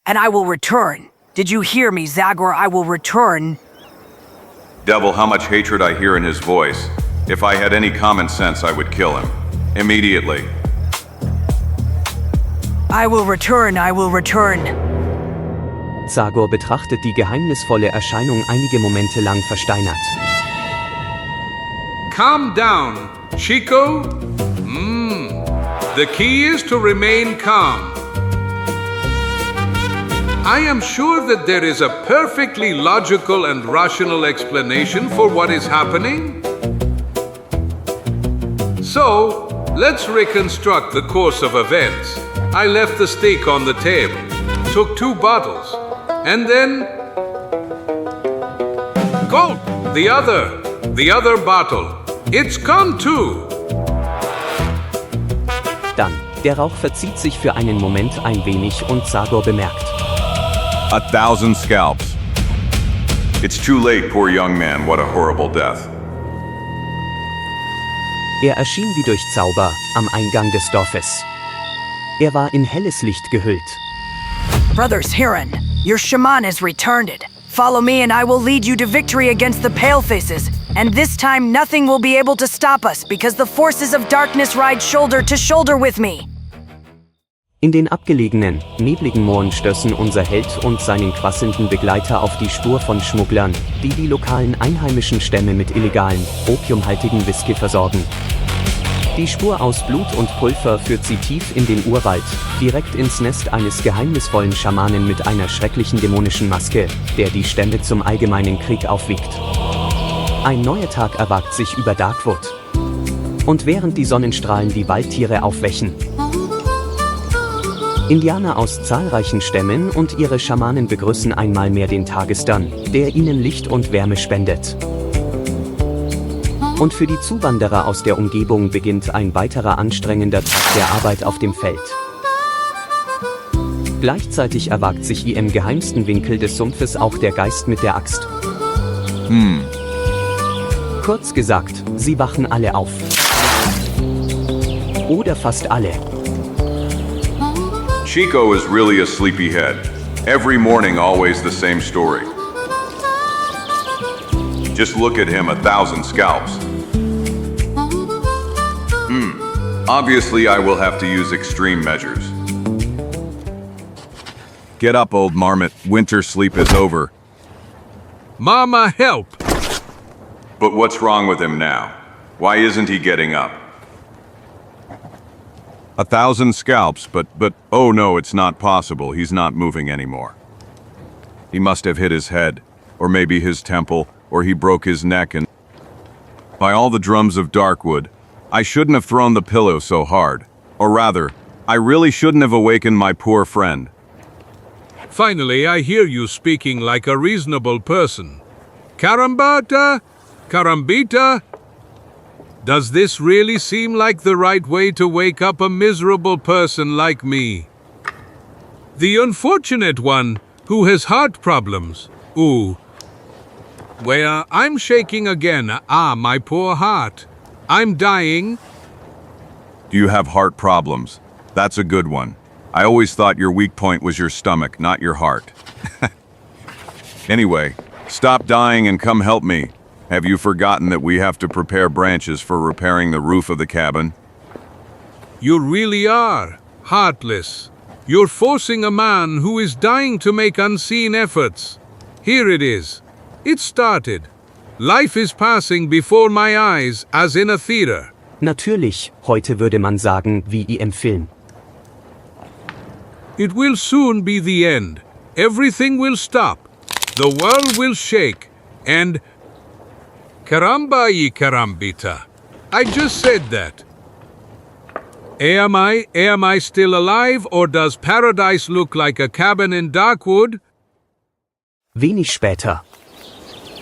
and I will return. Did you hear me, Zagor? I will return. Devil, how much hatred I hear in his voice. If I had any common sense, I would kill him. Immediately. I will return, I will return. Zagor betrachtet die geheimnisvolle Erscheinung einige Momente lang versteinert. Calm down, Chico. The key is to remain calm. I am sure that there is a perfectly logical and rational explanation for what is happening. So, let's reconstruct the course of events. I left the steak on the table, took 2 bottles, and then... Gulp! The other bottle. It's gone too. Dann, der Rauch verzieht sich für einen Moment ein wenig und Zagor bemerkt. 1,000 scalps. It's too late, poor young man. What a horrible death. Er erschien wie durch Zauber am Eingang des Dorfes. Er war in helles Licht gehüllt. Brothers Hiran, your shaman has returned. Follow me and I will lead you to victory against the Palefaces. And this time nothing will be able to stop us because the forces of darkness ride shoulder to shoulder with me. In den abgelegenen, nebligen Mooren stößen unser Held und seinen quasselnden Begleiter auf die Spur von Schmugglern, die die lokalen einheimischen Stämme mit illegalen, opiumhaltigen Whisky versorgen. Die Spur aus Blut und Pulver führt sie tief in den Urwald, direkt ins Nest eines geheimnisvollen Schamanen mit einer schrecklichen dämonischen Maske, der die Stämme zum allgemeinen Krieg aufwiegt. Ein neuer Tag erwagt sich über Darkwood. Und während die Sonnenstrahlen die Waldtiere aufwechen, Indianer aus zahlreichen Stämmen und ihre Schamanen begrüßen einmal mehr den Tagesstern, der ihnen Licht und Wärme spendet. Und für die Zuwanderer aus der Umgebung beginnt ein weiterer anstrengender Tag der Arbeit auf dem Feld. Gleichzeitig erwagt sich im geheimsten Winkel des Sumpfes auch der Geist mit der Axt. Kurz gesagt, sie wachen alle auf. Oder fast alle. Chico is really a sleepyhead. Every morning, always the same story. Just look at him, 1,000 scalps. Obviously, I will have to use extreme measures. Get up, old marmot. Winter sleep is over. Mama, help! But what's wrong with him now? Why isn't he getting up? 1,000 scalps, but oh no, it's not possible. He's not moving anymore. He must have hit his head, or maybe his temple, or he broke his neck and... By all the drums of Darkwood, I shouldn't have thrown the pillow so hard. Or rather, I really shouldn't have awakened my poor friend. Finally, I hear you speaking like a reasonable person. Carambata? Carambita? Does this really seem like the right way to wake up a miserable person like me? The unfortunate one who has heart problems. Ooh. Well, I'm shaking again. My poor heart. I'm dying. Do you have heart problems? That's a good one. I always thought your weak point was your stomach, not your heart. Anyway, stop dying and come help me. Have you forgotten that we have to prepare branches for repairing the roof of the cabin? You really are heartless. You're forcing a man who is dying to make unseen efforts. Here it is. It started. Life is passing before my eyes, as in a theater. Natürlich, heute würde man sagen, wie im Film. It will soon be the end. Everything will stop. The world will shake. And... Caramba y carambita. I just said that. Am I still alive, or does paradise look like a cabin in Darkwood? Wenig später.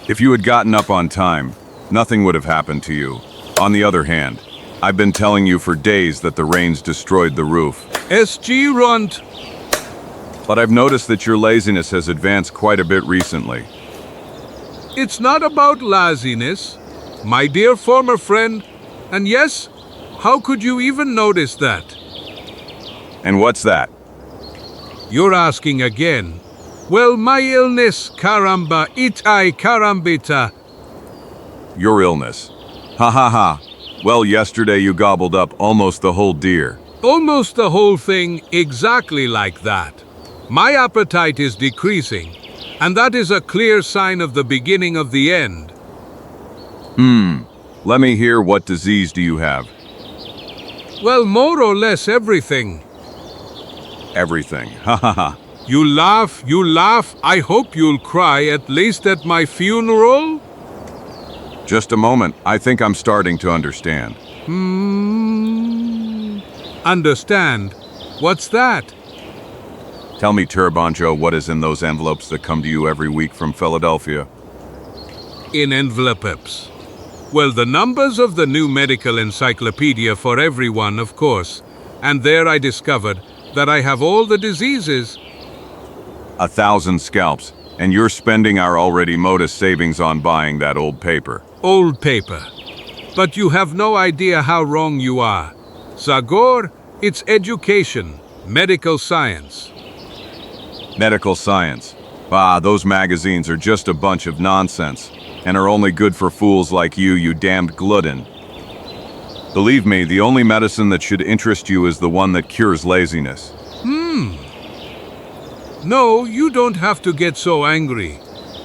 If you had gotten up on time, nothing would have happened to you. On the other hand, I've been telling you for days that the rains destroyed the roof. SG runt. But I've noticed that your laziness has advanced quite a bit recently. It's not about laziness, my dear former friend. And yes, how could you even notice that? And what's that? You're asking again. Well, my illness, caramba, itai carambita. Your illness. Ha ha ha. Well, yesterday you gobbled up almost the whole deer. Almost the whole thing exactly like that. My appetite is decreasing, and that is a clear sign of the beginning of the end. Let me hear, what disease do you have? Well, more or less everything. Everything. Ha ha ha. You laugh. I hope you'll cry, at least at my funeral. Just a moment. I think I'm starting to understand. Understand? What's that? Tell me, Turbanjo, what is in those envelopes that come to you every week from Philadelphia? In envelopes. Well, the numbers of the new medical encyclopedia for everyone, of course. And there I discovered that I have all the diseases. 1,000 scalps, and you're spending our already modest savings on buying that old paper. Old paper. But you have no idea how wrong you are. Zagor, it's education, medical science. Medical science. Ah, those magazines are just a bunch of nonsense, and are only good for fools like you damned glutton. Believe me, the only medicine that should interest you is the one that cures laziness. No, you don't have to get so angry.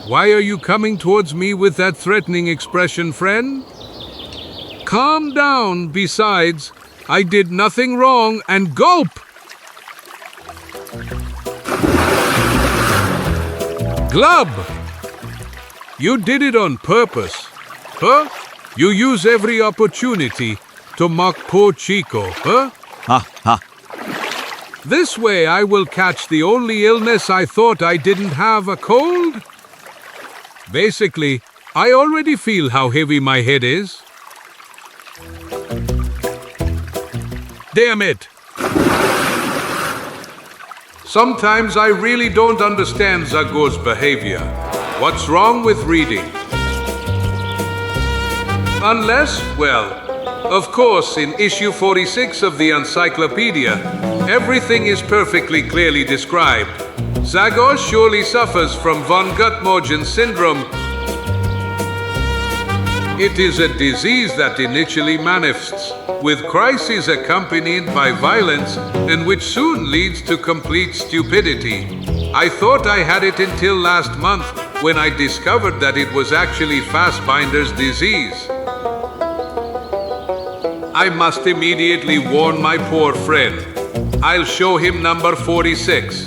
Why are you coming towards me with that threatening expression, friend? Calm down. Besides, I did nothing wrong, and gulp! Glub! You did it on purpose. Huh? You use every opportunity to mock poor Chico, huh? Ha ha. This way I will catch the only illness I thought I didn't have, a cold. Basically, I already feel how heavy my head is. Damn it! Sometimes I really don't understand Zagor's behavior. What's wrong with reading? Unless, well, of course, in issue 46 of the encyclopedia, everything is perfectly clearly described. Zagor surely suffers from von Gutmorgen syndrome. It is a disease that initially manifests with crises accompanied by violence and which soon leads to complete stupidity. I thought I had it until last month when I discovered that it was actually Fassbinder's disease. I must immediately warn my poor friend. I'll show him number 46.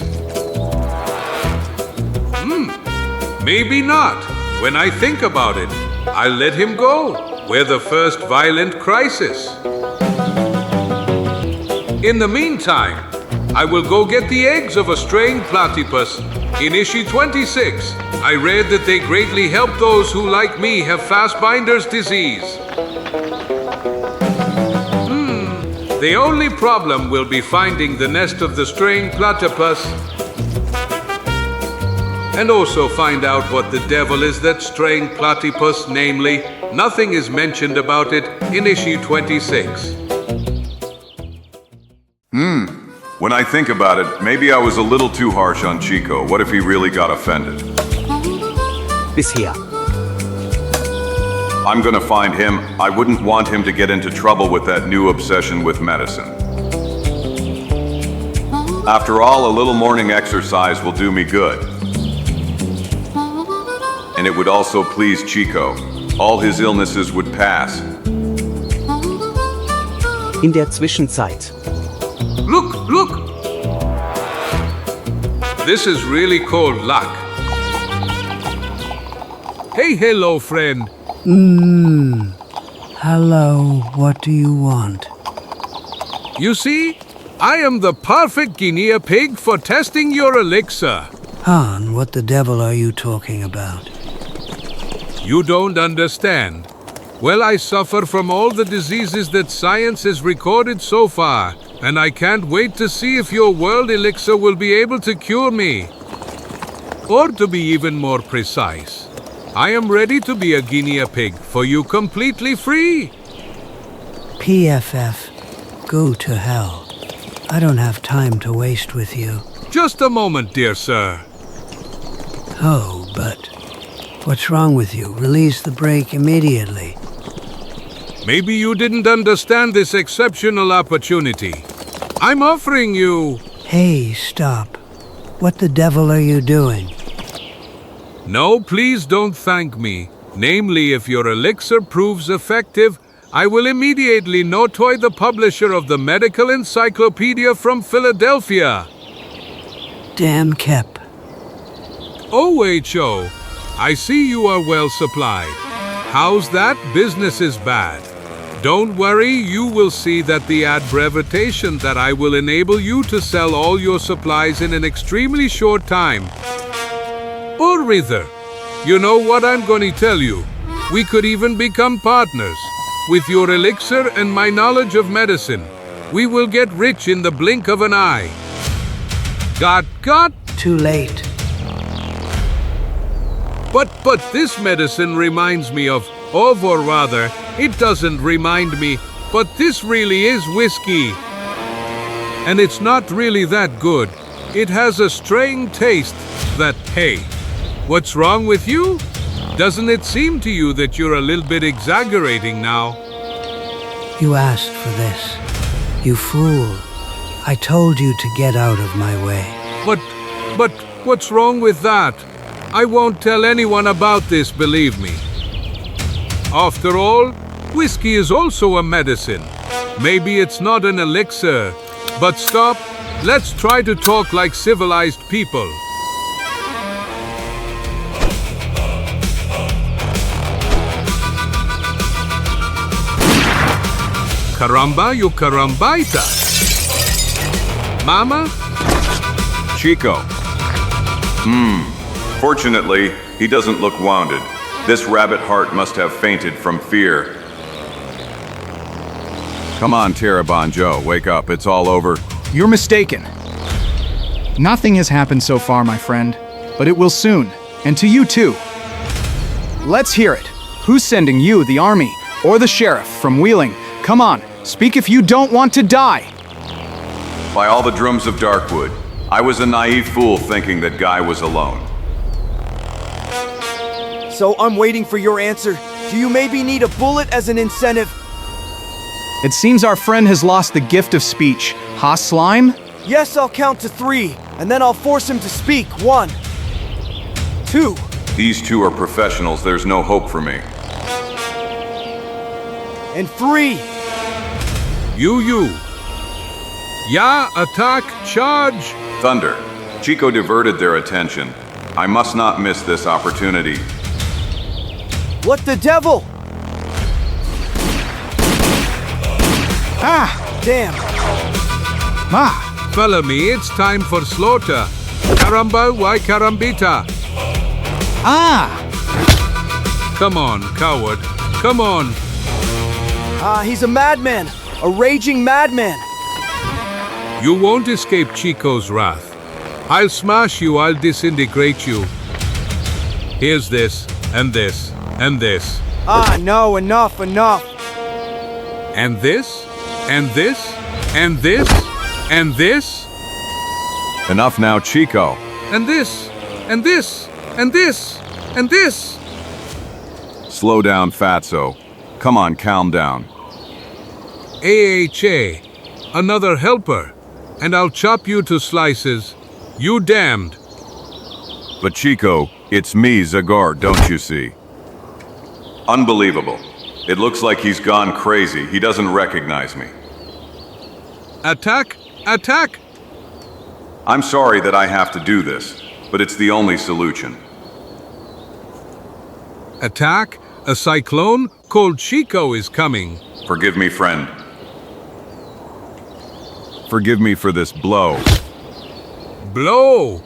Maybe not. When I think about it, I'll let him go. We're the first violent crisis. In the meantime, I will go get the eggs of a straying platypus. In issue 26, I read that they greatly help those who, like me, have Fassbinder's disease. The only problem will be finding the nest of the straying platypus, and also find out what the devil is that straying platypus, namely, nothing is mentioned about it in issue 26. When I think about it, maybe I was a little too harsh on Chico. What if he really got offended? Bisher. I'm gonna find him. I wouldn't want him to get into trouble with that new obsession with medicine. After all, a little morning exercise will do me good. And it would also please Chico. All his illnesses would pass. In der Zwischenzeit. Look! This is really called luck. Hey, hello, friend. Hello, what do you want? You see, I am the perfect guinea pig for testing your elixir. Han, what the devil are you talking about? You don't understand. Well, I suffer from all the diseases that science has recorded so far, and I can't wait to see if your world elixir will be able to cure me. Or to be even more precise, I am ready to be a guinea pig for you completely free. PFF, go to hell. I don't have time to waste with you. Just a moment, dear sir. Oh, but what's wrong with you? Release the brake immediately. Maybe you didn't understand this exceptional opportunity. I'm offering you... Hey, stop. What the devil are you doing? No, please don't thank me. Namely, if your elixir proves effective, I will immediately notify the publisher of the medical encyclopedia from Philadelphia. Damn Kep. OHO, I see you are well supplied. How's that? Business is bad. Don't worry, you will see that the adbrevitation that I will enable you to sell all your supplies in an extremely short time. Or rather, you know what I'm going to tell you. We could even become partners. With your elixir and my knowledge of medicine, we will get rich in the blink of an eye. Got? Too late. But this medicine reminds me of, or rather, it doesn't remind me, but this really is whiskey. And it's not really that good. It has a strange taste that, hey, what's wrong with you? Doesn't it seem to you that you're a little bit exaggerating now? You asked for this. You fool. I told you to get out of my way. But what's wrong with that? I won't tell anyone about this, believe me. After all, whiskey is also a medicine. Maybe it's not an elixir. But stop. Let's try to talk like civilized people. Caramba, you carambaita. Mama? Chico. Fortunately, he doesn't look wounded. This rabbit heart must have fainted from fear. Come on, Terabon Joe, wake up. It's all over. You're mistaken. Nothing has happened so far, my friend, but it will soon, and to you too. Let's hear it. Who's sending you, the army, or the sheriff from Wheeling? Come on, speak if you don't want to die. By all the drums of Darkwood, I was a naive fool thinking that Guy was alone. So I'm waiting for your answer. Do you maybe need a bullet as an incentive? It seems our friend has lost the gift of speech. Ha, Slime? Yes, I'll count to 3, and then I'll force him to speak. 1, 2. These two are professionals, there's no hope for me. And 3. You. Yeah, attack, charge. Thunder. Chico diverted their attention. I must not miss this opportunity. What the devil? Ah! Damn. Ah! Follow me, it's time for slaughter. Caramba, why carambita? Ah! Come on, coward. Come on. He's a madman. A raging madman. You won't escape Chico's wrath. I'll smash you, I'll disintegrate you. Here's this, and this, and this. No, enough. And this, and this, and this, and this, Enough now, Chico. and this, and this, and this, and this. Slow down, Fatso. Come on, calm down. AHA, another helper, and I'll chop you to slices. You damned. But Chico, it's me, Zagor, don't you see? Unbelievable. It looks like he's gone crazy. He doesn't recognize me. Attack, attack. I'm sorry that I have to do this, but it's the only solution. Attack, a cyclone called Chico is coming. Forgive me, friend. Forgive me for this blow. Blow.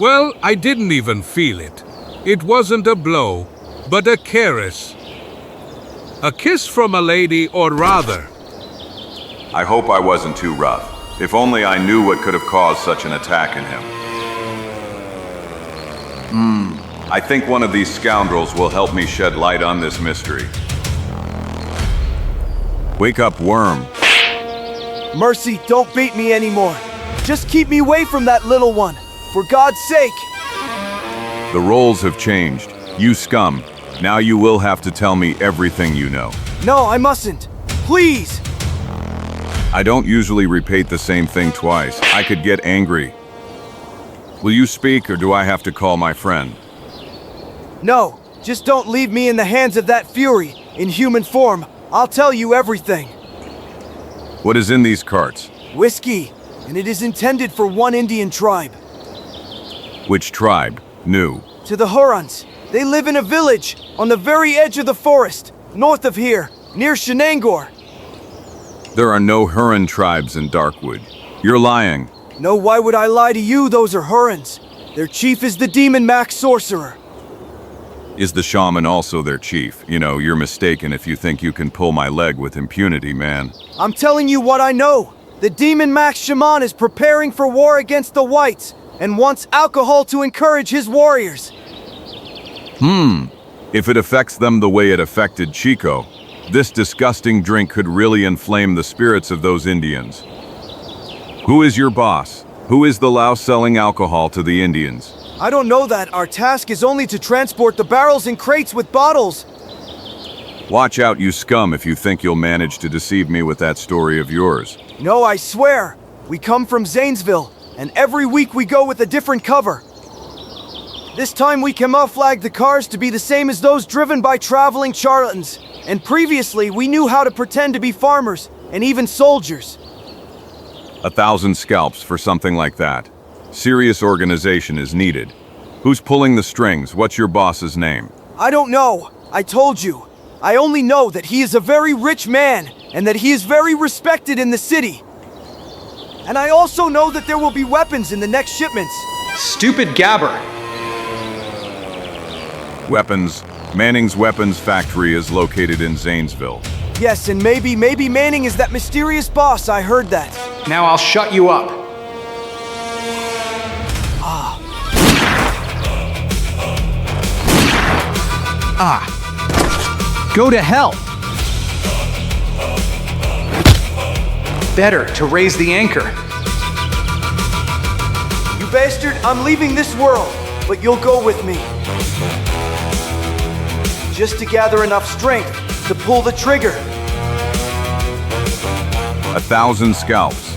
Well, I didn't even feel it. It wasn't a blow, but a caress. A kiss from a lady, or rather. I hope I wasn't too rough. If only I knew what could have caused such an attack in him. I think one of these scoundrels will help me shed light on this mystery. Wake up, worm. Mercy, don't beat me anymore. Just keep me away from that little one, for God's sake. The roles have changed. You scum. Now you will have to tell me everything you know. No, I mustn't. Please! I don't usually repeat the same thing twice. I could get angry. Will you speak, or do I have to call my friend? No, just don't leave me in the hands of that fury, in human form. I'll tell you everything. What is in these carts? Whiskey, and it is intended for one Indian tribe. Which tribe? New. To the Hurons. They live in a village, on the very edge of the forest, north of here, near Shenangor. There are no Huron tribes in Darkwood. You're lying. No, why would I lie to you? Those are Hurons. Their chief is the Dämonenmaske sorcerer. Is the shaman also their chief? You know, you're mistaken if you think you can pull my leg with impunity, man. I'm telling you what I know. The Dämonenmaske shaman is preparing for war against the whites and wants alcohol to encourage his warriors. If it affects them the way it affected Chico, this disgusting drink could really inflame the spirits of those Indians. Who is your boss? Who is the louse selling alcohol to the Indians? I don't know that. Our task is only to transport the barrels and crates with bottles. Watch out, you scum, if you think you'll manage to deceive me with that story of yours. No, I swear. We come from Zanesville, and every week we go with a different cover. This time we camouflaged the cars to be the same as those driven by traveling charlatans. And previously we knew how to pretend to be farmers, and even soldiers. 1,000 scalps for something like that. Serious organization is needed. Who's pulling the strings? What's your boss's name? I don't know. I told you. I only know that he is a very rich man, and that he is very respected in the city. And I also know that there will be weapons in the next shipments. Stupid gabber. Weapons. Manning's weapons factory is located in Zanesville. Yes, and maybe Manning is that mysterious boss. I heard that. Now I'll shut you up. Go to hell. Better to raise the anchor. You bastard, I'm leaving this world, but you'll go with me. Just to gather enough strength to pull the trigger. 1,000 scalps.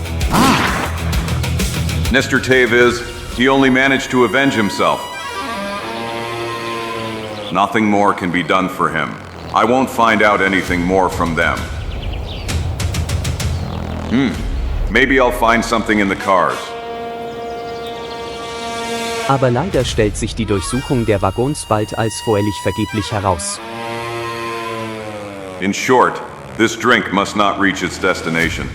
Mr. Taviz, he only managed to avenge himself. Nothing more can be done for him. I won't find out anything more from them. Maybe I'll find something in the cars. Aber leider stellt sich die Durchsuchung der Waggons bald als völlig vergeblich heraus. In short, this drink must not reach its destination.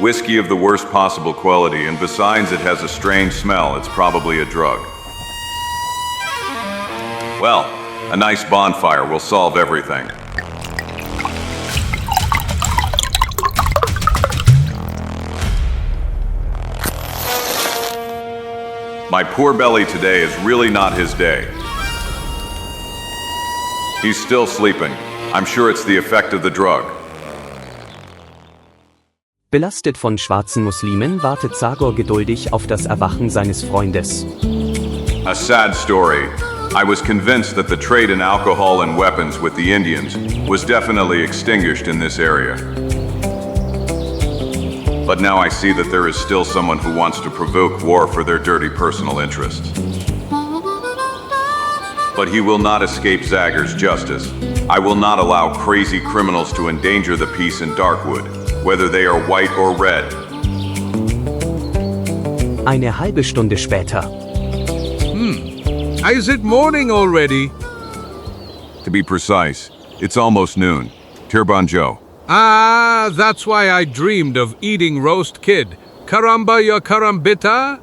Whiskey of the worst possible quality, and besides it has a strange smell, it's probably a drug. Well, a nice bonfire will solve everything. My poor belly today is really not his day. He's still sleeping. I'm sure it's the effect of the drug. Belastet von schwarzen Muslimen wartet Zagor geduldig auf das Erwachen seines Freundes. A sad story. I was convinced that the trade in alcohol and weapons with the Indians was definitely extinguished in this area. But now I see that there is still someone who wants to provoke war for their dirty personal interests. But he will not escape Zagor's justice. I will not allow crazy criminals to endanger the peace in Darkwood, whether they are white or red. Eine halbe Stunde später. Is it morning already? To be precise, it's almost noon. Tirbanjo. Ah, that's why I dreamed of eating roast kid. Caramba ya carambita?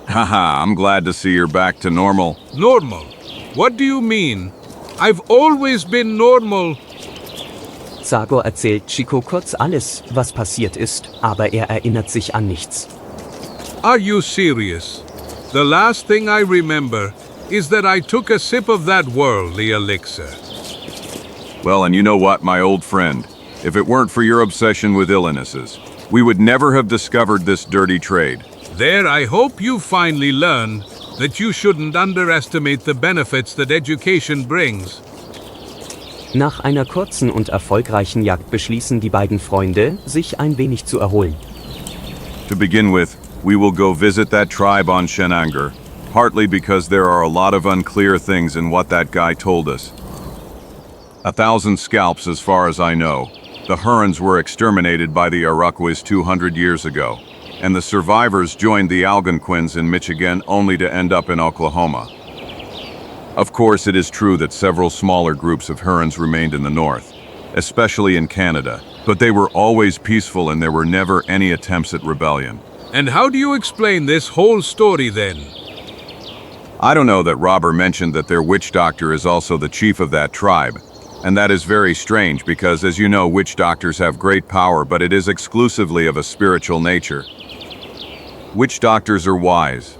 Haha, I'm glad to see you're back to normal. Normal? What do you mean? I've always been normal. Zagor erzählt Chico kurz alles, was passiert ist, aber er erinnert sich an nichts. Are you serious? The last thing I remember is that I took a sip of that worldly elixir. Well, and you know what, my old friend? If it weren't for your obsession with illnesses, we would never have discovered this dirty trade. There, I hope you finally learn that you shouldn't underestimate the benefits that education brings. Nach einer kurzen und erfolgreichen Jagd beschließen die beiden Freunde, sich ein wenig zu erholen. To begin with, we will go visit that tribe on Shenanger, partly because there are a lot of unclear things in what that guy told us. 1,000 scalps as far as I know. The Hurons were exterminated by the Iroquois 200 years ago, and the survivors joined the Algonquins in Michigan only to end up in Oklahoma. Of course, it is true that several smaller groups of Hurons remained in the north, especially in Canada, but they were always peaceful and there were never any attempts at rebellion. And how do you explain this whole story then? I don't know that Robber mentioned that their witch doctor is also the chief of that tribe, and that is very strange because, as you know, witch doctors have great power, but it is exclusively of a spiritual nature. Witch doctors are wise,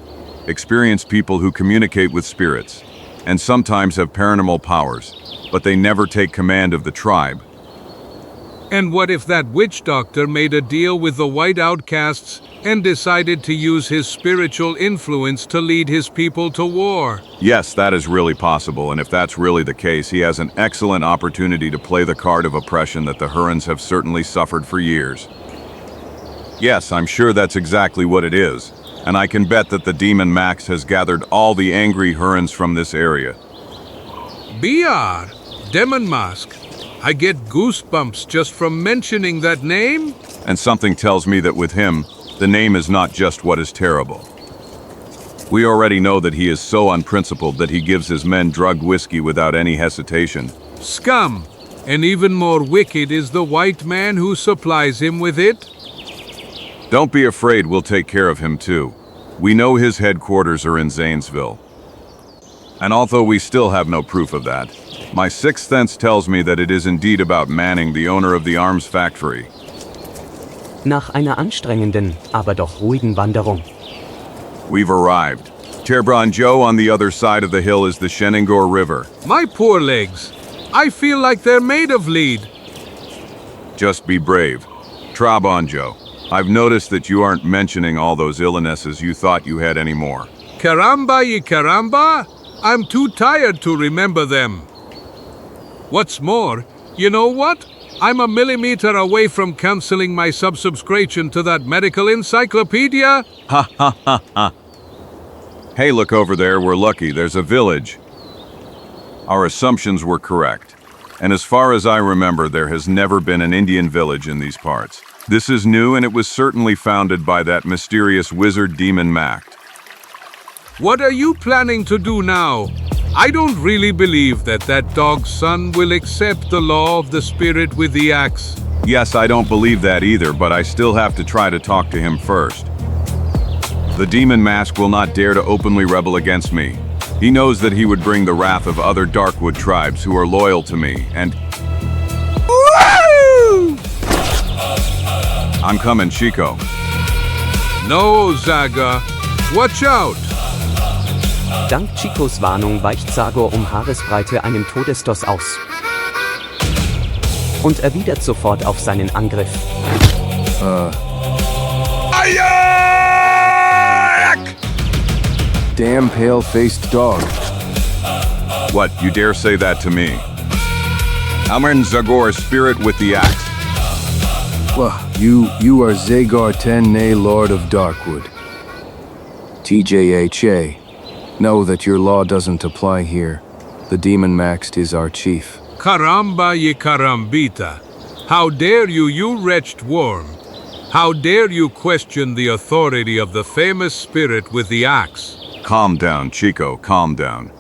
experienced people who communicate with spirits, and sometimes have paranormal powers, but they never take command of the tribe. And what if that witch doctor made a deal with the white outcasts and decided to use his spiritual influence to lead his people to war? Yes, that is really possible, and if that's really the case, he has an excellent opportunity to play the card of oppression that the Hurons have certainly suffered for years. Yes, I'm sure that's exactly what it is, and I can bet that the Demon Max has gathered all the angry Hurons from this area. BR, Dämonenmaske. I get goosebumps just from mentioning that name. And something tells me that with him, the name is not just what is terrible. We already know that he is so unprincipled that he gives his men drugged whiskey without any hesitation. Scum. And even more wicked is the white man who supplies him with it. Don't be afraid, we'll take care of him too. We know his headquarters are in Zanesville. And although we still have no proof of that, my sixth sense tells me that it is indeed about Manning, the owner of the arms factory. Nach einer anstrengenden, aber doch ruhigen Wanderung. We've arrived. Terbron Joe, on the other side of the hill is the Shenango River. My poor legs. I feel like they're made of lead. Just be brave. Trabonjo, I've noticed that you aren't mentioning all those illnesses you thought you had anymore. Caramba y caramba? I'm too tired to remember them. What's more, you know what? I'm a millimeter away from canceling my subscription to that medical encyclopedia. Ha ha ha ha. Hey, look over there, we're lucky, there's a village. Our assumptions were correct. And as far as I remember, there has never been an Indian village in these parts. This is new, and it was certainly founded by that mysterious wizard Demon Mask. What are you planning to do now? I don't really believe that dog's son will accept the law of the spirit with the axe. Yes, I don't believe that either, but I still have to try to talk to him first. The Demon Mask will not dare to openly rebel against me. He knows that he would bring the wrath of other Darkwood tribes who are loyal to me, and... Woo! I'm coming, Chico. No, Zagor. Watch out! Dank Chicos Warnung weicht Zagor Haaresbreite einem Todesstoß aus. Und erwidert sofort auf seinen Angriff. Damn pale-faced dog. What, you dare say that to me? Amern Zagor, spirit with the axe. Well, you are Zagor Ten-Ne, Lord of Darkwood. TJHA. Know that your law doesn't apply here. The Demon Mask is our chief. Caramba y carambita. How dare you, you wretched worm? How dare you question the authority of the famous spirit with the axe? Calm down, Chico, calm down.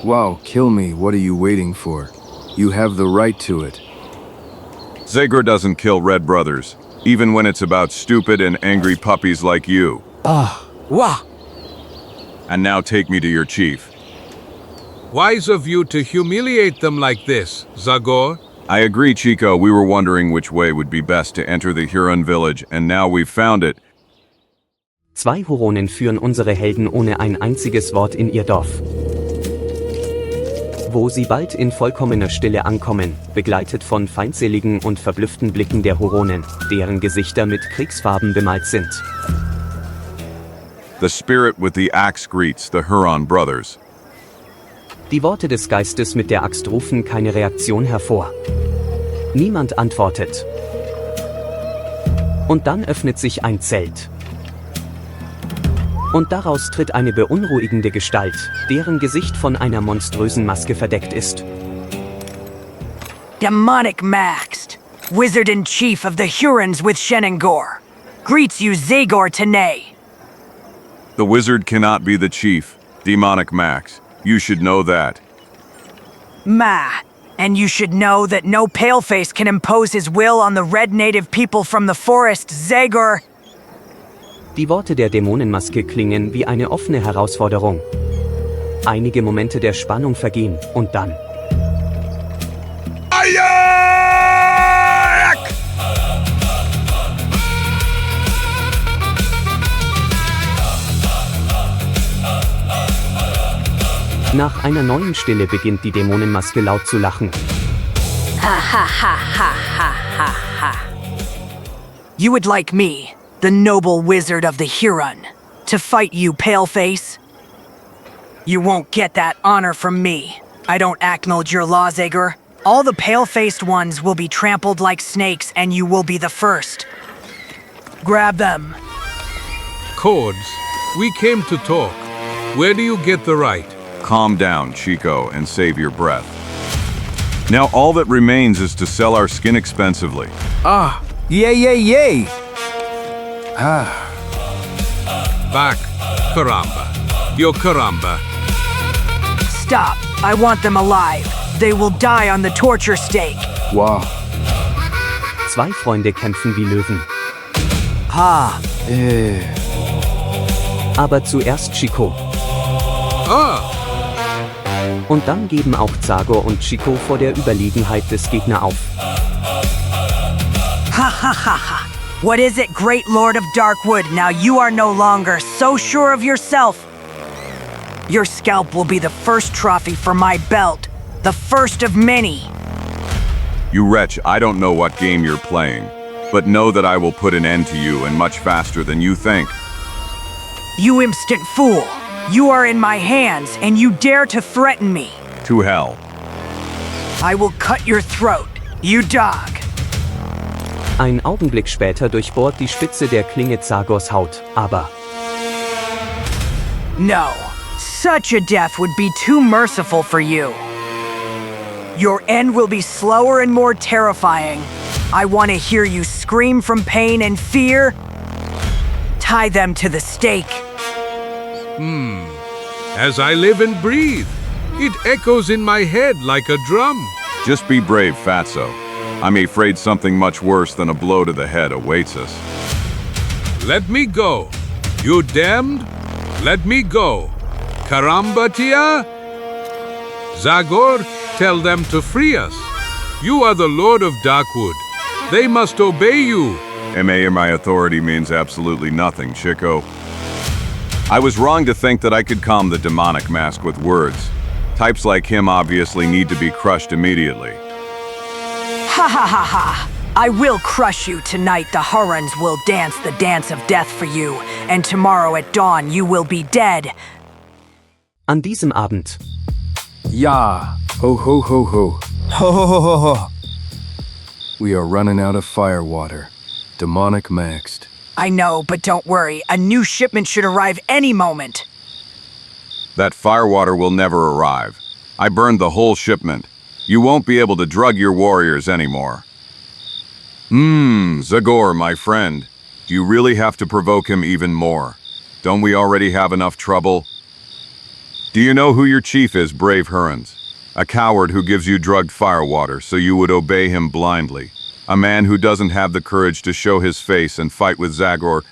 Wow, kill me, what are you waiting for? You have the right to it. Zagor doesn't kill Red Brothers, even when it's about stupid and angry puppies like you. Wah! And now take me to your chief. Wise of you to humiliate them like this, Zagor. I agree, Chico. We were wondering which way would be best to enter the Huron village, and now we've found it. Zwei Huronen führen unsere Helden ohne ein einziges Wort in ihr Dorf. wo sie bald in vollkommener Stille ankommen, begleitet von feindseligen und verblüfften Blicken der Huronen, deren Gesichter mit Kriegsfarben bemalt sind. The spirit with the axe greets the Huron brothers. Die Worte des Geistes mit der Axt rufen keine Reaktion hervor. Niemand antwortet. Und dann öffnet sich ein Zelt. Und daraus tritt eine beunruhigende Gestalt, deren Gesicht von einer monströsen Maske verdeckt ist. Demonic Maxed, Wizard-in-Chief of the Hurons with Shenengor, greets you Zagor Tene. The wizard cannot be the chief, Demonic Max. You should know that. And you should know that no paleface can impose his will on the red native people from the forest, Zagor. Die Worte der Dämonenmaske klingen wie eine offene Herausforderung. Einige Momente der Spannung vergehen und dann. Nach einer neuen Stille beginnt die Dämonenmaske laut zu lachen. You would like me, the noble wizard of the Huron, to fight you, paleface? You won't get that honor from me. I don't acknowledge your law, Zagor. All the pale-faced ones will be trampled like snakes, and you will be the first. Grab them. Cords, we came to talk. Where do you get the right? Calm down, Chico, and save your breath. Now all that remains is to sell our skin expensively. Yay! Back, caramba. Yo caramba. Stop. I want them alive. They will die on the torture stake. Wow. Zwei Freunde kämpfen wie Löwen. Aber zuerst Chico. Und dann geben auch Zagor und Chico vor der Überlegenheit des Gegners auf. What is it, great lord of Darkwood? Now you are no longer so sure of yourself. Your scalp will be the first trophy for my belt. The first of many. You wretch, I don't know what game you're playing, but know that I will put an end to you and much faster than you think. You instant fool. You are in my hands, and you dare to threaten me. To hell. I will cut your throat, you dog. Ein Augenblick später durchbohrt die Spitze der Klinge Zagors Haut, aber... No, such a death would be too merciful for you. Your end will be slower and more terrifying. I want to hear you scream from pain and fear. Tie them to the stake. As I live and breathe, it echoes in my head like a drum. Just be brave, Fatso. I'm afraid something much worse than a blow to the head awaits us. Let me go. You damned? Let me go. Karambatia? Zagor, tell them to free us. You are the Lord of Darkwood. They must obey you. My authority means absolutely nothing, Chico. I was wrong to think that I could calm the demonic mask with words. Types like him obviously need to be crushed immediately. I will crush you tonight. The Hurons will dance the dance of death for you, and tomorrow at dawn you will be dead. An diesem Abend. Ja. Ho ho ho ho. Ho ho ho ho ho. We are running out of firewater. Demonic maxed. I know, but don't worry. A new shipment should arrive any moment. That firewater will never arrive. I burned the whole shipment. You won't be able to drug your warriors anymore. Zagor, my friend. Do you really have to provoke him even more? Don't we already have enough trouble? Do you know who your chief is, brave Hurons? A coward who gives you drugged firewater so you would obey him blindly. A man who doesn't have the courage to show his face and fight with Zagor.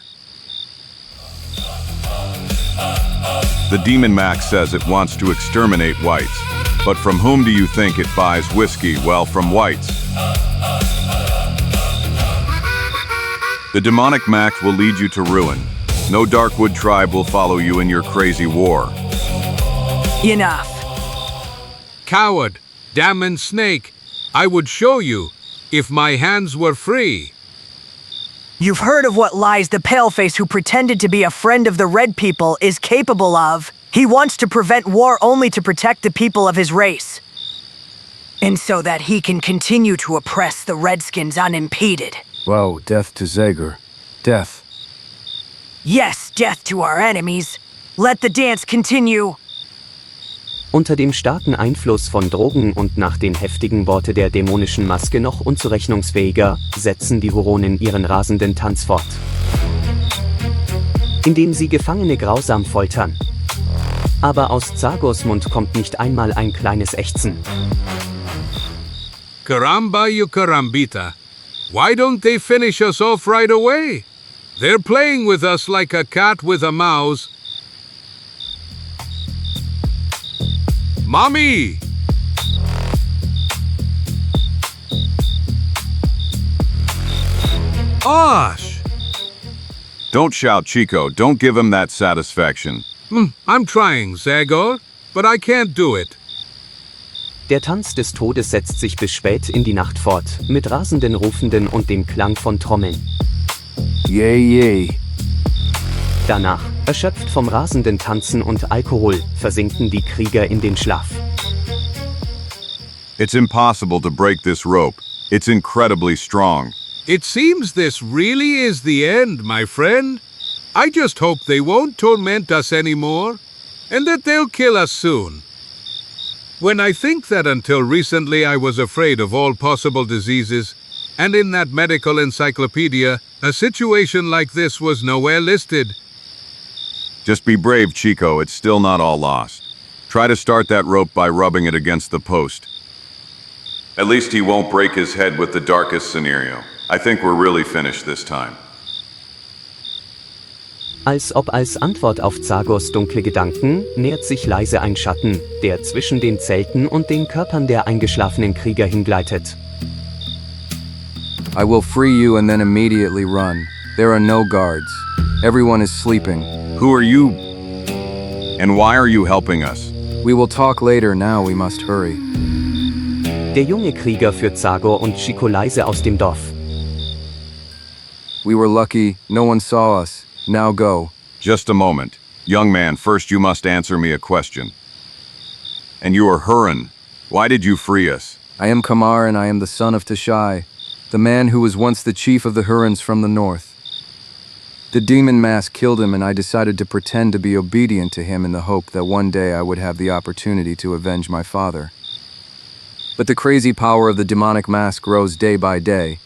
The Demon Max says it wants to exterminate whites. But from whom do you think it buys whiskey? Well, from whites. The Demonic Max will lead you to ruin. No Darkwood tribe will follow you in your crazy war. Enough. Coward, damned snake, I would show you, if my hands were free. You've heard of what lies the paleface who pretended to be a friend of the red people is capable of. He wants to prevent war only to protect the people of his race. And so that he can continue to oppress the Redskins unimpeded. Wow, death to Zagor. Death. Yes, death to our enemies. Let the dance continue. Unter dem starken Einfluss von Drogen und nach den heftigen Worte der dämonischen Maske noch unzurechnungsfähiger, setzen die Huronen ihren rasenden Tanz fort. Indem sie Gefangene grausam foltern. Aber aus Zagors Mund kommt nicht einmal ein kleines Ächzen. Caramba, you carambita. Why don't they finish us off right away? They're playing with us like a cat with a mouse. Mommy! Osh! Don't shout, Chico. Don't give him that satisfaction. I'm trying, Zagor, but I can't do it. Der Tanz des Todes setzt sich bis spät in die Nacht fort, mit rasenden Rufenden und dem Klang von Trommeln. Yay, yay. Danach, erschöpft vom rasenden Tanzen und Alkohol, versinken die Krieger in den Schlaf. It's impossible to break this rope. It's incredibly strong. It seems this really is the end, my friend. I just hope they won't torment us anymore, and that they'll kill us soon. When I think that until recently I was afraid of all possible diseases, and in that medical encyclopedia, a situation like this was nowhere listed. Just be brave, Chico. It's still not all lost. Try to start that rope by rubbing it against the post. At least he won't break his head with the darkest scenario. I think we're really finished this time. Als ob als Antwort auf Zagors dunkle Gedanken, nähert sich leise ein Schatten, der zwischen den Zelten und den Körpern der eingeschlafenen Krieger hingleitet. I will free you and then immediately run. There are no guards. Everyone is sleeping. Who are you? And why are you helping us? We will talk later, now we must hurry. Der junge Krieger führt Zagor und Chico leise aus dem Dorf. We were lucky, no one saw us. Now go. Just a moment. Young man, first you must answer me a question. And you are Huron. Why did you free us? I am Kamar and I am the son of Tashai, the man who was once the chief of the Hurons from the north. The demon mask killed him and I decided to pretend to be obedient to him in the hope that one day I would have the opportunity to avenge my father. But the crazy power of the demonic mask grows day by day.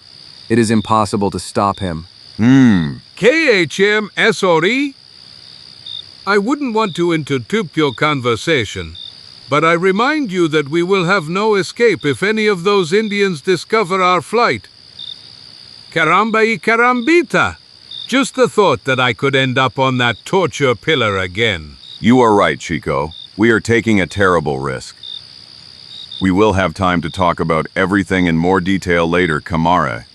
It is impossible to stop him. KHM SRE? I wouldn't want to interrupt your conversation, but I remind you that we will have no escape if any of those Indians discover our flight. Caramba y carambita! Just the thought that I could end up on that torture pillar again. You are right, Chico. We are taking a terrible risk. We will have time to talk about everything in more detail later, Kamara.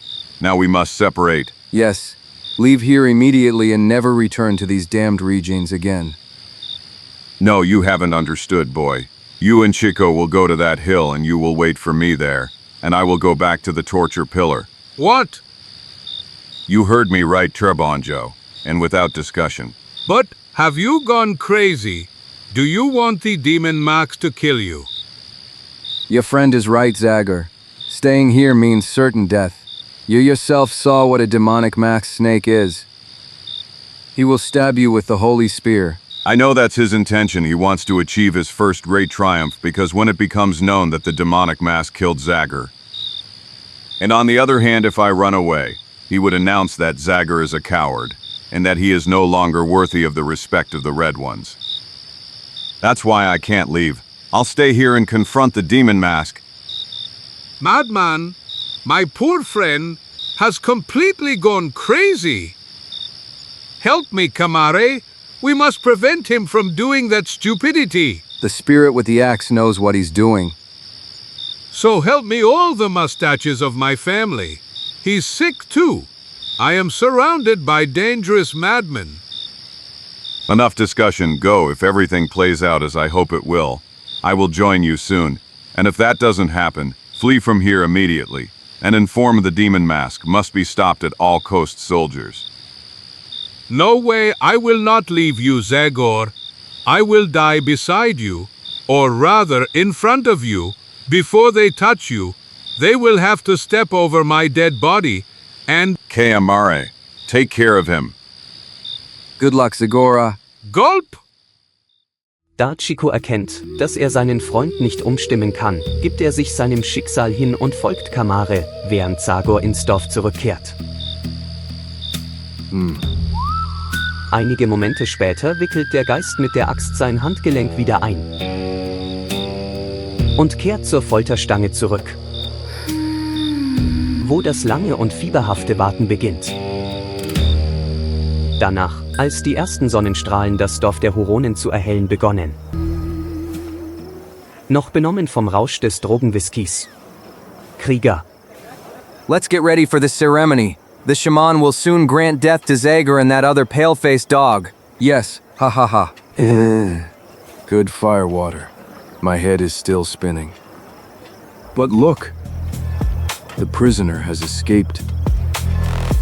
Now we must separate. Yes, leave here immediately and never return to these damned regions again. No, you haven't understood, boy. You and Chico will go to that hill and you will wait for me there, and I will go back to the torture pillar. What? You heard me right, Trebonjo, and without discussion. But have you gone crazy? Do you want the demon mask to kill you? Your friend is right, Zagor. Staying here means certain death. You yourself saw what a demonic masked snake is. He will stab you with the holy spear. I know that's his intention. He wants to achieve his first great triumph because when it becomes known that the demonic mask killed Zagor. And on the other hand, if I run away, he would announce that Zagor is a coward and that he is no longer worthy of the respect of the Red Ones. That's why I can't leave. I'll stay here and confront the demon mask. Madman, my poor friend has completely gone crazy. Help me, Kamare. We must prevent him from doing that stupidity. The spirit with the axe knows what he's doing. So help me all the mustaches of my family. He's sick too. I am surrounded by dangerous madmen. Enough discussion. Go if everything plays out as I hope it will. I will join you soon. And if that doesn't happen, flee from here immediately, and inform the demon mask must be stopped at all coast soldiers. No way, I will not leave you, Zagor. I will die beside you, or rather in front of you. Before they touch you, they will have to step over my dead body, and Amare, take care of him. Good luck, Zagora. gulp! Da Chico erkennt, dass er seinen Freund nicht umstimmen kann, gibt er sich seinem Schicksal hin und folgt Kamare, während Zagor ins Dorf zurückkehrt. Einige Momente später wickelt der Geist mit der Axt sein Handgelenk wieder ein und kehrt zur Folterstange zurück, wo das lange und fieberhafte Warten beginnt. Danach, als die ersten Sonnenstrahlen das Dorf der Huronen zu erhellen begonnen. Noch benommen vom Rausch des Drogenwhiskys. Krieger. Let's get ready for the ceremony. The shaman will soon grant death to Zagor and that other pale-faced dog. Yes, ha ha ha. Good firewater. My head is still spinning. But look! The prisoner has escaped.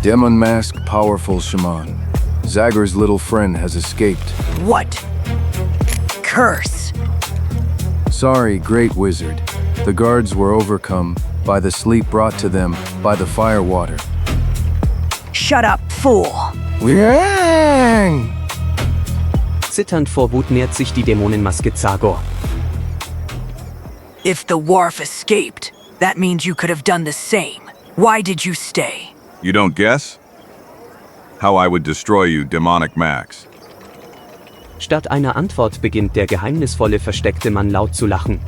Dämonenmaske, powerful shaman. Zagor's little friend has escaped. What? Curse! Sorry, great wizard. The guards were overcome by the sleep brought to them by the firewater. Shut up, fool! Zitternd vor Wut nähert sich die Dämonenmaske Zagor. If the dwarf escaped, that means you could have done the same. Why did you stay? You don't guess? How I would destroy you, demonic Max. Statt einer Antwort beginnt der geheimnisvolle versteckte Mann laut zu lachen.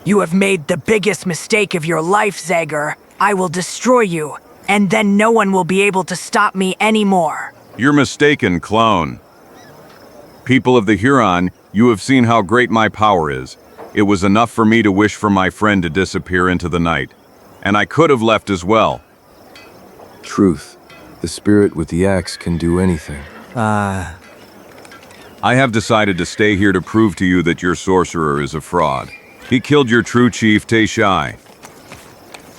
You have made the biggest mistake of your life, Zagor. I will destroy you, and then no one will be able to stop me anymore. You're mistaken, clone. People of the Huron, you have seen how great my power is. It was enough for me to wish for my friend to disappear into the night. And I could have left as well. Truth. The spirit with the axe can do anything. I have decided to stay here to prove to you that your sorcerer is a fraud. He killed your true chief, Taishai.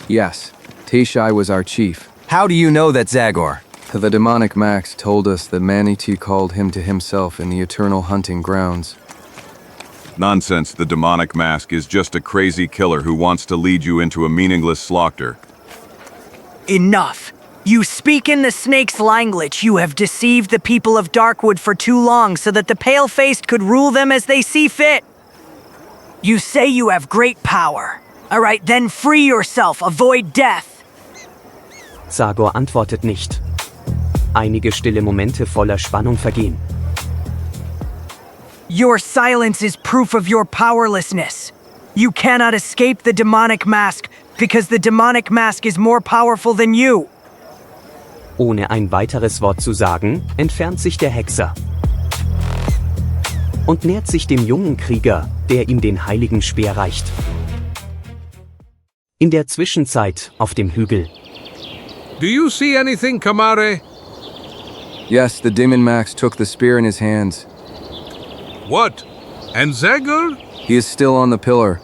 Yes, Taishai was our chief. How do you know that, Zagor? The demonic Max told us that Maniti called him to himself in the eternal hunting grounds. Nonsense, the demonic mask is just a crazy killer who wants to lead you into a meaningless slaughter. Enough! You speak in the snake's language. You have deceived the people of Darkwood for too long so that the Pale-Faced could rule them as they see fit. You say you have great power. All right, then free yourself, avoid death. Zagor antwortet nicht. Einige stille Momente voller Spannung vergehen. Your silence is proof of your powerlessness. You cannot escape the demonic mask because the demonic mask is more powerful than you. Ohne ein weiteres Wort zu sagen, entfernt sich der Hexer und nähert sich dem jungen Krieger, der ihm den heiligen Speer reicht. In der Zwischenzeit auf dem Hügel. Do you see anything, Kamare? Yes, the demon Max took the spear in his hands. What? And Zagor? He is still on the pillar.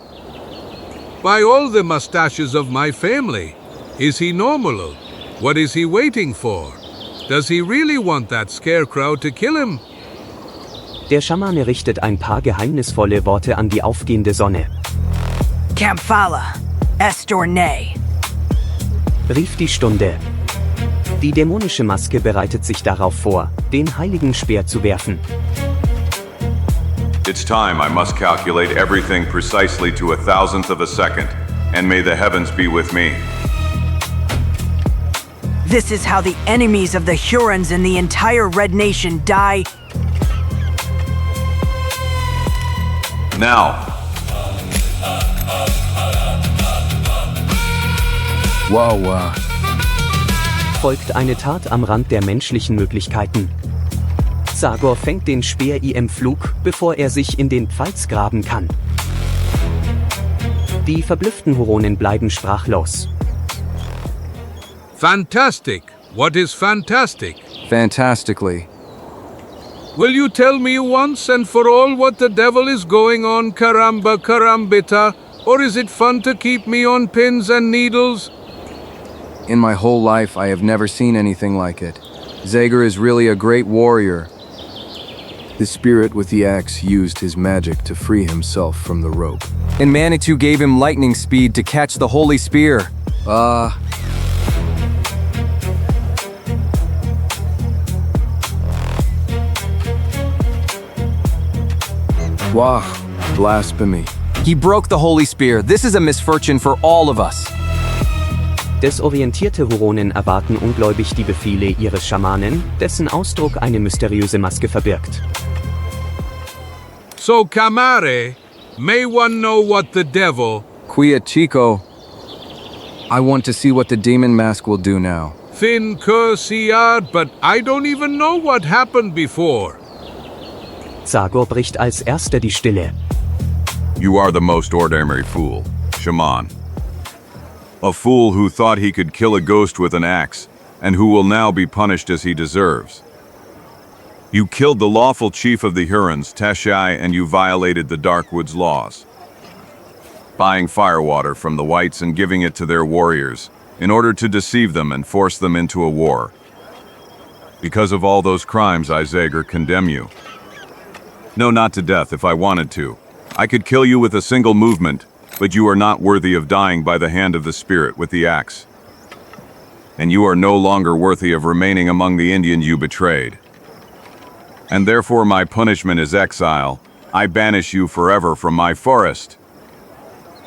By all the mustaches of my family. Is he normal? What is he waiting for? Does he really want that scarecrow to kill him? Der Schamane richtet ein paar geheimnisvolle Worte an die aufgehende Sonne. Kamphala, Estorne. Rief die Stunde. Die dämonische Maske bereitet sich darauf vor, den heiligen Speer zu werfen. It's time. I must calculate everything precisely to a thousandth of a second, and may the heavens be with me. This is how the enemies of the Hurons and the entire Red Nation die. Now. Wow. Folgt eine Tat am Rand der menschlichen Möglichkeiten. Zagor fängt den Speer im Flug, bevor er sich in den Pfalz graben kann. Die verblüfften Huronen bleiben sprachlos. Fantastic. What is fantastic? Fantastically. Will you tell me once and for all what the devil is going on, caramba carambita? Or is it fun to keep me on pins and needles? In my whole life, I have never seen anything like it. Zagor is really a great warrior. The spirit with the axe used his magic to free himself from the rope. And Manitou gave him lightning speed to catch the holy spear. Wah, blasphemy. He broke the holy spear. This is a misfortune for all of us. Desorientierte Huronen erwarten ungläubig die Befehle ihres Schamanen, dessen Ausdruck eine mysteriöse Maske verbirgt. So, Camare, may one know what the devil... Quia Chico. I want to see what the demon mask will do now. Fin cursiad, but I don't even know what happened before. Zagor bricht als erster die Stille. You are the most ordinary fool, shaman. A fool who thought he could kill a ghost with an axe, and who will now be punished as he deserves. You killed the lawful chief of the Hurons, Teshai, and you violated the Darkwood's laws, buying firewater from the whites and giving it to their warriors, in order to deceive them and force them into a war. Because of all those crimes, I, Zagor, condemn you. No, not to death if I wanted to. I could kill you with a single movement, but you are not worthy of dying by the hand of the spirit with the axe. And you are no longer worthy of remaining among the Indians you betrayed. And therefore my punishment is exile. I banish you forever from my forest.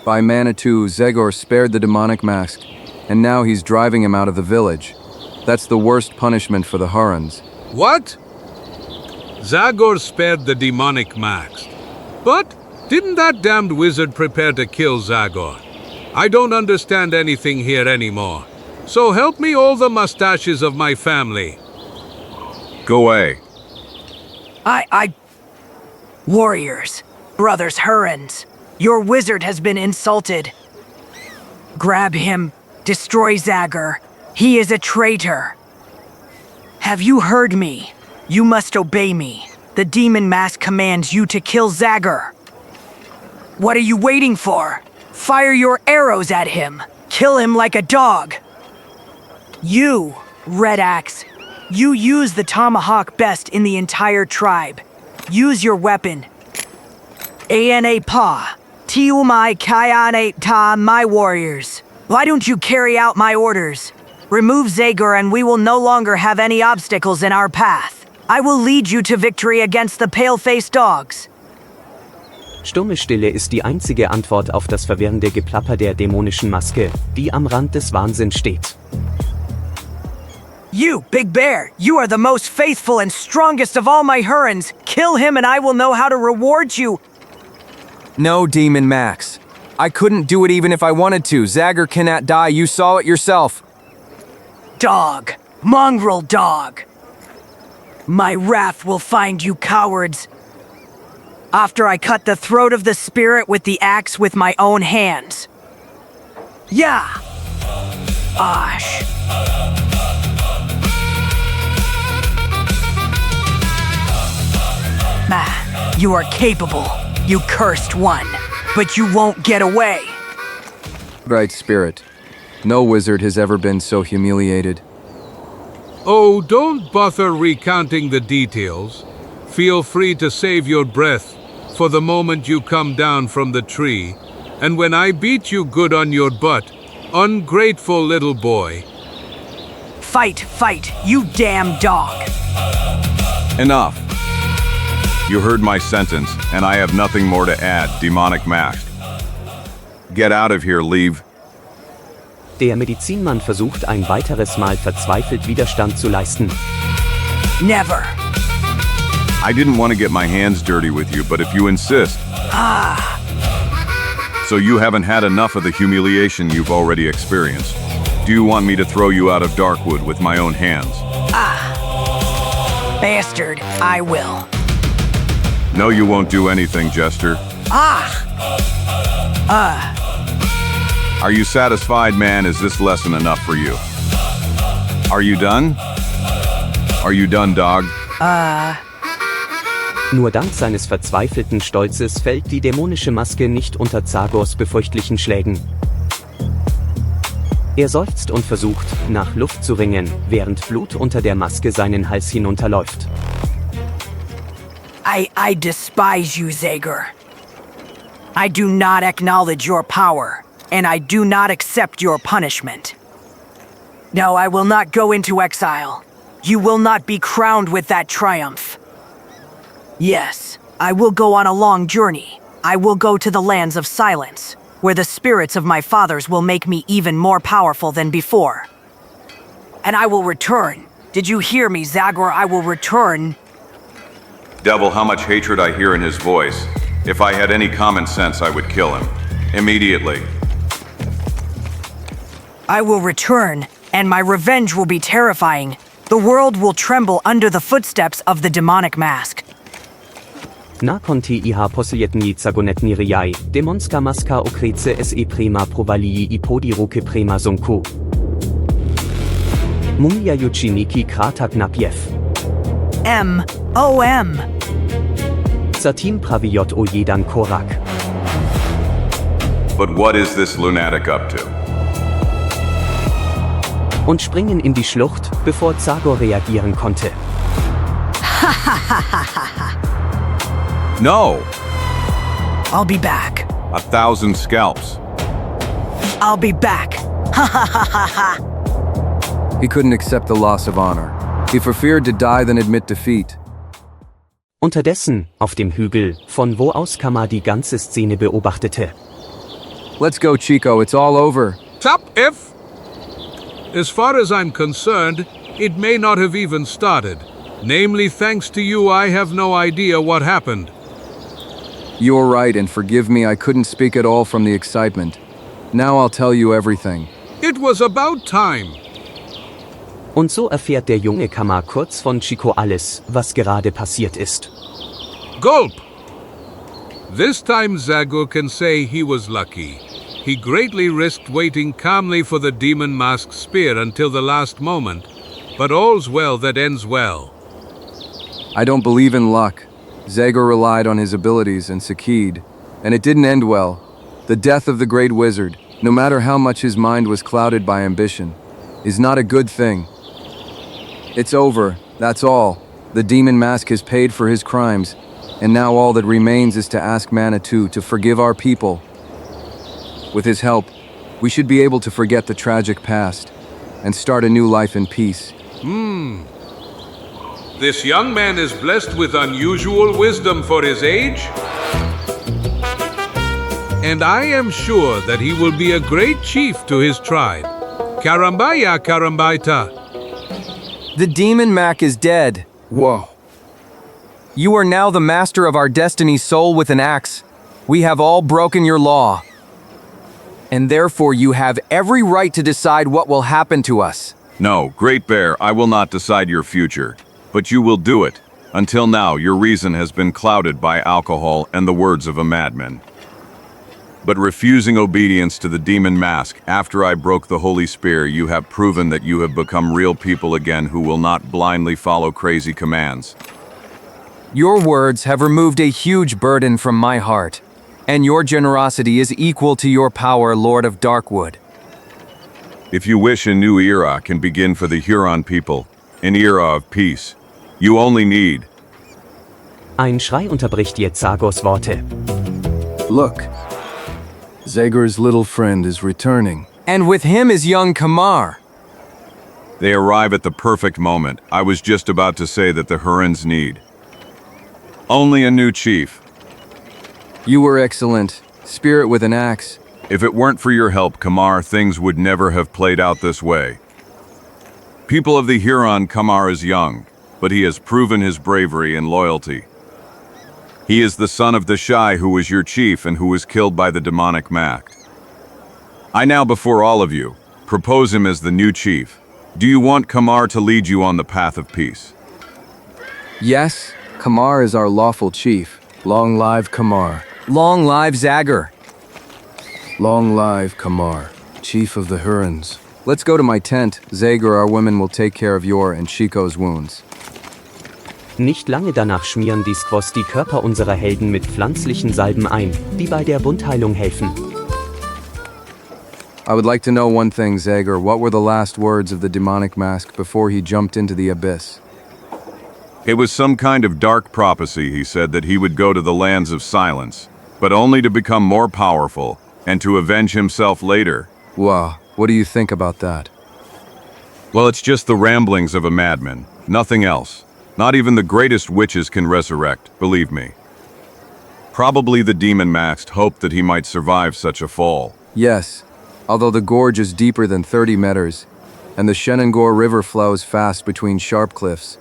By Manitou, Zagor spared the demonic mask, and now he's driving him out of the village. That's the worst punishment for the Hurons. What? Zagor spared the demonic mask. But didn't that damned wizard prepare to kill Zagor? I don't understand anything here anymore. So help me all the mustaches of my family. Go away. Warriors, brothers Hurons, your wizard has been insulted. Grab him, destroy Zagor. He is a traitor. Have you heard me? You must obey me. The demon mask commands you to kill Zagor. What are you waiting for? Fire your arrows at him. Kill him like a dog. You, Red Axe, you use the tomahawk best in the entire tribe. Use your weapon. Ana Pa, Tiumai Kayane Ta, my warriors. Why don't you carry out my orders? Remove Zagor and we will no longer have any obstacles in our path. I will lead you to victory against the pale-faced dogs. Stumme Stille ist die einzige Antwort auf das verwirrende Geplapper der dämonischen Maske, die am Rand des Wahnsinns steht. You, Big Bear, you are the most faithful and strongest of all my Hurons. Kill him and I will know how to reward you. No, Demon Max. I couldn't do it even if I wanted to. Zagor cannot die. You saw it yourself. Dog. Mongrel dog. My wrath will find you cowards. After I cut the throat of the spirit with the axe with my own hands. Yeah. Osh. You are capable, you cursed one, but you won't get away. Right, Spirit. No wizard has ever been so humiliated. Oh, don't bother recounting the details. Feel free to save your breath for the moment you come down from the tree, and when I beat you good on your butt, ungrateful little boy. Fight, fight, you damn dog. Enough. You heard my sentence, and I have nothing more to add, demonic mask. Get out of here, leave. Der Medizinmann versucht ein weiteres Mal verzweifelt Widerstand zu leisten. Never. I didn't want to get my hands dirty with you, but if you insist. So you haven't had enough of the humiliation you've already experienced. Do you want me to throw you out of Darkwood with my own hands? Bastard, I will. No, you won't do anything, Jester. Are you satisfied, man? Is this lesson enough for you? Are you done? Are you done, dog? Nur dank seines verzweifelten Stolzes fällt die dämonische Maske nicht unter Zagors befürchtlichen Schlägen. Er seufzt und versucht, nach Luft zu ringen, während Blut unter der Maske seinen Hals hinunterläuft. I despise you, Zagor. I do not acknowledge your power, and I do not accept your punishment. No, I will not go into exile. You will not be crowned with that triumph. Yes, I will go on a long journey. I will go to the lands of silence, where the spirits of my fathers will make me even more powerful than before. And I will return. Did you hear me, Zagor? I will return. Devil, how much hatred I hear in his voice. If I had any common sense, I would kill him. Immediately. I will return, and my revenge will be terrifying. The world will tremble under the footsteps of the demonic mask. Na konti iha posiljetni zagonetni riai, demonska maska okrece se prema provalii I podiruke prema zonku. Mumia yuchiniki kratak napiev. M.O.M. Satim praviot o jedan korak. But what is this lunatic up to? Und springen in die Schlucht, bevor Zagor reagieren konnte. No! I'll be back. 1,000 scalps. I'll be back. He couldn't accept the loss of honor. He preferred to die than admit defeat. Unterdessen, auf dem Hügel, von wo aus Kamar die ganze Szene beobachtete. Let's go, Chico, it's all over. Stop if... As far as I'm concerned, it may not have even started. Namely, thanks to you, I have no idea what happened. You're right, and forgive me, I couldn't speak at all from the excitement. Now I'll tell you everything. It was about time. Und so erfährt der junge Kamar kurz von Chico alles, was gerade passiert ist. Gulp! This time Zagor can say he was lucky. He greatly risked waiting calmly for the demon mask spear until the last moment, but all's well that ends well. I don't believe in luck. Zagor relied on his abilities and succeeded, and it didn't end well. The death of the great wizard, no matter how much his mind was clouded by ambition, is not a good thing. It's over, that's all. The demon mask has paid for his crimes, and now all that remains is to ask Manitou to forgive our people. With his help, we should be able to forget the tragic past and start a new life in peace. This young man is blessed with unusual wisdom for his age, and I am sure that he will be a great chief to his tribe. Karambaya Karambaita. The demon Mac is dead. Whoa. You are now the master of our destiny's soul with an axe. We have all broken your law. And therefore you have every right to decide what will happen to us. No, Great Bear, I will not decide your future. But you will do it. Until now, your reason has been clouded by alcohol and the words of a madman. But refusing obedience to the demon mask, after I broke the holy spear, you have proven that you have become real people again who will not blindly follow crazy commands. Your words have removed a huge burden from my heart, and your generosity is equal to your power, Lord of Darkwood. If you wish, a new era can begin for the Huron people, an era of peace. You only need... Ein Schrei unterbricht jetzt Zagors Worte. Look, Zagor's little friend is returning. And with him is young Kamar. They arrive at the perfect moment. I was just about to say that the Hurons need only a new chief. You were excellent. Spirit with an axe. If it weren't for your help, Kamar, things would never have played out this way. People of the Huron, Kamar is young, but he has proven his bravery and loyalty. He is the son of the Shai, who was your chief and who was killed by the demonic mask. I now, before all of you, propose him as the new chief. Do you want Kamar to lead you on the path of peace? Yes, Kamar is our lawful chief. Long live Kamar. Long live Zagor. Long live Kamar, chief of the Hurons. Let's go to my tent. Zagor, our women will take care of your and Chico's wounds. Nicht lange danach schmieren die Squaws die Körper unserer Helden mit pflanzlichen Salben ein, die bei der Wundheilung helfen. I would like to know one thing, Zagor. What were the last words of the demonic mask before he jumped into the abyss? It was some kind of dark prophecy. He said that he would go to the lands of silence, but only to become more powerful and to avenge himself later. Wow, what do you think about that? Well, it's just the ramblings of a madman, nothing else. Not even the greatest witches can resurrect, believe me. Probably the demon masked hoped that he might survive such a fall. Yes, although the gorge is deeper than 30 meters, and the Shenandoah River flows fast between sharp cliffs.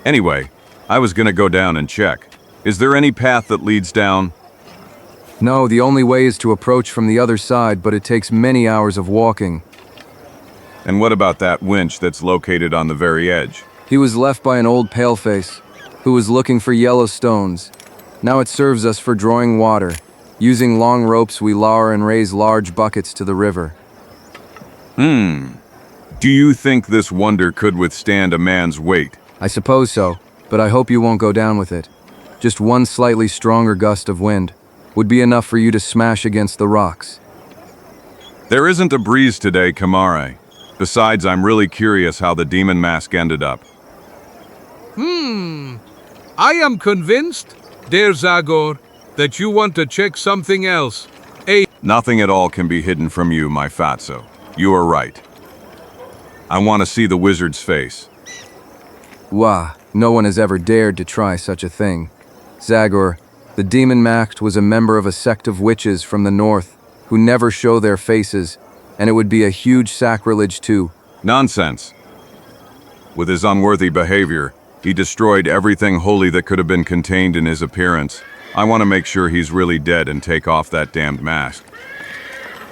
Anyway, I was gonna go down and check. Is there any path that leads down? No, the only way is to approach from the other side, but it takes many hours of walking. And what about that winch that's located on the very edge? He was left by an old paleface, who was looking for yellow stones. Now it serves us for drawing water. Using long ropes, we lower and raise large buckets to the river. Do you think this wonder could withstand a man's weight? I suppose so, but I hope you won't go down with it. Just one slightly stronger gust of wind would be enough for you to smash against the rocks. There isn't a breeze today, Kamare. Besides, I'm really curious how the demon mask ended up. I am convinced, dear Zagor, that you want to check something else. Nothing at all can be hidden from you, my fatso. You are right. I want to see the wizard's face. Wah, no one has ever dared to try such a thing. Zagor, the demon masked was a member of a sect of witches from the north who never show their faces, and it would be a huge sacrilege too. Nonsense. With his unworthy behavior, he destroyed everything holy that could have been contained in his appearance. I want to make sure he's really dead and take off that damned mask.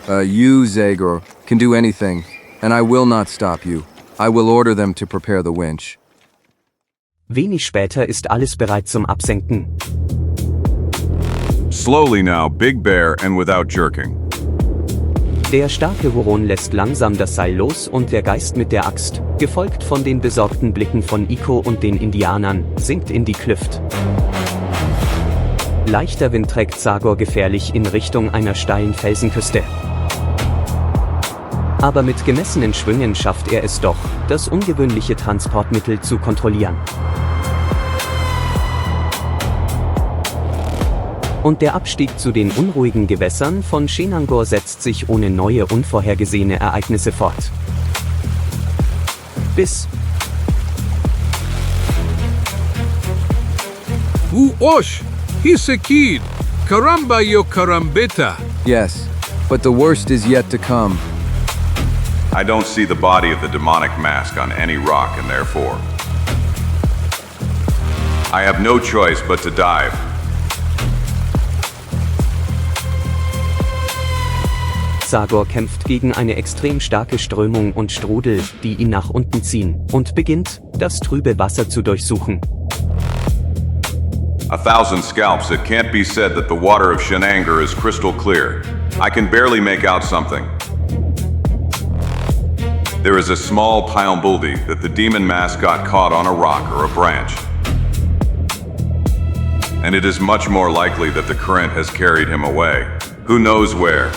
You, Zagor, can do anything, and I will not stop you. I will order them to prepare the winch. Wenig später ist alles bereit zum Absenken. Slowly now, Big Bear, and without jerking. Der starke Huron lässt langsam das Seil los und der Geist mit der Axt, gefolgt von den besorgten Blicken von Iko und den Indianern, sinkt in die Klüft. Leichter Wind trägt Zagor gefährlich in Richtung einer steilen Felsenküste. Aber mit gemessenen Schwüngen schafft er es doch, das ungewöhnliche Transportmittel zu kontrollieren. Und der Abstieg zu den unruhigen Gewässern von Shenandoah setzt sich ohne neue unvorhergesehene Ereignisse fort. Bis Osh, he's a kid. Caramba yo carambita. Yes, but the worst is yet to come. I don't see the body of the demonic mask on any rock, and therefore I have no choice but to dive. Zagor kämpft gegen eine extrem starke Strömung und Strudel, die ihn nach unten ziehen, und beginnt, das trübe Wasser zu durchsuchen. 1,000 scalps, it can't be said that the water of Shenandoah is crystal clear. I can barely make out something. There is a small Pyomboldi that the demon mask got caught on a rock or a branch. And it is much more likely that the current has carried him away. Who knows where?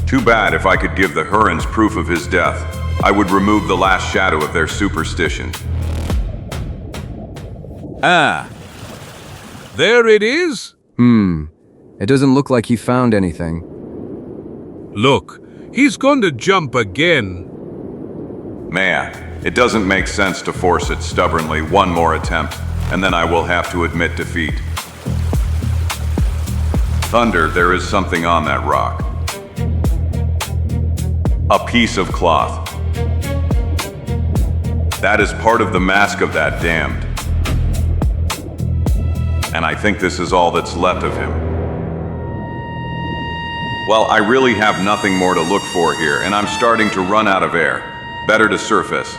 Too bad. If I could give the Hurons proof of his death, I would remove the last shadow of their superstition. There it is. It doesn't look like he found anything. Look, he's going to jump again. Man, it doesn't make sense to force it stubbornly. One more attempt, and then I will have to admit defeat. Thunder, there is something on that rock. A piece of cloth. That is part of the mask of that damned. And I think this is all that's left of him. Well, I really have nothing more to look for here, and I'm starting to run out of air. Better to surface.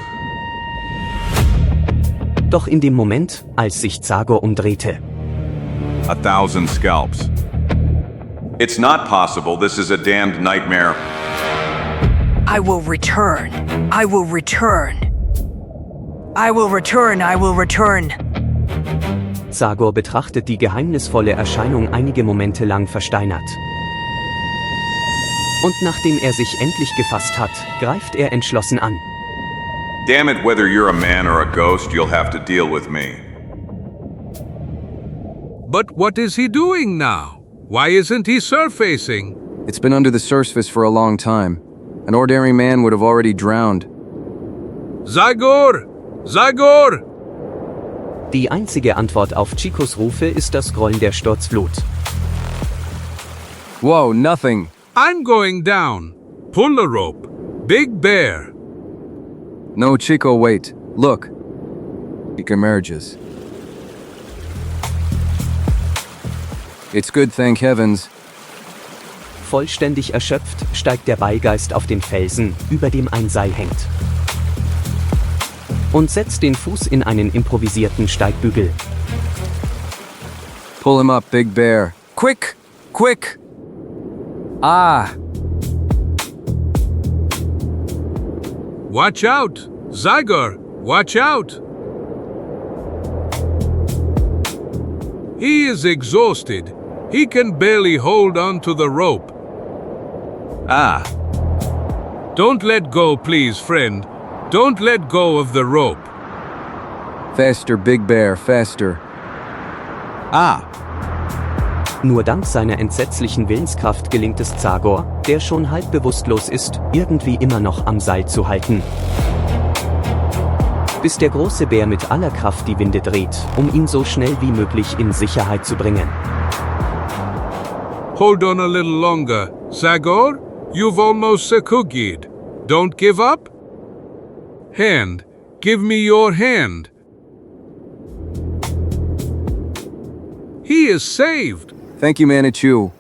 Doch in dem Moment, als sich Zagor umdrehte. 1,000 scalps. It's not possible. This is a damned nightmare. I will return. I will return. I will return, I will return. Zagor betrachtet die geheimnisvolle Erscheinung einige Momente lang versteinert. Und nachdem er sich endlich gefasst hat, greift er entschlossen an. Damn it, whether you're a man or a ghost, you'll have to deal with me. But what is he doing now? Why isn't he surfacing? It's been under the surface for a long time. An ordinary man would have already drowned. Zagor! Zagor! Die einzige Antwort auf Chicos Rufe ist das Grollen der Sturzflut. Whoa, nothing. I'm going down. Pull the rope. Big Bear. No, Chico, wait. Look. He emerges. It's good, thank heavens. Vollständig erschöpft steigt der Beigeist auf den Felsen, über dem ein Seil hängt. Und setzt den Fuß in einen improvisierten Steigbügel. Pull him up, Big Bear. Quick! Quick! Ah! Watch out! Zagor, watch out! He is exhausted. He can barely hold on to the rope. Ah, Don't let go, please, friend. Don't let go of the rope. Faster, Big Bear, faster. ah. Nur dank seiner entsetzlichen Willenskraft gelingt es Zagor, der schon halb bewusstlos ist, irgendwie immer noch am Seil zu halten. Bis der große Bär mit aller Kraft die Winde dreht, um ihn so schnell wie möglich in Sicherheit zu bringen. Hold on a little longer. Zagor, you've almost succumbed. Don't give up? Hand. Give me your hand. He is saved. Thank you, Manitou.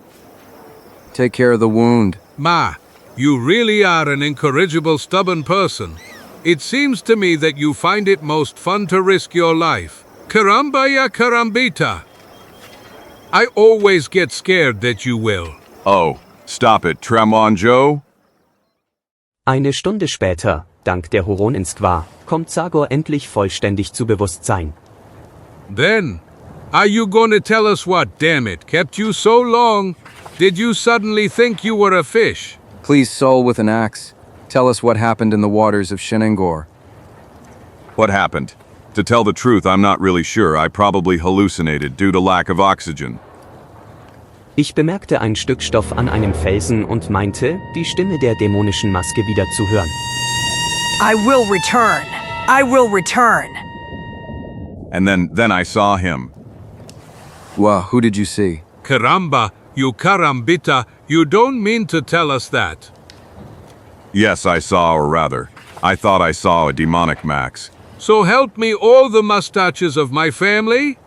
Take care of the wound. Ma, you really are an incorrigible, stubborn person. It seems to me that you find it most fun to risk your life. Caramba ya carambita. I always get scared that you will. Oh, stop it, Tremon Joe. Eine Stunde später, dank der Huronen-Squaw, kommt Zagor endlich vollständig zu Bewusstsein. Then, are you gonna tell us what, damn it, kept you so long? Did you suddenly think you were a fish? Please, soul with an axe, tell us what happened in the waters of Shenengor. What happened? To tell the truth, I'm not really sure. I probably hallucinated due to lack of oxygen. Ich bemerkte ein Stück Stoff an einem Felsen und meinte, die Stimme der dämonischen Maske wieder zu hören. I will return. I will return. And then I saw him. Wow, who did you see? Caramba, you carambita, you don't mean to tell us that. Yes, I saw, or rather, I thought I saw a demonic Max. So help me all the mustaches of my family?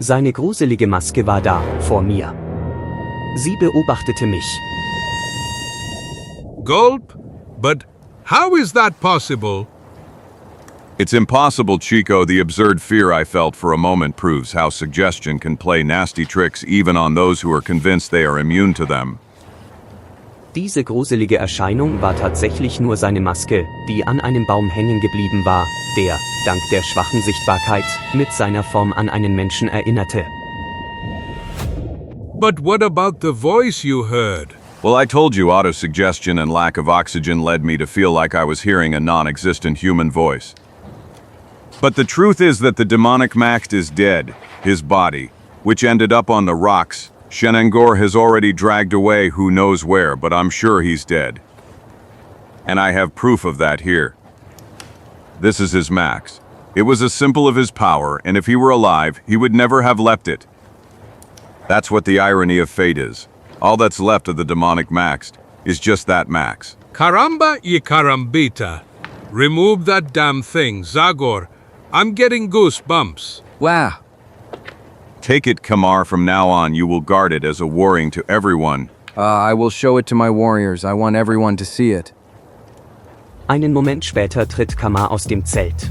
Seine gruselige Maske war da, vor mir. Sie beobachtete mich. Gulp? But how is that possible? It's impossible, Chico. The absurd fear I felt for a moment proves how suggestion can play nasty tricks even on those who are convinced they are immune to them. Diese gruselige Erscheinung war tatsächlich nur seine Maske, die an einem Baum hängen geblieben war, der, dank der schwachen Sichtbarkeit, mit seiner Form an einen Menschen erinnerte. But what about the voice you heard? Well, I told you autosuggestion and lack of oxygen led me to feel like I was hearing a non-existent human voice. But the truth is that the demonic Max is dead. His body, which ended up on the rocks, Shenengor has already dragged away who knows where, but I'm sure he's dead. And I have proof of that here. This is his Max. It was a symbol of his power, and if he were alive, he would never have left it. That's what the irony of fate is. All that's left of the demonic Max is just that Max. Caramba y carambita. Remove that damn thing, Zagor. I'm getting goosebumps. Wow. Take it, Kamar. From now on, you will guard it as a warning to everyone. I will show it to my warriors. I want everyone to see it. Einen Moment später tritt Kamar aus dem Zelt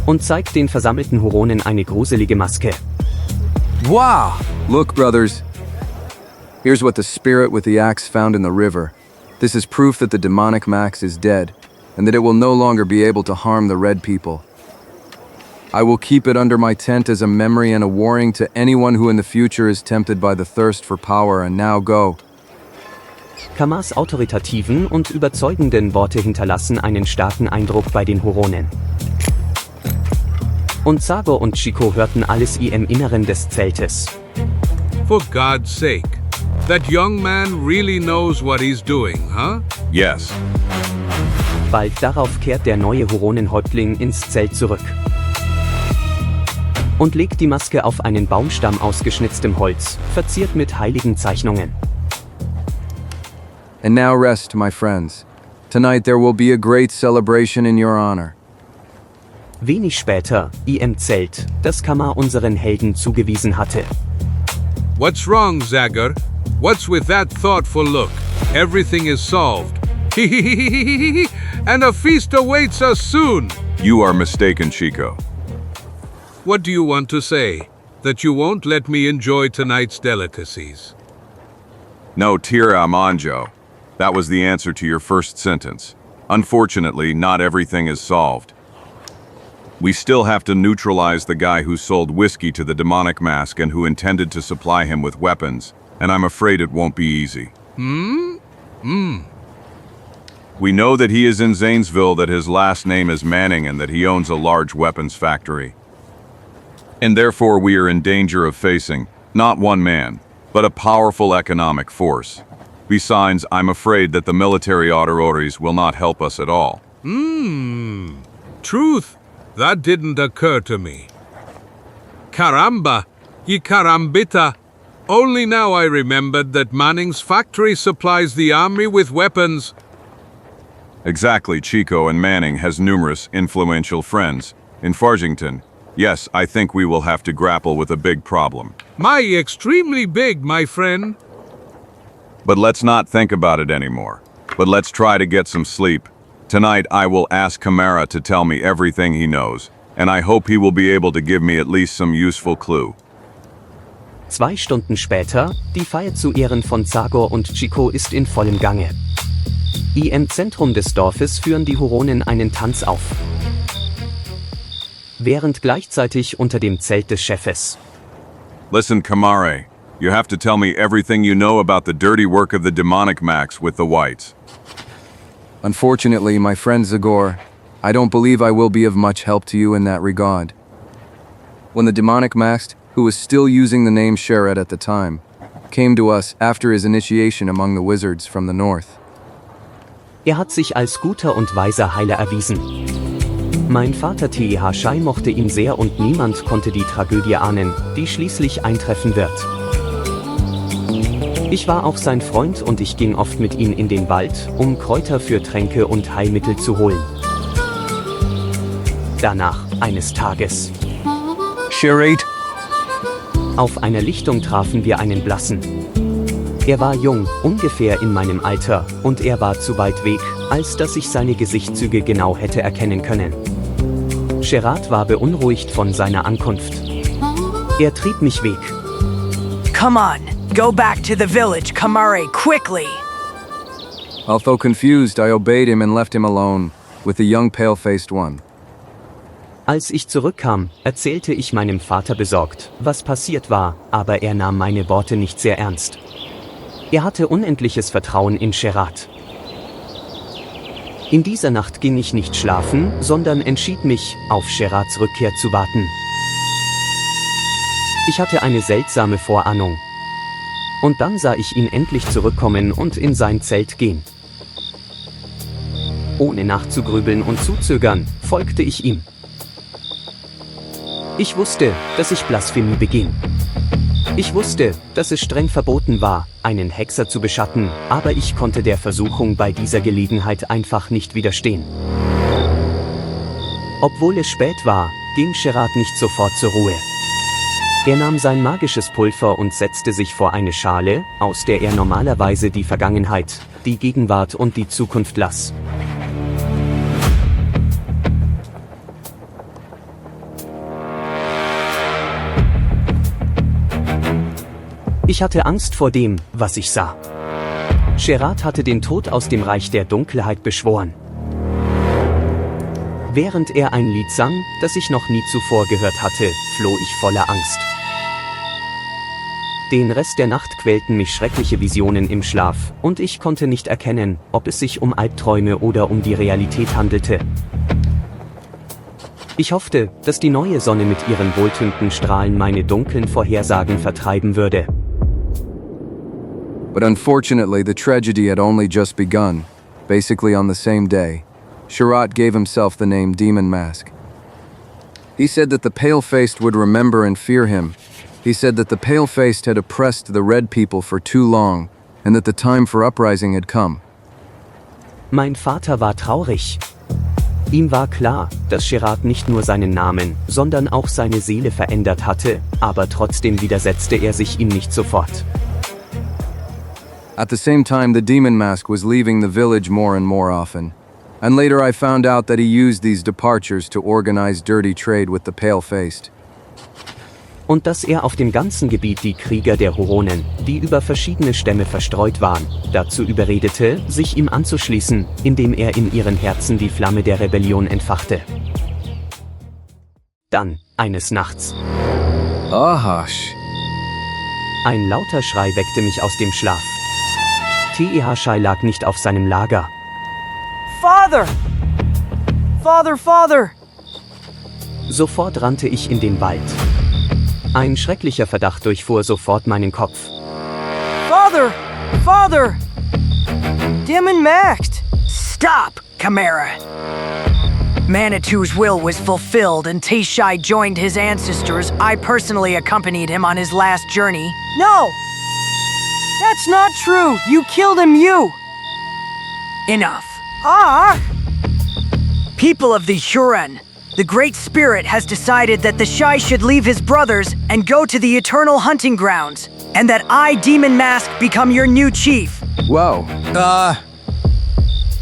und zeigt den versammelten Huronen eine gruselige Maske. Wow! Look, brothers. Here's what the spirit with the axe found in the river. This is proof that the demonic Max is dead. and that it will no longer be able to harm the red people. I will keep it under my tent as a memory and a warning to anyone who in the future is tempted by the thirst for power, and now go. Kamars autoritativen und überzeugenden Worte hinterlassen einen starken Eindruck bei den Huronen. Und Zagor und Chico hörten alles im Inneren des Zeltes. For God's sake, that young man really knows what he's doing, huh? Yes. Bald darauf kehrt der neue Huronenhäuptling ins Zelt zurück und legt die Maske auf einen Baumstamm aus geschnitztem Holz, verziert mit heiligen Zeichnungen. And now rest, my friends. Tonight there will be a great celebration in your honor. Wenig später, im Zelt, das Kamar unseren Helden zugewiesen hatte. What's wrong, Zagor? What's with that thoughtful look? Everything is solved. And a feast awaits us soon. You are mistaken, Chico. What do you want to say? That you won't let me enjoy tonight's delicacies? No, tira manjo. That was the answer to your first sentence. Unfortunately, not everything is solved. We still have to neutralize the guy who sold whiskey to the demonic mask and who intended to supply him with weapons, and I'm afraid it won't be easy. We know that he is in Zanesville, that his last name is Manning, and that he owns a large weapons factory. And therefore we are in danger of facing, not one man, but a powerful economic force. Besides, I'm afraid that the military authorities will not help us at all. Truth, that didn't occur to me. Caramba, y carambita. Only now I remembered that Manning's factory supplies the army with weapons. Exactly, Chico, and Manning has numerous influential friends. In Farthington, yes, I think we will have to grapple with a big problem. Extremely big, my friend. But let's not think about it anymore. But let's try to get some sleep. Tonight I will ask Kamara to tell me everything he knows, and I hope he will be able to give me at least some useful clue. 2 Stunden später, die Feier zu Ehren von Zagor und Chico ist in vollem Gange. Im Zentrum des Dorfes führen die Huronen einen Tanz auf. Während gleichzeitig unter dem Zelt des Chefes. Listen, Kamare, you have to tell me everything you know about the dirty work of the demonic max with the whites. Unfortunately, my friend Zagor, I don't believe I will be of much help to you in that regard. When the demonic masked, who was still using the name Sheret at the time, came to us after his initiation among the wizards from the north. Hat sich als guter und weiser Heiler erwiesen. Mein Vater Shai mochte ihn sehr und niemand konnte die Tragödie ahnen, die schließlich eintreffen wird. Ich war auch sein Freund und ich ging oft mit ihm in den Wald, um Kräuter für Tränke und Heilmittel zu holen. Danach, eines Tages, Sheret. Auf einer Lichtung trafen wir einen Blassen. Er war jung, ungefähr in meinem Alter, und er war zu weit weg, als dass ich seine Gesichtszüge genau hätte erkennen können. Sherat war beunruhigt von seiner Ankunft. Er trieb mich weg. Come on, go back to the village, Kamare, quickly! Although confused, I obeyed him and left him alone, with the young pale-faced one. Als ich zurückkam, erzählte ich meinem Vater besorgt, was passiert war, aber er nahm meine Worte nicht sehr ernst. Er hatte unendliches Vertrauen in Sherat. In dieser Nacht ging ich nicht schlafen, sondern entschied mich, auf Sherats Rückkehr zu warten. Ich hatte eine seltsame Vorahnung. Und dann sah ich ihn endlich zurückkommen und in sein Zelt gehen. Ohne nachzugrübeln und zu zögern, folgte ich ihm. Ich wusste, dass ich Blasphemie beging. Ich wusste, dass es streng verboten war, einen Hexer zu beschatten, aber ich konnte der Versuchung bei dieser Gelegenheit einfach nicht widerstehen. Obwohl es spät war, ging Sherat nicht sofort zur Ruhe. Er nahm sein magisches Pulver und setzte sich vor eine Schale, aus der er normalerweise die Vergangenheit, die Gegenwart und die Zukunft las. Ich hatte Angst vor dem, was ich sah. Sherat hatte den Tod aus dem Reich der Dunkelheit beschworen. Während er ein Lied sang, das ich noch nie zuvor gehört hatte, floh ich voller Angst. Den Rest der Nacht quälten mich schreckliche Visionen im Schlaf, und ich konnte nicht erkennen, ob es sich um Albträume oder um die Realität handelte. Ich hoffte, dass die neue Sonne mit ihren wohltönenden Strahlen meine dunklen Vorhersagen vertreiben würde. But unfortunately, the tragedy had only just begun. Basically on the same day, Sharat gave himself the name Dämonenmaske. He said that the pale-faced would remember and fear him. He said that the pale-faced had oppressed the red people for too long, and that the time for uprising had come. Mein Vater war traurig. Ihm war klar, dass Sharat nicht nur seinen Namen, sondern auch seine Seele verändert hatte, aber trotzdem widersetzte er sich ihm nicht sofort. At the same time, the Dämonenmaske was leaving the village more and more often. And later I found out that he used these departures to organize dirty trade with the pale-faced. Und dass er auf dem ganzen Gebiet die Krieger der Huronen, die über verschiedene Stämme verstreut waren, dazu überredete, sich ihm anzuschließen, indem er in ihren Herzen die Flamme der Rebellion entfachte. Dann, eines Nachts. Ahash. Ein lauter Schrei weckte mich aus dem Schlaf. Tehashai lag nicht auf seinem Lager. Father! Father, Father! Sofort rannte ich in den Wald. Ein schrecklicher Verdacht durchfuhr sofort meinen Kopf. Father! Father! Dämonenmaske! Stop, Chimera! Manitou's will was fulfilled and Tehashai joined his ancestors. I personally accompanied him on his last journey. No! That's not true! You killed him, you! Enough. People of the Huron, the Great Spirit has decided that the Shai should leave his brothers and go to the eternal hunting grounds, and that I, Dämonenmaske, become your new chief. Whoa.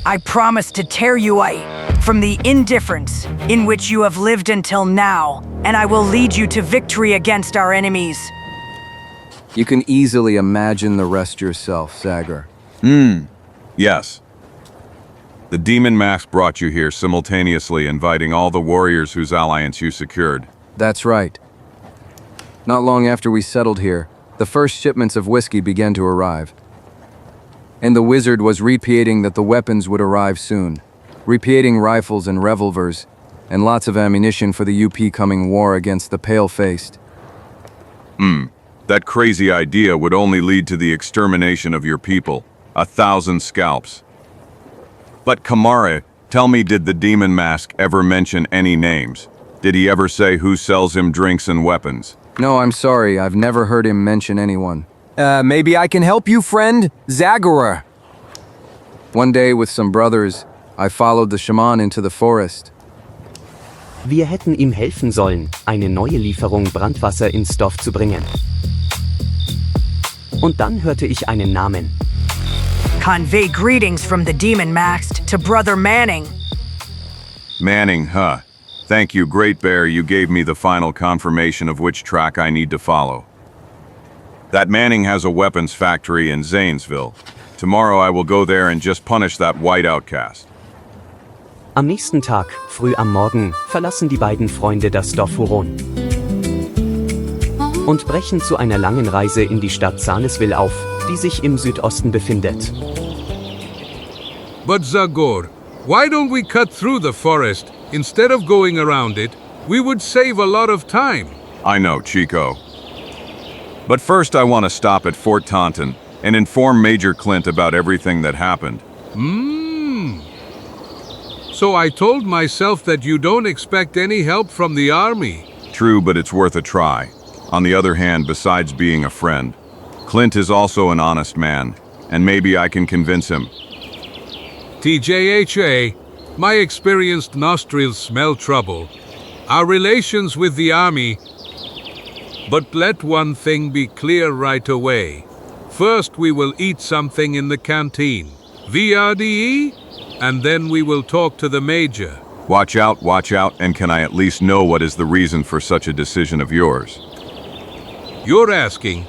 I promise to tear you out from the indifference in which you have lived until now, and I will lead you to victory against our enemies. You can easily imagine the rest yourself, Zagor. Yes. The Dämonenmaske brought you here simultaneously, inviting all the warriors whose alliance you secured. That's right. Not long after we settled here, the first shipments of whiskey began to arrive. And the wizard was repeating that the weapons would arrive soon. Repeating rifles and revolvers, and lots of ammunition for the UP coming war against the pale-faced. That crazy idea would only lead to the extermination of your people. 1,000 scalps. But Kamara, tell me, did the Dämonenmaske ever mention any names? Did he ever say who sells him drinks and weapons? No, I'm sorry, I've never heard him mention anyone. Maybe I can help you, friend? Zagor. One day with some brothers, I followed the shaman into the forest. Wir hätten ihm helfen sollen, eine neue Lieferung Brandwasser ins Dorf zu bringen. Und dann hörte ich einen Namen. Convey greetings from the Dämonenmaske to Brother Manning. Manning, huh? Thank you, Great Bear, you gave me the final confirmation of which track I need to follow. That Manning has a weapons factory in Zanesville. Tomorrow I will go there and just punish that white outcast. Am nächsten Tag, früh am Morgen, verlassen die beiden Freunde das Dorf Huron und brechen zu einer langen Reise in die Stadt Zanesville auf, die sich im Südosten befindet. But Zagor, why don't we cut through the forest instead of going around it? We would save a lot of time. I know, Chico. But first I want to stop at Fort Taunton and inform Major Clint about everything that happened. So I told myself that you don't expect any help from the army. True, but it's worth a try. On the other hand, besides being a friend, Clint is also an honest man, and maybe I can convince him. TJHA, my experienced nostrils smell trouble. Our relations with the army. But let one thing be clear right away. First we will eat something in the canteen. VRDE? And then we will talk to the major. Watch out, and can I at least know what is the reason for such a decision of yours? You're asking.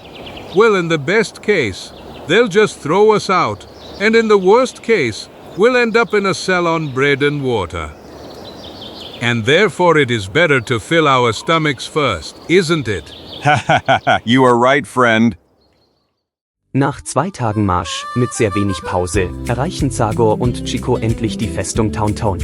Well, in the best case, they'll just throw us out, and in the worst case, we'll end up in a cell on bread and water. And therefore it is better to fill our stomachs first, isn't it? You are right, friend. Nach 2 Tagen Marsch, mit sehr wenig Pause, erreichen Zagor und Chico endlich die Festung Tauntaun.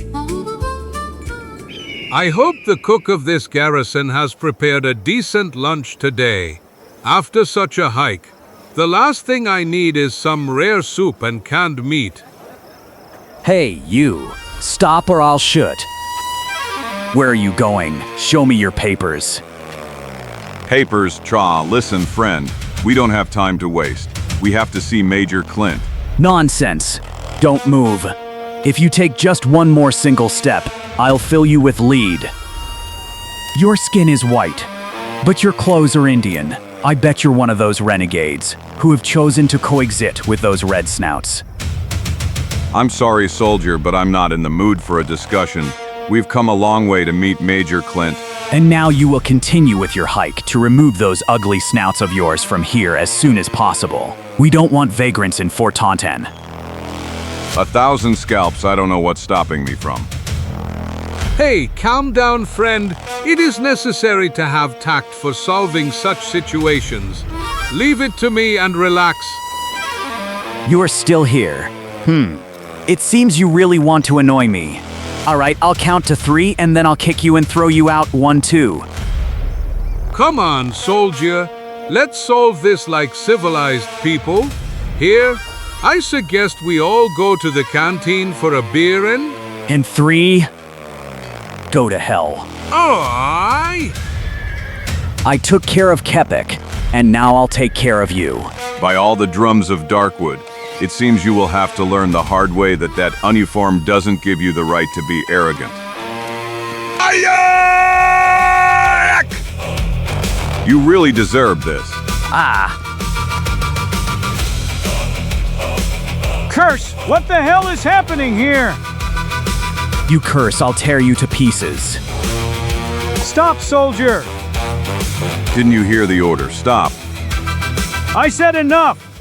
I hope the cook of this garrison has prepared a decent lunch today. After such a hike, the last thing I need is some rare soup and canned meat. Hey, you. Stop or I'll shoot. Where are you going? Show me your papers. Papers, Tra, listen, friend. We don't have time to waste. We have to see Major Clint. Nonsense. Don't move. If you take just one more single step, I'll fill you with lead. Your skin is white, but your clothes are Indian. I bet you're one of those renegades who have chosen to coexist with those red snouts. I'm sorry, soldier, but I'm not in the mood for a discussion. We've come a long way to meet Major Clint. And now you will continue with your hike to remove those ugly snouts of yours from here as soon as possible. We don't want vagrants in Fort Tauntaun. 1,000 scalps, I don't know what's stopping me from. Hey, calm down, friend. It is necessary to have tact for solving such situations. Leave it to me and relax. You are still here. It seems you really want to annoy me. All right, I'll count to 3 and then I'll kick you and throw you out 1, 2. Come on, soldier. Let's solve this like civilized people. Here, I suggest we all go to the canteen for a beer and... And 3, go to hell. Oh, I took care of Kepik, and now I'll take care of you. By all the drums of Darkwood, it seems you will have to learn the hard way that that uniform doesn't give you the right to be arrogant. You really deserve this. Curse! What the hell is happening here? You curse, I'll tear you to pieces. Stop, soldier! Didn't you hear the order? Stop. I said enough!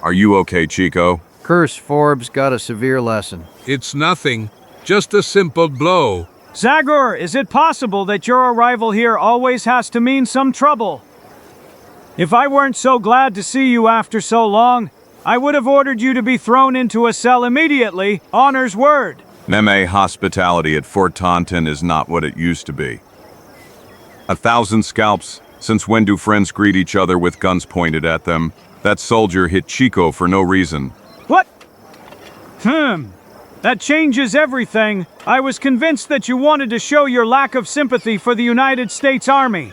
Are you okay, Chico? Curse Forbes got a severe lesson. it's nothing. Just a simple blow. Zagor, is it possible that your arrival here always has to mean some trouble? If I weren't so glad to see you after so long, I would have ordered you to be thrown into a cell immediately, honor's word. Meme hospitality at Fort Tauntaun is not what it used to be. 1,000 scalps. Since when do friends greet each other with guns pointed at them? That soldier hit Chico for no reason. What? That changes everything. I was convinced that you wanted to show your lack of sympathy for the United States Army.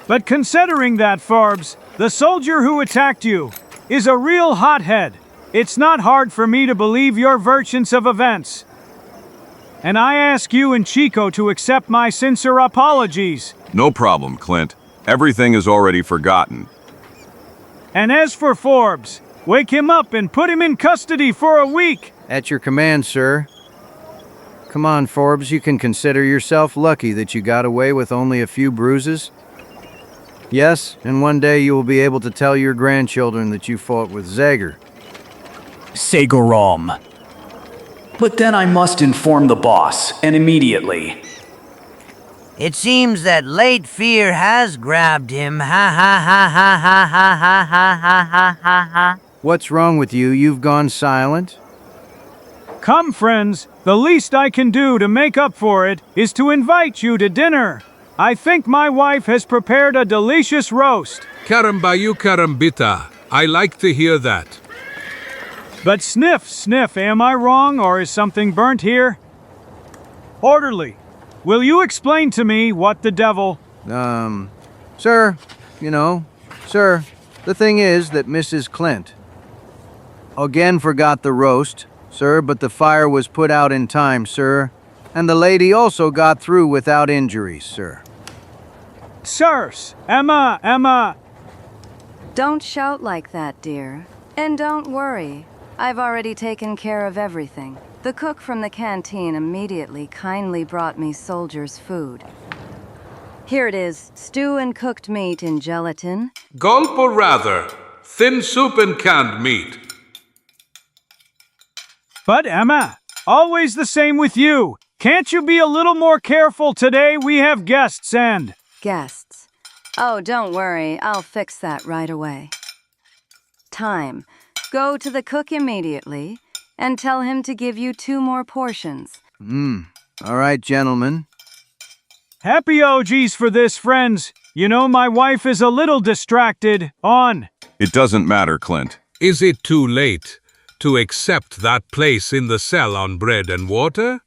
But considering that, Forbes, the soldier who attacked you is a real hothead. It's not hard for me to believe your versions of events. And I ask you and Chico to accept my sincere apologies. No problem, Clint. Everything is already forgotten. And as for Forbes, wake him up and put him in custody for a week. At your command, sir. Come on, Forbes, you can consider yourself lucky that you got away with only a few bruises. Yes, and one day you will be able to tell your grandchildren that you fought with Zagor. Segorom. But then I must inform the boss, and immediately. It seems that late fear has grabbed him. Ha ha ha ha ha ha ha ha ha ha ha. What's wrong with you? You've gone silent? Come, friends, the least I can do to make up for it is to invite you to dinner. I think my wife has prepared a delicious roast. Karambayu karambita. I like to hear that. But sniff, am I wrong or is something burnt here? Orderly, will you explain to me what the devil... Sir, sir, the thing is that Mrs. Clint again forgot the roast, sir, but the fire was put out in time, sir, and the lady also got through without injuries, sir. Sirs, Emma. Don't shout like that, dear. And don't worry. I've already taken care of everything. The cook from the canteen immediately kindly brought me soldiers' food. Here it is, stew and cooked meat in gelatin. Gulp or rather, thin soup and canned meat. But Emma, always the same with you. Can't you be a little more careful today? We have guests and... Guests. Oh, don't worry, I'll fix that right away. Time. Go to the cook immediately and tell him to give you 2 more portions. All right, gentlemen. Happy OGs for this, friends. You know, my wife is a little distracted on... It doesn't matter, Clint. Is it too late to accept that place in the cell on bread and water?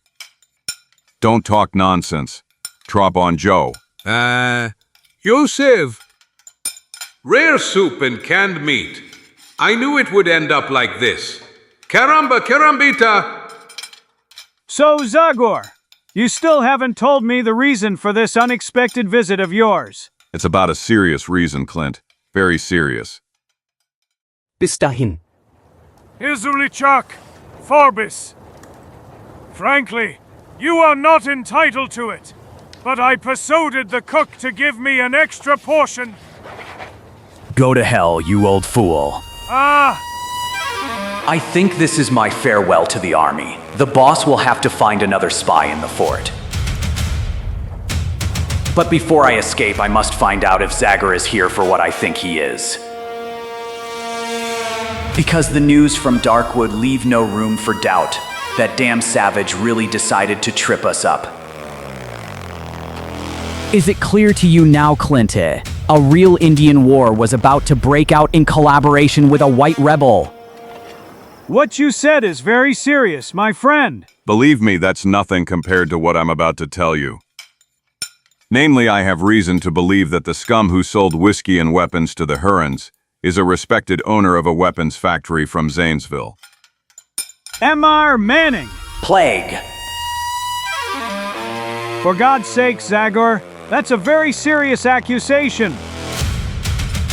Don't talk nonsense. Trop on Joe. Yosef. Rare soup and canned meat. I knew it would end up like this. Caramba, carambita! So, Zagor, you still haven't told me the reason for this unexpected visit of yours. It's about a serious reason, Clint. Very serious. Bis dahin. Izulichak, Forbis. Frankly, you are not entitled to it, but I persuaded the cook to give me an extra portion. Go to hell, you old fool. I think this is my farewell to the army. The boss will have to find another spy in the fort. But before I escape, I must find out if Zagor is here for what I think he is. Because the news from Darkwood leave no room for doubt. That damn savage really decided to trip us up. Is it clear to you now, Clint? A real Indian war was about to break out in collaboration with a white rebel. What you said is very serious, my friend. Believe me, that's nothing compared to what I'm about to tell you. Namely, I have reason to believe that the scum who sold whiskey and weapons to the Hurons is a respected owner of a weapons factory from Zanesville. M.R. Manning. Plague. For God's sake, Zagor, that's a very serious accusation.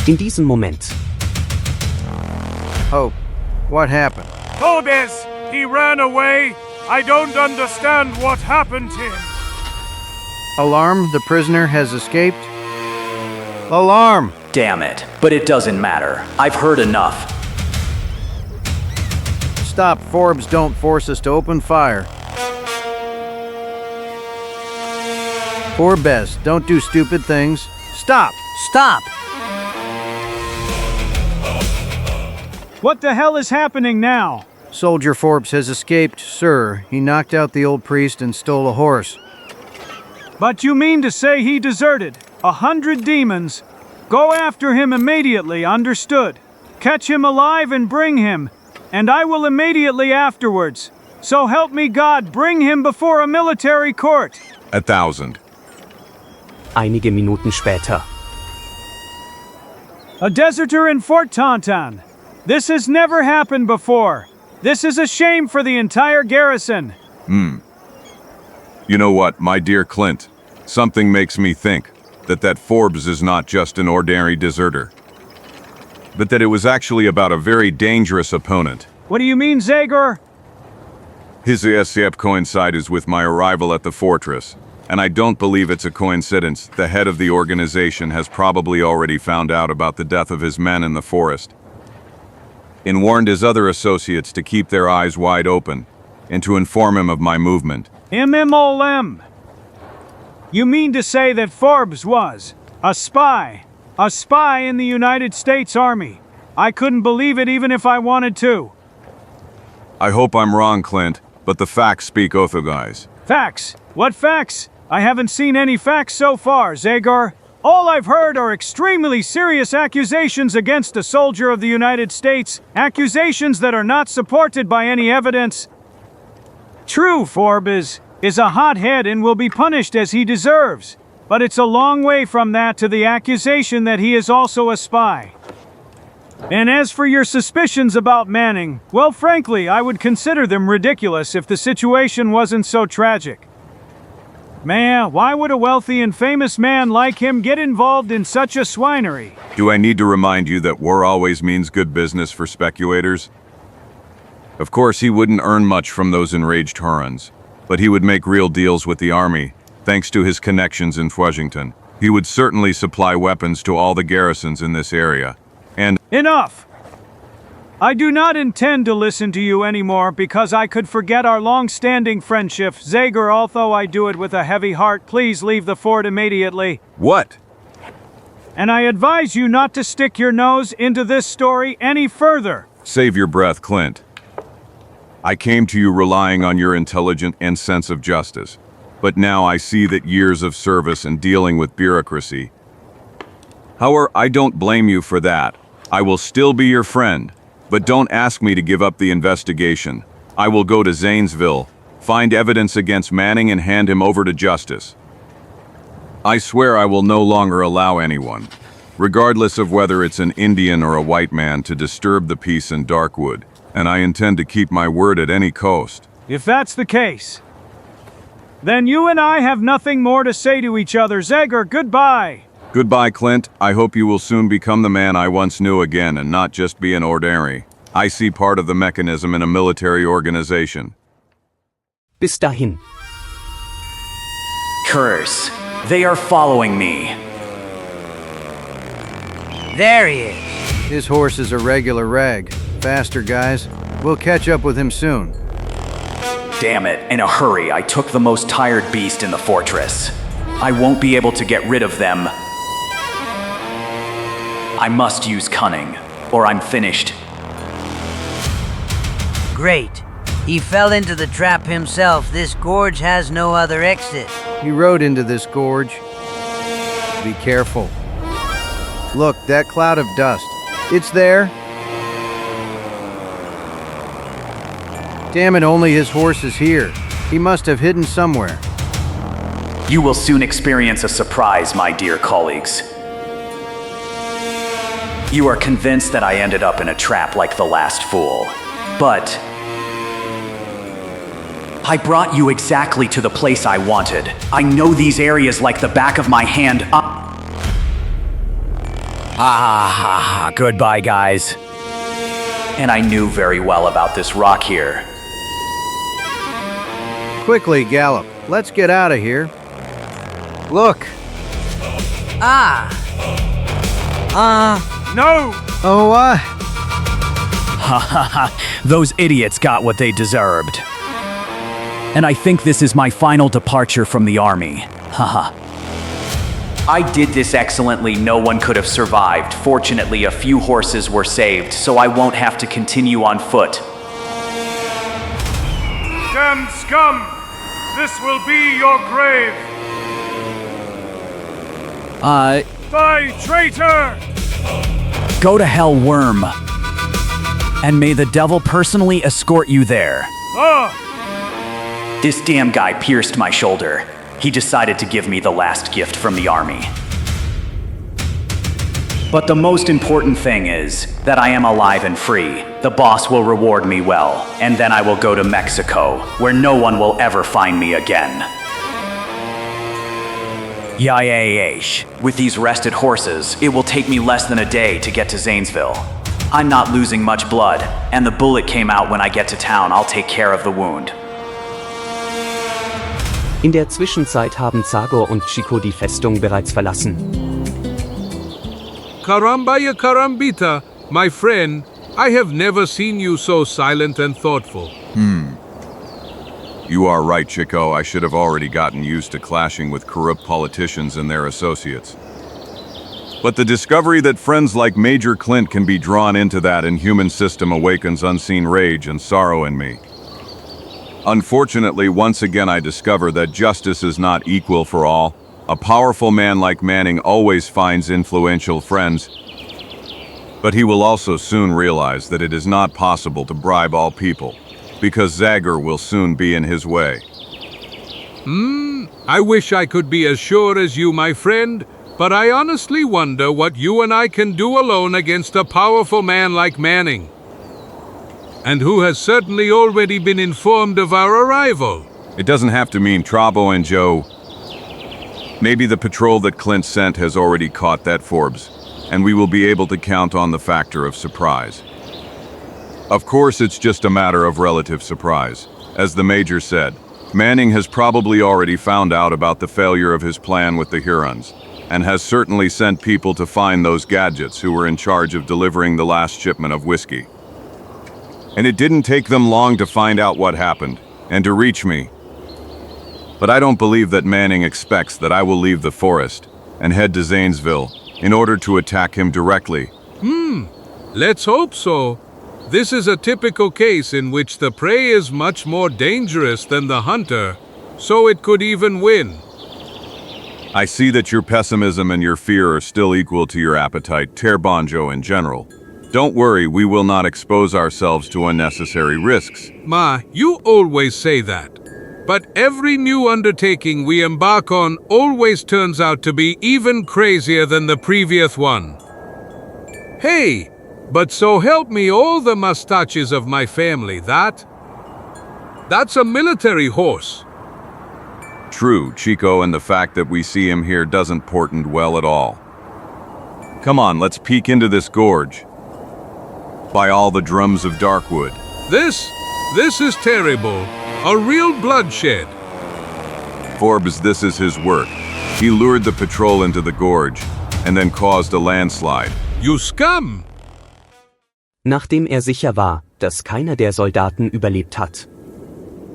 In diesem Moment. Oh, what happened? Forbis, he ran away. I don't understand what happened to him. Alarm, the prisoner has escaped. Alarm! Damn it, but it doesn't matter. I've heard enough. Stop, Forbes, don't force us to open fire. Forbes, don't do stupid things. Stop! Stop! What the hell is happening now? Soldier Forbes has escaped, sir. He knocked out the old priest and stole a horse. But you mean to say he deserted? 100 demons. Go after him immediately, understood? Catch him alive and bring him, and I will immediately afterwards. So help me God, bring him before a military court. 1,000. Einige Minuten später. A deserter in Fort Tauntaun. This has never happened before. This is a shame for the entire garrison. You know what, my dear Clint? Something makes me think that Forbes is not just an ordinary deserter, but that it was actually about a very dangerous opponent. What do you mean, Zagor? His escape coincides with my arrival at the fortress, and I don't believe it's a coincidence. The head of the organization has probably already found out about the death of his men in the forest, and warned his other associates to keep their eyes wide open, and to inform him of my movement. MMOLM. You mean to say that Forbes was a spy in the United States Army? I couldn't believe it even if I wanted to. I hope I'm wrong, Clint, but the facts speak otherwise. Facts? What facts? I haven't seen any facts so far, Zagor. All I've heard are extremely serious accusations against a soldier of the United States, accusations that are not supported by any evidence. True, Forbes is a hothead and will be punished as he deserves, but it's a long way from that to the accusation that he is also a spy. And as for your suspicions about Manning, well, frankly, I would consider them ridiculous if the situation wasn't so tragic. Man, why would a wealthy and famous man like him get involved in such a swinery? Do I need to remind you that war always means good business for speculators? Of course, he wouldn't earn much from those enraged Hurons, but he would make real deals with the army, thanks to his connections in Washington. He would certainly supply weapons to all the garrisons in this area, and— Enough! I do not intend to listen to you anymore because I could forget our long-standing friendship. Zagor, although I do it with a heavy heart, please leave the fort immediately. What? And I advise you not to stick your nose into this story any further. Save your breath, Clint. I came to you relying on your intelligence and sense of justice. But now I see that years of service and dealing with bureaucracy. However, I don't blame you for that. I will still be your friend. But don't ask me to give up the investigation. I will go to Zanesville, find evidence against Manning and hand him over to justice. I swear I will no longer allow anyone, regardless of whether it's an Indian or a white man, to disturb the peace in Darkwood, and I intend to keep my word at any cost. If that's the case, then you and I have nothing more to say to each other. Zagor, goodbye. Goodbye, Clint. I hope you will soon become the man I once knew again and not just be an ordinary. I see part of the mechanism in a military organization. Bis dahin. Curse. They are following me. There he is. His horse is a regular rag. Faster, guys. We'll catch up with him soon. Damn it, in a hurry, I took the most tired beast in the fortress. I won't be able to get rid of them. I must use cunning, or I'm finished. Great. He fell into the trap himself. This gorge has no other exit. He rode into this gorge. Be careful. Look, that cloud of dust. It's there. Damn it, only his horse is here. He must have hidden somewhere. You will soon experience a surprise, my dear colleagues. You are convinced that I ended up in a trap like the last fool. But I brought you exactly to the place I wanted. I know these areas like the back of my hand. Goodbye, guys. And I knew very well about this rock here. Quickly, Gallop. Let's get out of here. Look. No! Oh, what? Ha ha ha. Those idiots got what they deserved. And I think this is my final departure from the army. Haha. I did this excellently. No one could have survived. Fortunately, a few horses were saved, so I won't have to continue on foot. Damned scum! This will be your grave! Bye, traitor! Go to hell, worm. And may the devil personally escort you there. This damn guy pierced my shoulder. He decided to give me the last gift from the army. But the most important thing is that I am alive and free. The boss will reward me well, and then I will go to Mexico, where no one will ever find me again. Yayayesh. With these rested horses, it will take me less than a day to get to Zanesville. I'm not losing much blood, and the bullet came out. When I get to town, I'll take care of the wound. In der Zwischenzeit haben Zagor und Chico die Festung bereits verlassen. Karambaya Karambita, my friend, I have never seen you so silent and thoughtful. You are right, Chico. I should have already gotten used to clashing with corrupt politicians and their associates. But the discovery that friends like Major Clint can be drawn into that inhuman system awakens unseen rage and sorrow in me. Unfortunately, once again I discover that justice is not equal for all. A powerful man like Manning always finds influential friends, but he will also soon realize that it is not possible to bribe all people, because Zagor will soon be in his way. I wish I could be as sure as you, my friend, but I honestly wonder what you and I can do alone against a powerful man like Manning, and who has certainly already been informed of our arrival. It doesn't have to mean Trabo and Joe. Maybe the patrol that Clint sent has already caught that Forbes, and we will be able to count on the factor of surprise. Of course, it's just a matter of relative surprise. As the Major said, Manning has probably already found out about the failure of his plan with the Hurons, and has certainly sent people to find those gadgets who were in charge of delivering the last shipment of whiskey. and it didn't take them long to find out what happened, and to reach me. But I don't believe that Manning expects that I will leave the forest and head to Zanesville in order to attack him directly. Let's hope so. This is a typical case in which the prey is much more dangerous than the hunter, so it could even win. I see that your pessimism and your fear are still equal to your appetite, Terbonjo in general. Don't worry, we will not expose ourselves to unnecessary risks. Ma, you always say that. But every new undertaking we embark on always turns out to be even crazier than the previous one. Hey, but so help me all the mustaches of my family, that's a military horse. True, Chico, and the fact that we see him here doesn't portend well at all. Come on, let's peek into this gorge. By all the drums of Darkwood. This is terrible. A real bloodshed. Forbes, this is his work. He lured the patrol into the gorge and then caused a landslide. You scum! Nachdem sicher war, dass keiner der Soldaten überlebt hat.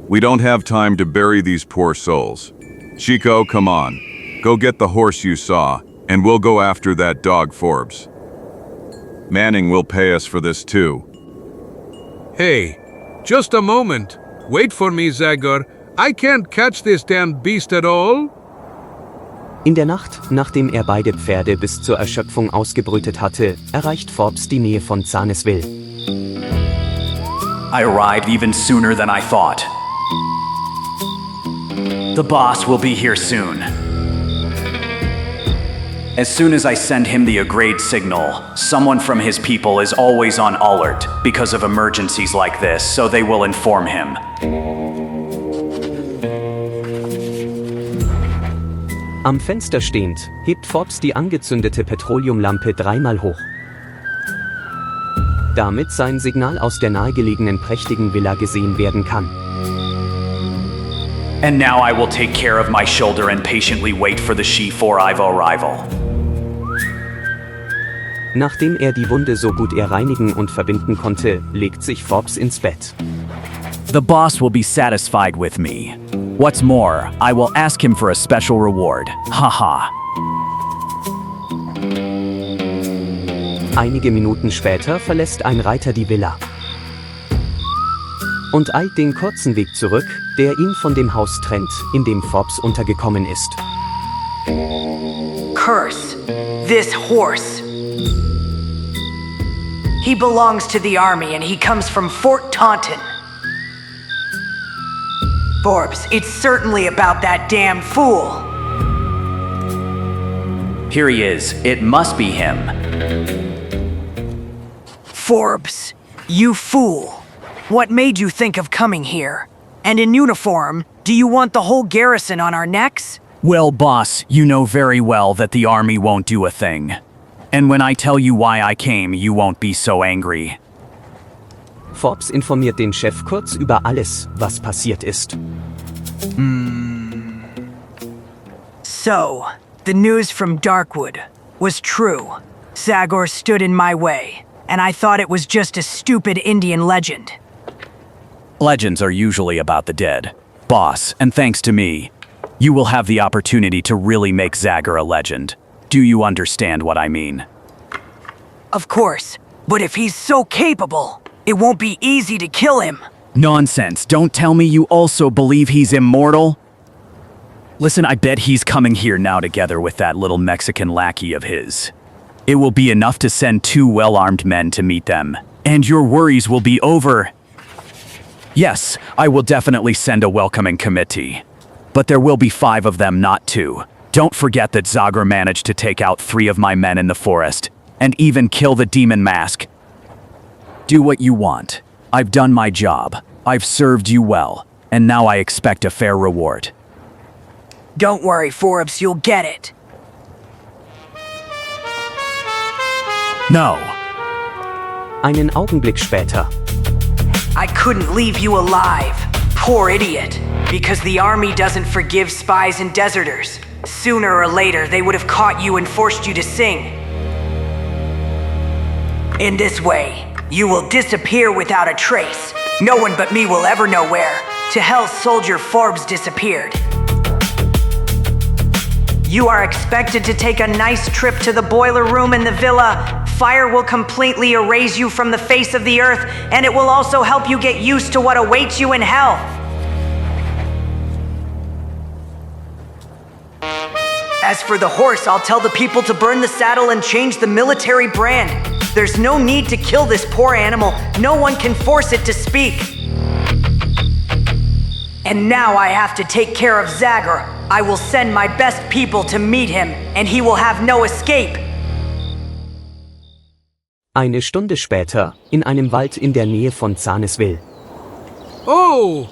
We don't have time to bury these poor souls. Chico, come on. Go get the horse you saw, and we'll go after that dog Forbes. Manning will pay us for this too. Hey, just a moment. Wait for me, Zagor. I can't catch this damned beast at all. In der Nacht, nachdem beide Pferde bis zur Erschöpfung ausgebrütet hatte, erreicht Forbes die Nähe von Zanesville. I arrived even sooner than I thought. The boss will be here soon. As soon as I send him the agreed signal, someone from his people is always on alert because of emergencies like this, so they will inform him. Am Fenster stehend, hebt Forbes die angezündete Petroleumlampe dreimal hoch. Damit sein Signal aus der nahegelegenen prächtigen Villa gesehen werden kann. And now I will take care of my shoulder and patiently wait for the She-4 arrival. Nachdem die Wunde so gut reinigen und verbinden konnte, legt sich Forbes ins Bett. The boss will be satisfied with me. What's more, I will ask him for a special reward. Haha. Einige Minuten später verlässt ein Reiter die Villa und eilt den kurzen Weg zurück, der ihn von dem Haus trennt, in dem Forbes untergekommen ist. Curse. This horse. He belongs to the army and he comes from Fort Taunton. Forbes, it's certainly about that damn fool. Here he is. It must be him. Forbes, you fool. What made you think of coming here? And in uniform, do you want the whole garrison on our necks? Well, boss, you know very well that the army won't do a thing. And when I tell you why I came, you won't be so angry. Forbes informiert den Chef kurz über alles, was passiert ist. So, the news from Darkwood was true. Zagor stood in my way, and I thought it was just a stupid Indian legend. Legends are usually about the dead. Boss, and thanks to me, you will have the opportunity to really make Zagor a legend. Do you understand what I mean? Of course, but if he's so capable, it won't be easy to kill him. Nonsense, don't tell me you also believe he's immortal. Listen, I bet he's coming here now together with that little Mexican lackey of his. It will be enough to send 2 well-armed men to meet them, and your worries will be over. Yes, I will definitely send a welcoming committee. But there will be 5 of them, not 2. Don't forget that Zagor managed to take out 3 of my men in the forest, and even kill the Dämonenmaske. Do what you want. I've done my job. I've served you well, and now I expect a fair reward. Don't worry, Forbes, you'll get it. No. Einen Augenblick später. I couldn't leave you alive, poor idiot, because the army doesn't forgive spies and deserters. Sooner or later, they would have caught you and forced you to sing. In this way, You will disappear without a trace. No one but me will ever know where. To hell, Soldier Forbes disappeared. You are expected to take a nice trip to the boiler room in the villa. Fire will completely erase you from the face of the earth, and it will also help you get used to what awaits you in hell. As for the horse, I'll tell the people to burn the saddle and change the military brand. There's no need to kill this poor animal. No one can force it to speak. And now I have to take care of Zagor. I will send my best people to meet him, and he will have no escape. Eine Stunde später, in einem Wald in der Nähe von Zanesville. Oh,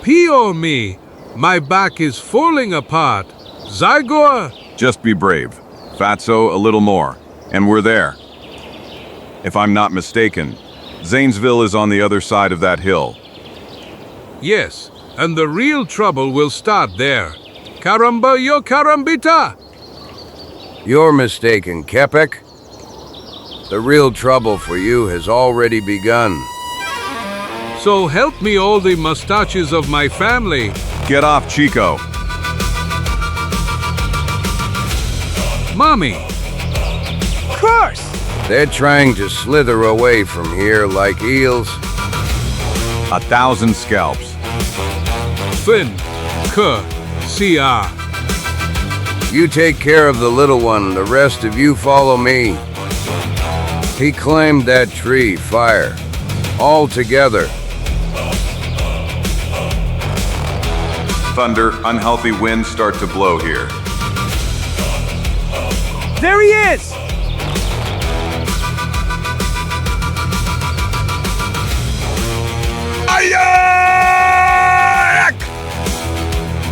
pee on me. My back is falling apart. Zagor! Just be brave. Fatso, a little more. And we're there. If I'm not mistaken, Zanesville is on the other side of that hill. Yes, and the real trouble will start there. Caramba, yo carambita! You're mistaken, Kepek. The real trouble for you has already begun. So help me all the mustaches of my family. Get off, Chico. Mommy! Of course! They're trying to slither away from here like eels. 1,000 scalps. Fin, K, CR. You take care of the little one, the rest of you follow me. He claimed that tree, fire. All together. Thunder, unhealthy winds start to blow here. There he is!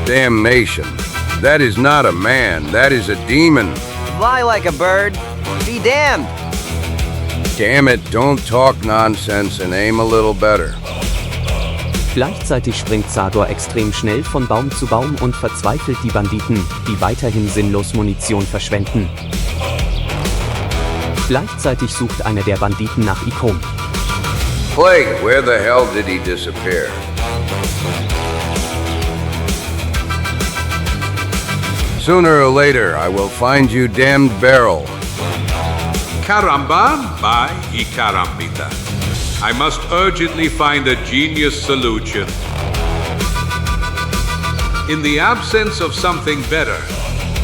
Damnation. That is not a man, that is a demon. Fly like a bird. Be damned. Damn it, don't talk nonsense and aim a little better. Gleichzeitig springt Zagor extrem schnell von Baum zu Baum und verzweifelt die Banditen, die weiterhin sinnlos Munition verschwenden. Gleichzeitig sucht einer der Banditen nach Ikom. Plague, where the hell did he disappear? Sooner or later, I will find you, damned barrel. Caramba, by y carambita. I must urgently find a genius solution. In the absence of something better,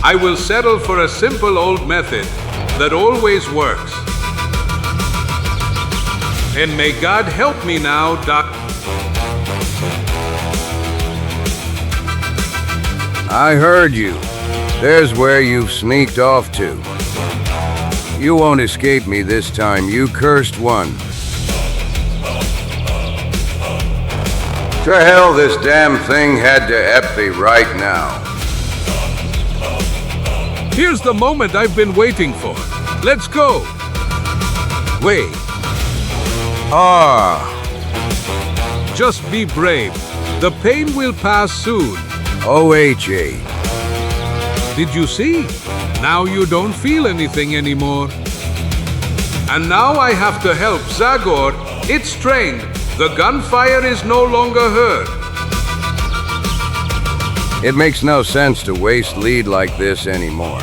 I will settle for a simple old method that always works. And may God help me now, Doc. I heard you. There's where you've sneaked off to. You won't escape me this time, you cursed one. To hell, this damn thing had to ep thee right now. Here's the moment I've been waiting for. Let's go. Wait. Just be brave. The pain will pass soon. OHA. Did you see? Now you don't feel anything anymore. And now I have to help Zagor. It's trained. The gunfire is no longer heard. It makes no sense to waste lead like this anymore.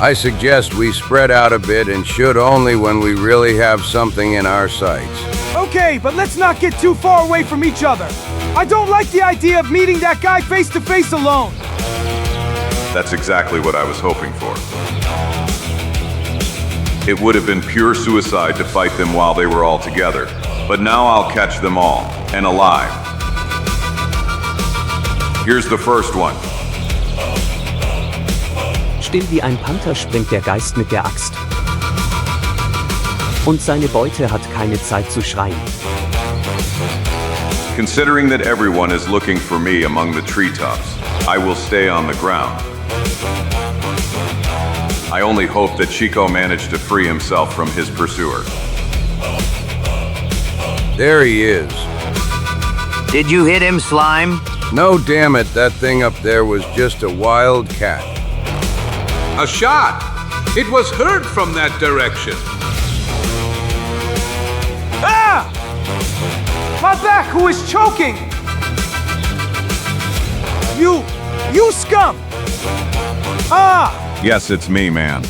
I suggest we spread out a bit and shoot only when we really have something in our sights. Okay, but let's not get too far away from each other. I don't like the idea of meeting that guy face to face alone. That's exactly what I was hoping for. It would have been pure suicide to fight them while they were all together, but now I'll catch them all, and alive. Here's the first one. Still wie ein Panther springt der Geist mit der Axt. Und seine Beute hat keine Zeit zu schreien. Considering that everyone is looking for me among the treetops, I will stay on the ground. I only hope that Chico managed to free himself from his pursuer. There he is. Did you hit him, Slime? No, damn it, that thing up there was just a wild cat. A shot! It was heard from that direction. My back, who is choking! You scum! Ah! Yes, it's me, man.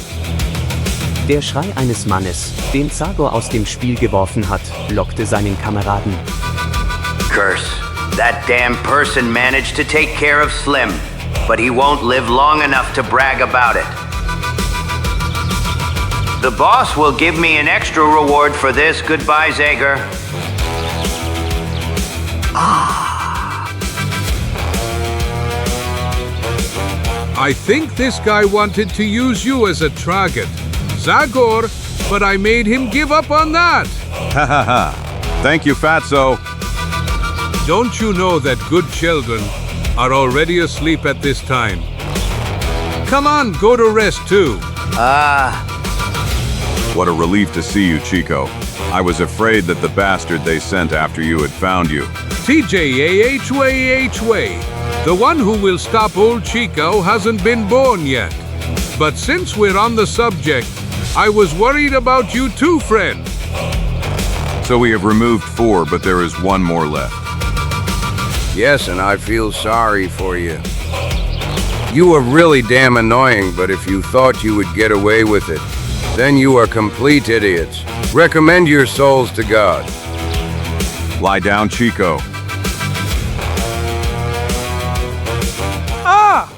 Der Schrei eines Mannes, den Zagor aus dem Spiel geworfen hat, lockte seinen Kameraden. Curse. That damn person managed to take care of Slim, but he won't live long enough to brag about it. The boss will give me an extra reward for this. Goodbye, Zagor. I think this guy wanted to use you as a target, Zagor, but I made him give up on that. Ha ha ha. Thank you, Fatso. Don't you know that good children are already asleep at this time? Come on, go to rest too. What a relief to see you, Chico. I was afraid that the bastard they sent after you had found you. TJAHWAHWA. The one who will stop old Chico hasn't been born yet. But since we're on the subject, I was worried about you too, friend. So we have removed 4, but there is 1 more left. Yes, and I feel sorry for you. You were really damn annoying, but if you thought you would get away with it, then you are complete idiots. Recommend your souls to God. Lie down, Chico. Ah!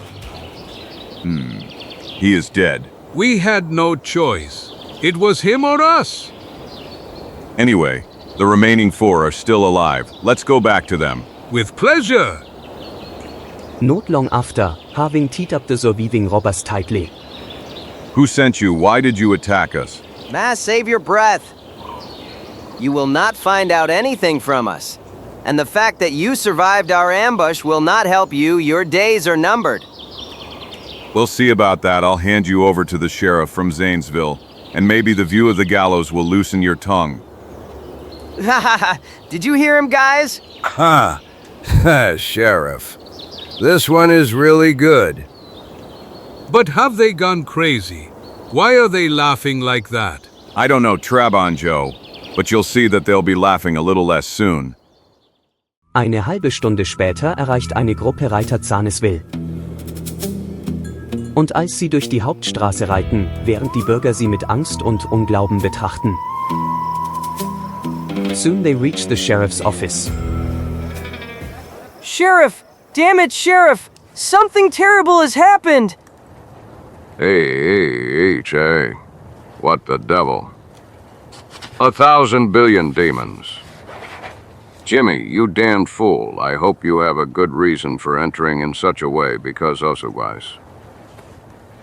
He is dead. We had no choice. It was him or us. Anyway, the remaining 4 are still alive. Let's go back to them. With pleasure. Not long after, having teed up the surviving robbers tightly. Who sent you? Why did you attack us? Mass, save your breath. You will not find out anything from us. And the fact that you survived our ambush will not help you. Your days are numbered. We'll see about that. I'll hand you over to the sheriff from Zanesville, and maybe the view of the gallows will loosen your tongue. Did you hear him, guys? Ha! Sheriff. This one is really good. But have they gone crazy? Why are they laughing like that? I don't know, Trabon Joe, but you'll see that they'll be laughing a little less soon. Eine halbe Stunde später erreicht eine Gruppe Reiter Zanesville. Und als sie durch die Hauptstraße reiten, während die Bürger sie mit Angst und Unglauben betrachten. Soon they reach the sheriff's office. Sheriff! Damn it, Sheriff! Something terrible has happened! Hey, what the devil? 1,000 billion demons. Jimmy, you damned fool. I hope you have a good reason for entering in such a way, because otherwise.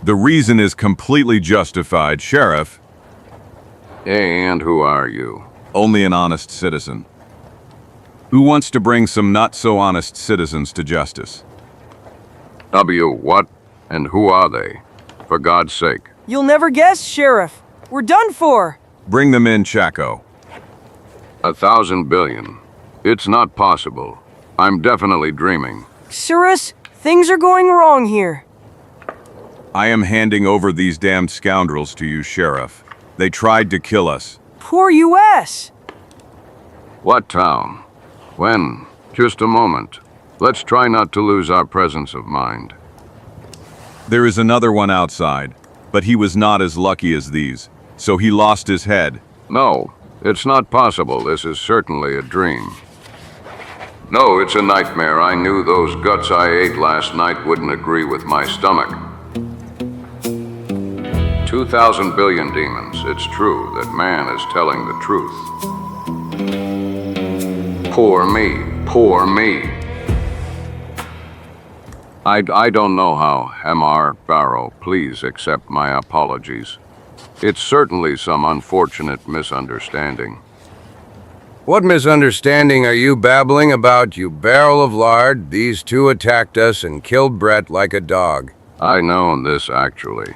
The reason is completely justified, Sheriff. And who are you? Only an honest citizen. Who wants to bring some not-so-honest citizens to justice? What? And who are they? For God's sake. You'll never guess, Sheriff. We're done for. Bring them in, Chaco. 1,000 billion. It's not possible. I'm definitely dreaming. Cyrus, things are going wrong here. I am handing over these damned scoundrels to you, Sheriff. They tried to kill us. Poor U.S. What town? When? Just a moment. Let's try not to lose our presence of mind. There is another one outside, but he was not as lucky as these, so he lost his head. No, it's not possible. This is certainly a dream. No, it's a nightmare. I knew those guts I ate last night wouldn't agree with my stomach. 2,000 billion demons. It's true that man is telling the truth. Poor me, poor me. I don't know how, Mr. Barrow. Please accept my apologies. It's certainly some unfortunate misunderstanding. What misunderstanding are you babbling about, you barrel of lard? These two attacked us and killed Brett like a dog. I know this, actually.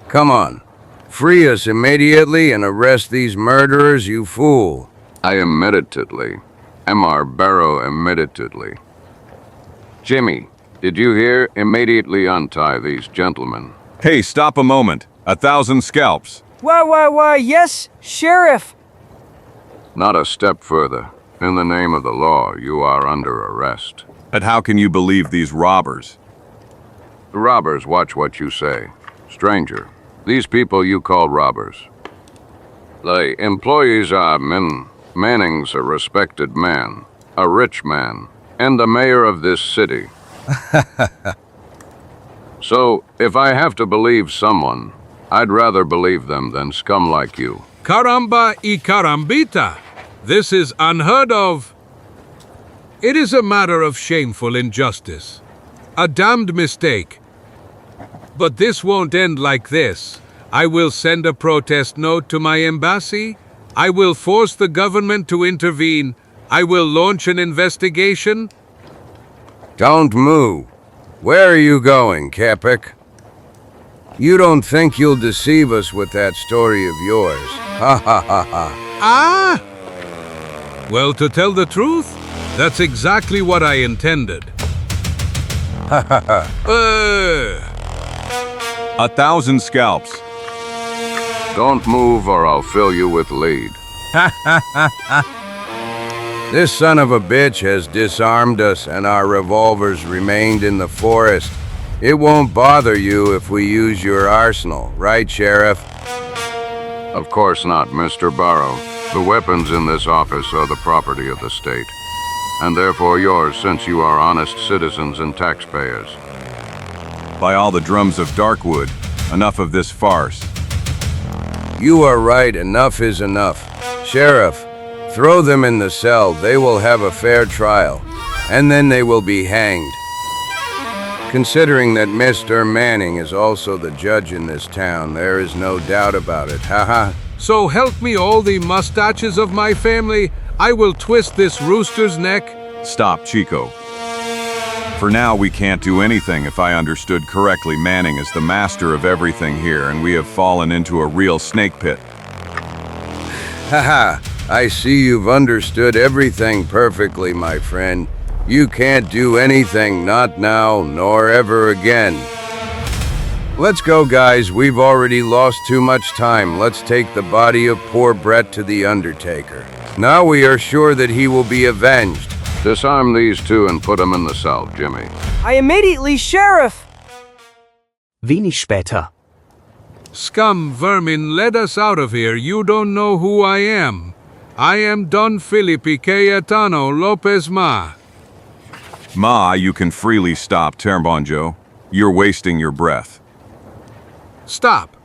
Come on. Free us immediately and arrest these murderers, you fool. I immediately. Mr. Barrow immediately. Jimmy, did you hear? Immediately untie these gentlemen. Hey, stop a moment. 1,000 scalps. Why, yes, Sheriff. Not a step further. In the name of the law, you are under arrest. But how can you believe these robbers? The robbers, watch what you say. Stranger, these people you call robbers. The employees are Manning's a respected man, a rich man, and the mayor of this city. So, if I have to believe someone, I'd rather believe them than scum like you. Caramba y carambita! This is unheard of. It is a matter of shameful injustice. A damned mistake. But this won't end like this. I will send a protest note to my embassy. I will force the government to intervene. I will launch an investigation. Don't move. Where are you going, Kapik? You don't think you'll deceive us with that story of yours. Ha ha ha ha. Ah! Well, to tell the truth, that's exactly what I intended. Ha ha ha. 1,000 scalps. Don't move or I'll fill you with lead. Ha ha ha ha. This son of a bitch has disarmed us and our revolvers remained in the forest. It won't bother you if we use your arsenal, right, Sheriff? Of course not, Mr. Barrow. The weapons in this office are the property of the state, and therefore yours since you are honest citizens and taxpayers. By all the drums of Darkwood, enough of this farce. You are right, enough is enough. Sheriff, throw them in the cell, they will have a fair trial, and then they will be hanged. Considering that Mr. Manning is also the judge in this town, there is no doubt about it, haha. So help me all the mustaches of my family, I will twist this rooster's neck. Stop, Chico. For now, we can't do anything. If I understood correctly, Manning is the master of everything here, and we have fallen into a real snake pit. Haha, I see you've understood everything perfectly, my friend. You can't do anything, not now, nor ever again. Let's go, guys. We've already lost too much time. Let's take the body of poor Brett to the Undertaker. Now we are sure that he will be avenged. Disarm these two and put them in the cell, Jimmy. I immediately, Sheriff! Wenig später. Scum vermin, let us out of here. You don't know who I am. I am Don Felipe Cayetano Lopez Ma. Ma, you can freely stop, Terbonjo. You're wasting your breath. Stop.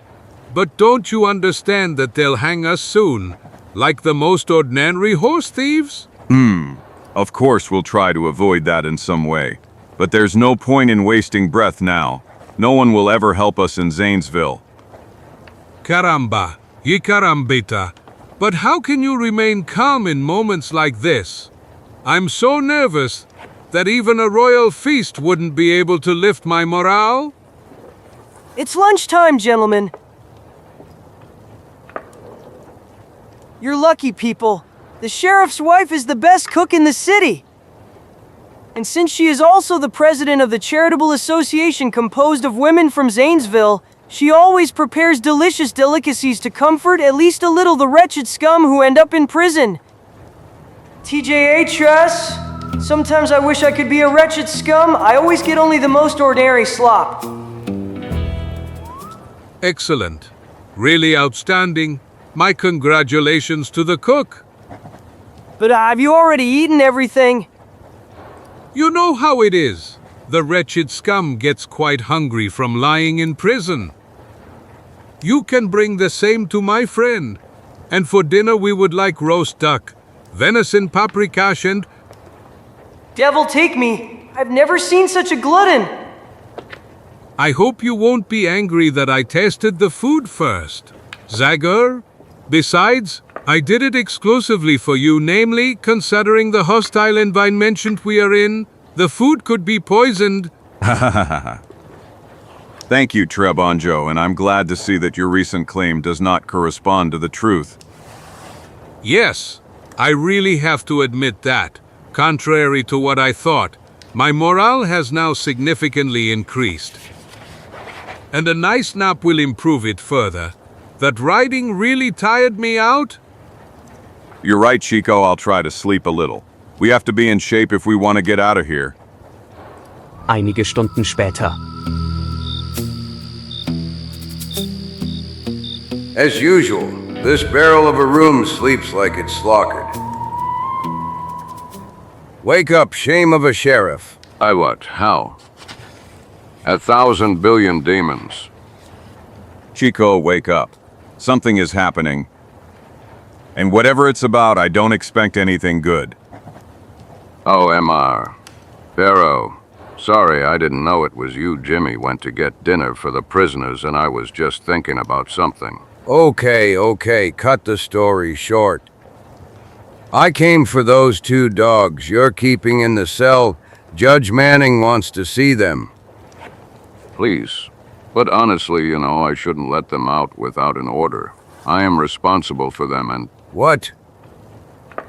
But don't you understand that they'll hang us soon, like the most ordinary horse thieves? Of course we'll try to avoid that in some way. But there's no point in wasting breath now. No one will ever help us in Zanesville. Caramba, y carambita. But how can you remain calm in moments like this? I'm so nervous that even a royal feast wouldn't be able to lift my morale? It's lunchtime, gentlemen. You're lucky, people. The sheriff's wife is the best cook in the city. And since she is also the president of the charitable association composed of women from Zanesville, she always prepares delicious delicacies to comfort at least a little the wretched scum who end up in prison. TJA, Tress. Sometimes I wish I could be a wretched scum. I always get only the most ordinary slop. Excellent. Really outstanding. My congratulations to the cook. But have you already eaten everything? You know how it is. The wretched scum gets quite hungry from lying in prison. You can bring the same to my friend. And for dinner we would like roast duck, venison paprikash and... Devil take me. I've never seen such a glutton. I hope you won't be angry that I tasted the food first. Zagor? Besides, I did it exclusively for you, namely, considering the hostile environment we are in, the food could be poisoned. Thank you, Trebonjo, and I'm glad to see that your recent claim does not correspond to the truth. Yes, I really have to admit that, contrary to what I thought, my morale has now significantly increased. And a nice nap will improve it further. That riding really tired me out? You're right, Chico, I'll try to sleep a little. We have to be in shape if we want to get out of here. Einige Stunden später. As usual, this barrel of a room sleeps like it's slockered. Wake up, shame of a sheriff. I what? How? 1,000 billion demons. Chico, wake up. Something is happening. And whatever it's about, I don't expect anything good. Oh, MR. Barrow. Sorry, I didn't know it was you. Jimmy went to get dinner for the prisoners and I was just thinking about something. Okay, cut the story short. I came for those 2 dogs you're keeping in the cell. Judge Manning wants to see them. Please. But honestly, I shouldn't let them out without an order. I am responsible for them and... What?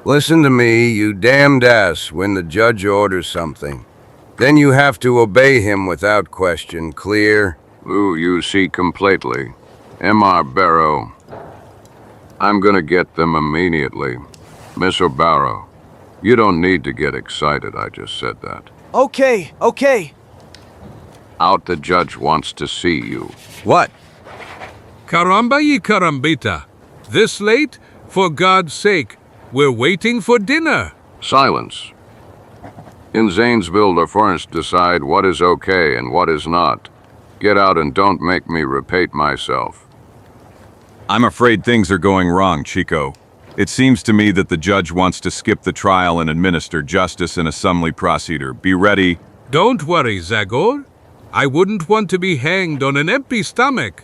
Listen to me, you damned ass. When the judge orders something, then you have to obey him without question. Clear? Ooh, you see completely. MR Barrow. I'm gonna get them immediately. Mr. Barrow, you don't need to get excited, I just said that. Okay. Out, the judge wants to see you. What? Caramba y carambita. This late? For God's sake, we're waiting for dinner. Silence. In Zanesville, the Forest decide what is okay and what is not. Get out and don't make me repeat myself. I'm afraid things are going wrong, Chico. It seems to me that the judge wants to skip the trial and administer justice in a summary procedure. Be ready. Don't worry, Zagor. I wouldn't want to be hanged on an empty stomach.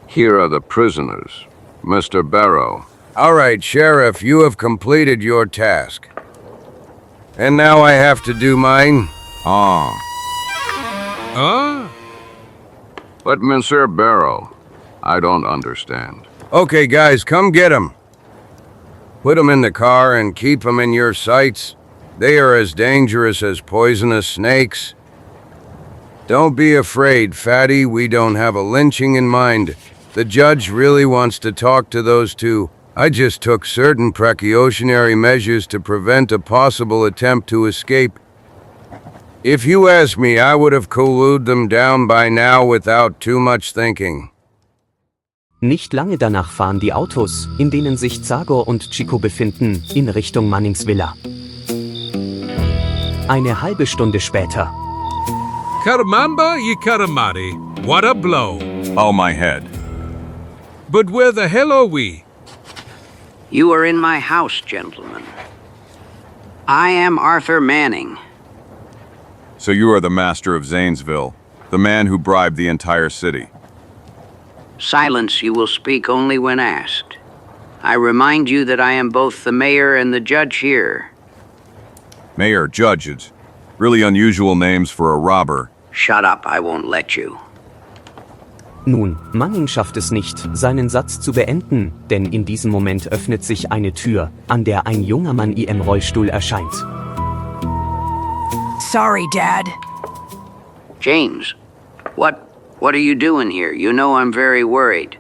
Here are the prisoners. Mr. Barrow. All right, Sheriff, you have completed your task. And now I have to do mine? But Mr. Barrow, I don't understand. Okay, guys, come get him. Put them in the car and keep them in your sights. They are as dangerous as poisonous snakes. Don't be afraid, fatty. We don't have a lynching in mind. The judge really wants to talk to those 2. I just took certain precautionary measures to prevent a possible attempt to escape. If you ask me, I would have cooled them down by now without too much thinking. Nicht lange danach fahren die Autos, in denen sich Zagor und Chico befinden, in Richtung Mannings Villa. Eine halbe Stunde später. Caramba y caramari. What a blow. Oh, my head. But where the hell are we? You are in my house, gentlemen. I am Arthur Manning. So you are the master of Zanesville, the man who bribed the entire city. Silence, you will speak only when asked. I remind you that I am both the mayor and the judge here. Mayor, judges. Really unusual names for a robber. Shut up, I won't let you. Nun, Manning schafft es nicht, seinen Satz zu beenden, denn in diesem Moment öffnet sich eine Tür, an der ein junger Mann im Rollstuhl erscheint. Sorry, Dad. James, what are you doing here? You know I'm very worried.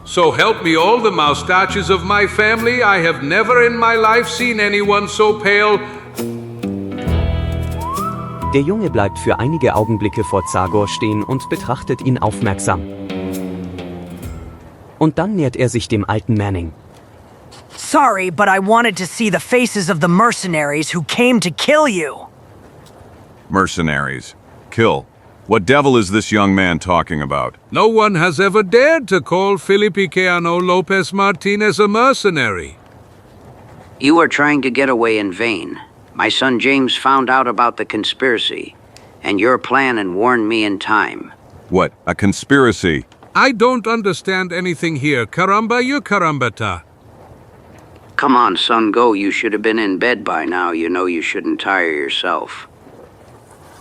So help me all the moustaches of my family, I have never in my life seen anyone so pale. Der Junge bleibt für einige Augenblicke vor Zagor stehen und betrachtet ihn aufmerksam. Und dann nähert er sich dem alten Manning. Sorry, but I wanted to see the faces of the mercenaries who came to kill you. Mercenaries. Kill. What devil is this young man talking about? No one has ever dared to call Feliciano Lopez Martinez a mercenary. You are trying to get away in vain. My son James found out about the conspiracy, and your plan and warned me in time. What? A conspiracy? I don't understand anything here. Caramba y carambata. Come on, son, go. You should have been in bed by now. You know you shouldn't tire yourself.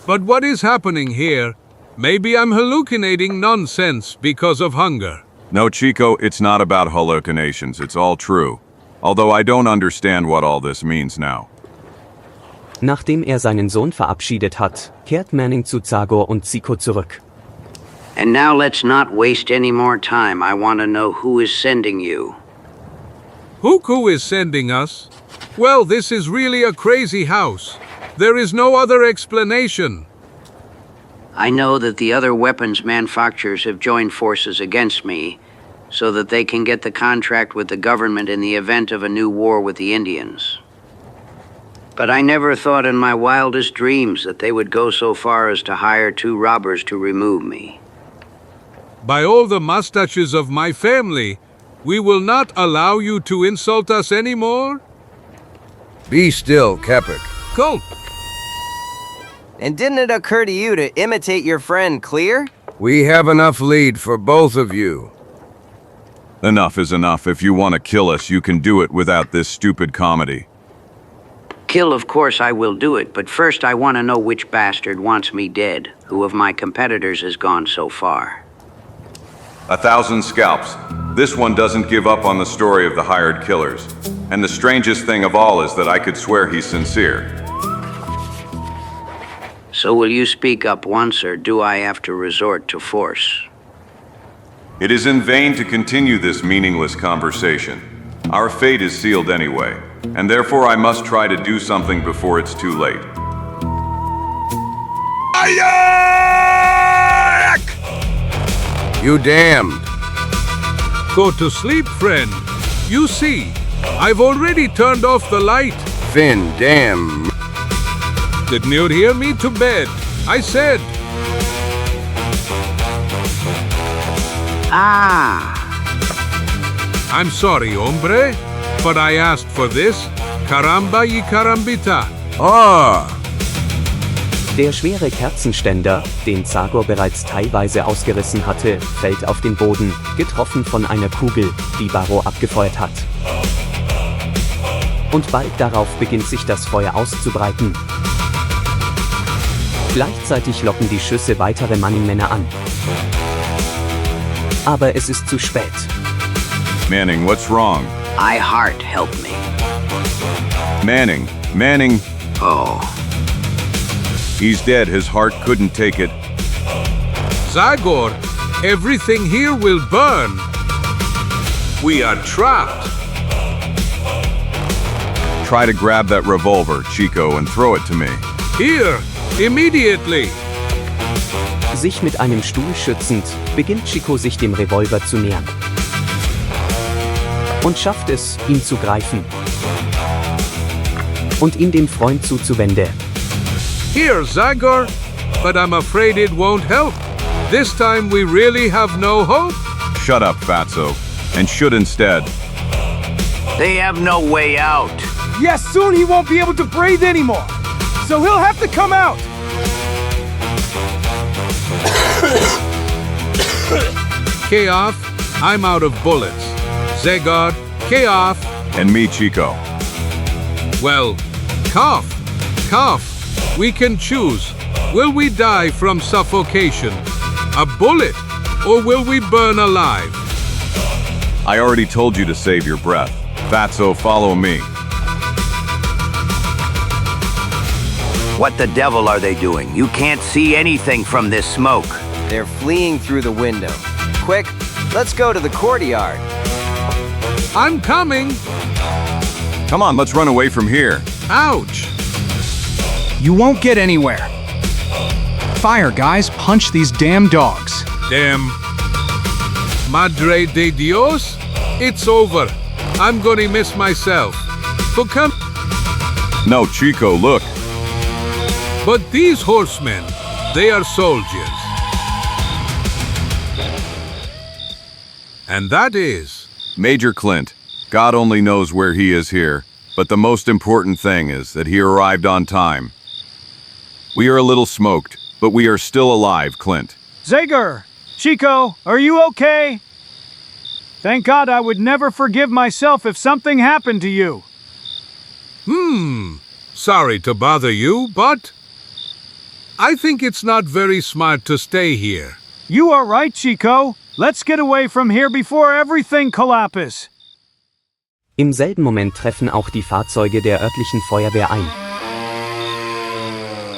But what is happening here? Maybe I'm hallucinating nonsense because of hunger. No, Chico, it's not about hallucinations. It's all true. Although I don't understand what all this means now. Nachdem seinen Sohn verabschiedet hat, kehrt Manning zu Zagor und Chico zurück. And now let's not waste any more time. I want to know who is sending you. Who is sending us? Well, this is really a crazy house. There is no other explanation. I know that the other weapons manufacturers have joined forces against me so that they can get the contract with the government in the event of a new war with the Indians. But I never thought in my wildest dreams that they would go so far as to hire 2 robbers to remove me. By all the mustaches of my family, we will not allow you to insult us anymore? Be still, Kepik. Gulp. And didn't it occur to you to imitate your friend Clear? We have enough lead for both of you. Enough is enough. If you want to kill us, you can do it without this stupid comedy. Kill, of course I will do it, but first I want to know which bastard wants me dead. Who of my competitors has gone so far? 1,000 scalps. This one doesn't give up on the story of the hired killers. And the strangest thing of all is that I could swear he's sincere. So will you speak up once, or do I have to resort to force? It is in vain to continue this meaningless conversation. Our fate is sealed anyway, and therefore I must try to do something before it's too late. You damned. Go to sleep, friend. You see, I've already turned off the light. Finn, damn. Didn't you hear me? To bed. I said. I'm sorry, hombre, but I asked for this. Caramba y carambita. Der schwere Kerzenständer, den Zagor bereits teilweise ausgerissen hatte, fällt auf den Boden, getroffen von einer Kugel, die Barrow abgefeuert hat. Und bald darauf beginnt sich das Feuer auszubreiten. Gleichzeitig locken die Schüsse weitere Manning-Männer an. Aber es ist zu spät. Manning, what's wrong? I heart, help me. Manning. Oh. He's dead. His heart couldn't take it. Zagor, everything here will burn. We are trapped. Try to grab that revolver, Chico, and throw it to me. Here, immediately. Sich mit einem Stuhl schützend, beginnt Chico sich dem Revolver zu nähern. Und schafft es, ihn zu greifen. Und ihn dem Freund zuzuwenden. Here, Zagor, but I'm afraid it won't help. This time we really have no hope. Shut up, Fatso, and shoot instead. They have no way out. Yes, soon he won't be able to breathe anymore. So he'll have to come out. K-off, I'm out of bullets. Zagor, K-off. And me, Chico. Well, cough. We can choose. Will we die from suffocation, a bullet, or will we burn alive? I already told you to save your breath. Fatso, follow me. What the devil are they doing? You can't see anything from this smoke. They're fleeing through the window. Quick, let's go to the courtyard. I'm coming. Come on, let's run away from here. Ouch. You won't get anywhere. Fire, guys. Punch these damn dogs. Damn. Madre de Dios? It's over. I'm gonna miss myself. But come. No, Chico, look. But these horsemen, they are soldiers. And that is... Major Clint. God only knows where he is here, but the most important thing is that he arrived on time. We are a little smoked, but we are still alive, Clint. Zagor! Chico, are you okay? Thank God I would never forgive myself if something happened to you. Sorry to bother you, but... I think it's not very smart to stay here. You are right, Chico. Let's get away from here before everything collapses. Im selben Moment treffen auch die Fahrzeuge der örtlichen Feuerwehr ein.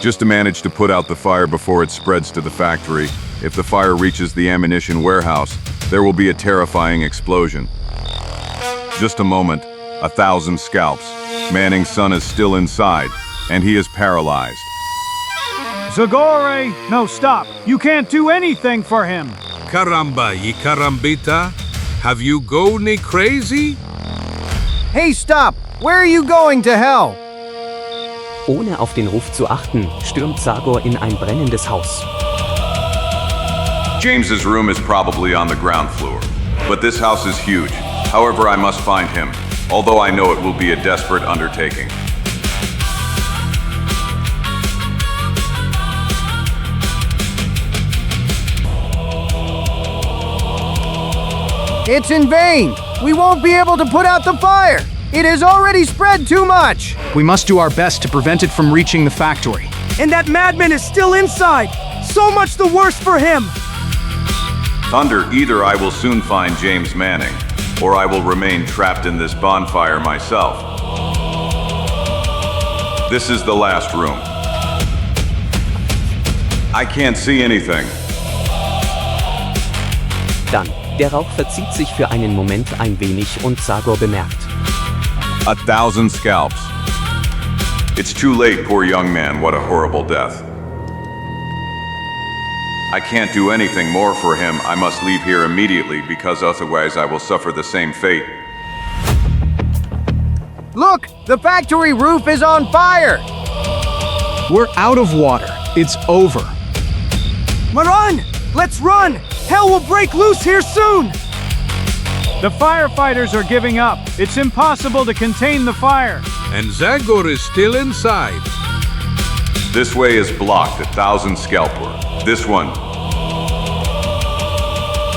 Just to manage to put out the fire before it spreads to the factory. If the fire reaches the ammunition warehouse, there will be a terrifying explosion. Just a moment, 1,000 scalps. Manning's son is still inside, and he is paralyzed. Zagor, no, stop. You can't do anything for him. Caramba, ye carambita. Have you go ni crazy? Hey, stop! Where are you going to hell? Ohne auf den Ruf zu achten, stürmt Zagor in ein brennendes Haus. James's room is probably on the ground floor, but this house is huge. However, I must find him, although I know it will be a desperate undertaking. It's in vain! We won't be able to put out the fire! It has already spread too much! We must do our best to prevent it from reaching the factory. And that madman is still inside! So much the worse for him! Thunder, either I will soon find James Manning, or I will remain trapped in this bonfire myself. This is the last room. I can't see anything. Dann, der Rauch verzieht sich für einen Moment ein wenig und Zagor bemerkt. 1,000 scalps. It's too late, poor young man, what a horrible death. I can't do anything more for him. I must leave here immediately because otherwise I will suffer the same fate. Look! The factory roof is on fire! We're out of water. It's over. Moorren! Let's run! Hell will break loose here soon! The firefighters are giving up. It's impossible to contain the fire. And Zagor is still inside. This way is blocked, 1,000 scalp work. This one.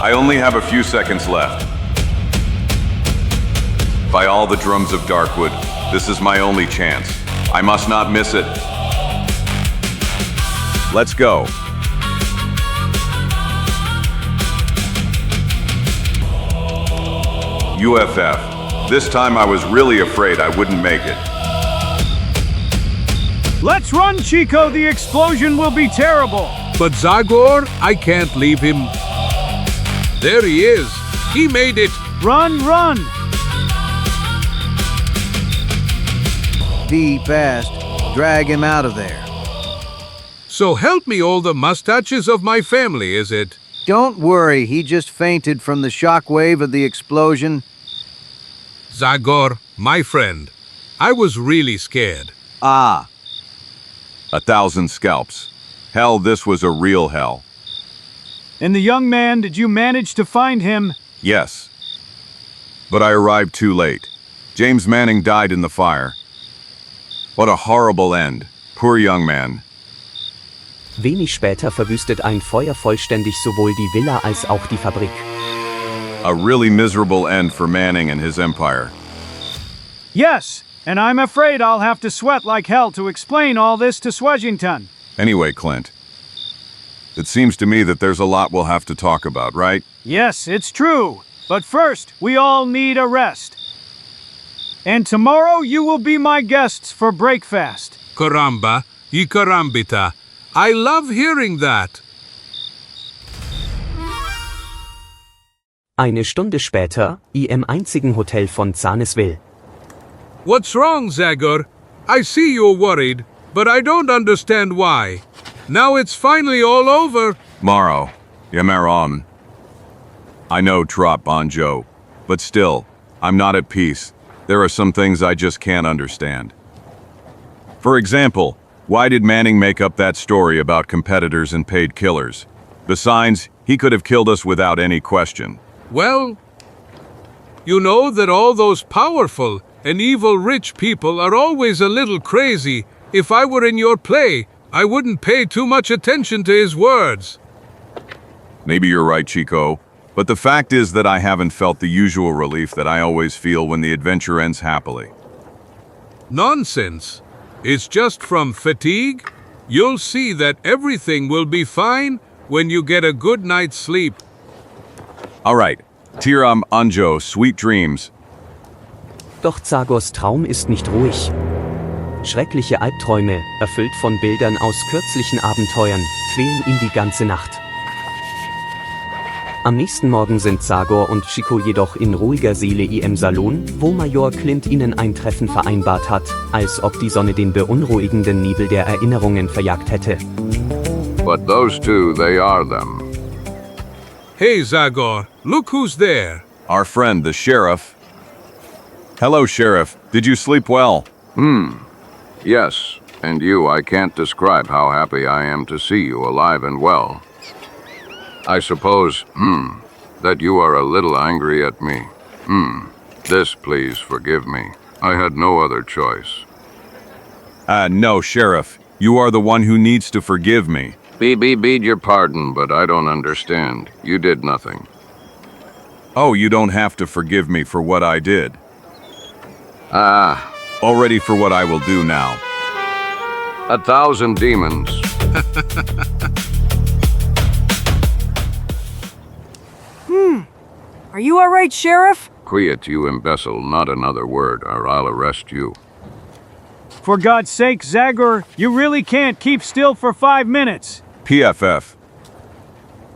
I only have a few seconds left. By all the drums of Darkwood, this is my only chance. I must not miss it. Let's go. UFF. This time I was really afraid I wouldn't make it. Let's run, Chico. The explosion will be terrible. But Zagor, I can't leave him. There he is. He made it. Run, run. Be fast. Drag him out of there. So help me all the mustaches of my family, is it? Don't worry, he just fainted from the shockwave of the explosion. Zagor, my friend, I was really scared. Ah. 1,000 scalps. Hell, this was a real hell. And the young man, did you manage to find him? Yes. But I arrived too late. James Manning died in the fire. What a horrible end. Poor young man. Wenig später verwüstet ein Feuer vollständig sowohl die Villa als auch die Fabrik. A really miserable end for Manning and his empire. Yes, and I'm afraid I'll have to sweat like hell to explain all this to Swedgington. Anyway, Clint, it seems to me that there's a lot we'll have to talk about, right? Yes, it's true. But first, we all need a rest. And tomorrow you will be my guests for breakfast. Caramba, y carambita. I love hearing that. Eine Stunde später, im einzigen Hotel von Zanesville. What's wrong, Zagor? I see you're worried, but I don't understand why. Now it's finally all over. Morrow, Yamaron. I know Trop Bonjo, but still, I'm not at peace. There are some things I just can't understand. For example, why did Manning make up that story about competitors and paid killers? Besides, he could have killed us without any question. Well, you know that all those powerful and evil rich people are always a little crazy. If I were in your play, I wouldn't pay too much attention to his words. Maybe you're right, Chico, but the fact is that I haven't felt the usual relief that I always feel when the adventure ends happily. Nonsense. It's just from fatigue. You'll see that everything will be fine when you get a good night's sleep. All right, Tiram Anjo, sweet dreams. Doch Zagors Traum ist nicht ruhig. Schreckliche Albträume, erfüllt von Bildern aus kürzlichen Abenteuern, quälen ihn die ganze Nacht. Am nächsten Morgen sind Zagor und Chico jedoch in ruhiger Seele im Salon, wo Major Clint ihnen ein Treffen vereinbart hat, als ob die Sonne den beunruhigenden Nebel der Erinnerungen verjagt hätte. But those two, they are them. Hey, Zagor, look who's there. Our friend, the sheriff. Hello, Sheriff. Did you sleep well? Yes, and you, I can't describe how happy I am to see you alive and well. I suppose, that you are a little angry at me. This, please forgive me. I had no other choice. No, Sheriff. You are the one who needs to forgive me. Beg your pardon, but I don't understand. You did nothing. Oh, you don't have to forgive me for what I did. Already for what I will do now. 1,000 demons. Are you all right, Sheriff? Quiet, you imbecile, not another word, or I'll arrest you. For God's sake, Zagor, you really can't keep still for 5 minutes. PFF.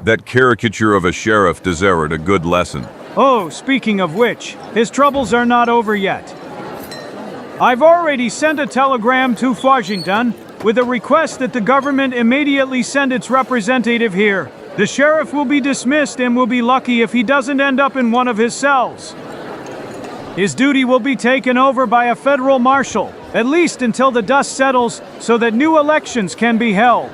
That caricature of a sheriff deserved a good lesson. Oh, speaking of which, his troubles are not over yet. I've already sent a telegram to Washington with a request that the government immediately send its representative here. The sheriff will be dismissed and will be lucky if he doesn't end up in one of his cells. His duty will be taken over by a federal marshal, at least until the dust settles, so that new elections can be held.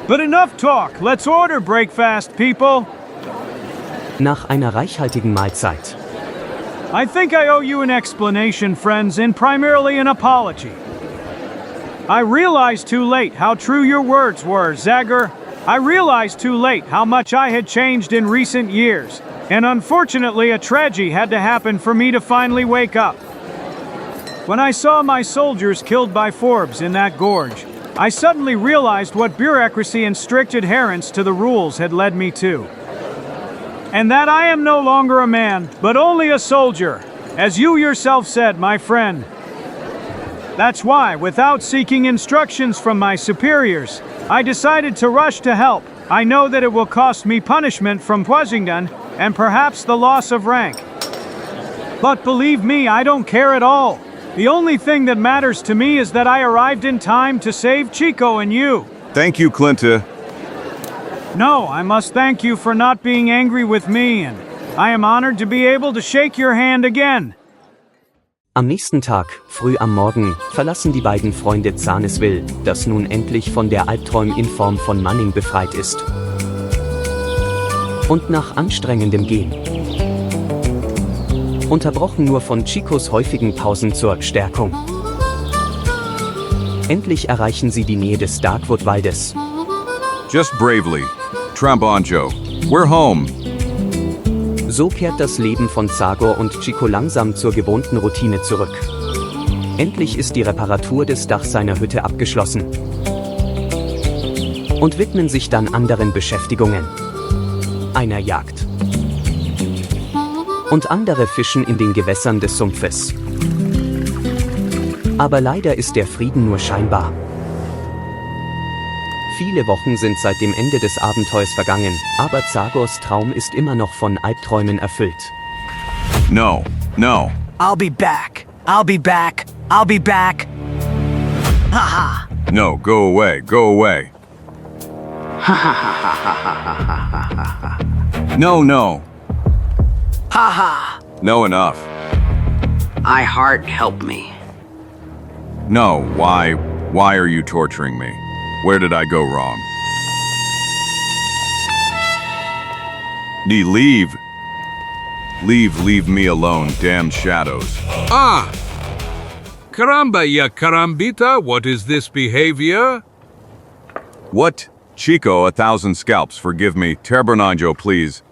But enough talk, let's order breakfast, people. Nach einer reichhaltigen Mahlzeit. I think I owe you an explanation, friends, and primarily an apology. I realized too late how true your words were, Zagor. I realized too late how much I had changed in recent years, and unfortunately a tragedy had to happen for me to finally wake up. When I saw my soldiers killed by Forbes in that gorge, I suddenly realized what bureaucracy and strict adherence to the rules had led me to. And that I am no longer a man, but only a soldier, as you yourself said, my friend. That's why, without seeking instructions from my superiors, I decided to rush to help. I know that it will cost me punishment from Washington and perhaps the loss of rank. But believe me, I don't care at all. The only thing that matters to me is that I arrived in time to save Chico and you. Thank you, Clinta. No, I must thank you for not being angry with me, and I am honored to be able to shake your hand again. Am nächsten Tag, früh am Morgen, verlassen die beiden Freunde Zanesville, das nun endlich von der Albträum in Form von Manning befreit ist. Und nach anstrengendem Gehen, unterbrochen nur von Chicos häufigen Pausen zur Stärkung, endlich erreichen sie die Nähe des Darkwood-Waldes. Just bravely. Trambanjo. We're home. So kehrt das Leben von Zagor und Chico langsam zur gewohnten Routine zurück. Endlich ist die Reparatur des Dachs seiner Hütte abgeschlossen. Und widmen sich dann anderen Beschäftigungen. Einer Jagd. Und andere fischen in den Gewässern des Sumpfes. Aber leider ist der Frieden nur scheinbar. Viele Wochen sind seit dem Ende des Abenteuers vergangen, aber Zagors Traum ist immer noch von Albträumen erfüllt. No, no. I'll be back. I'll be back. I'll be back. Haha. No, go away, go away. No, no. Haha. No, enough. I heart help me. No, why are you torturing me? Where did I go wrong? Leave. Leave me alone, damn shadows. Ah! Caramba, ya carambita, what is this behavior? What? Chico, 1,000 scalps, forgive me. Terbernanjo, please.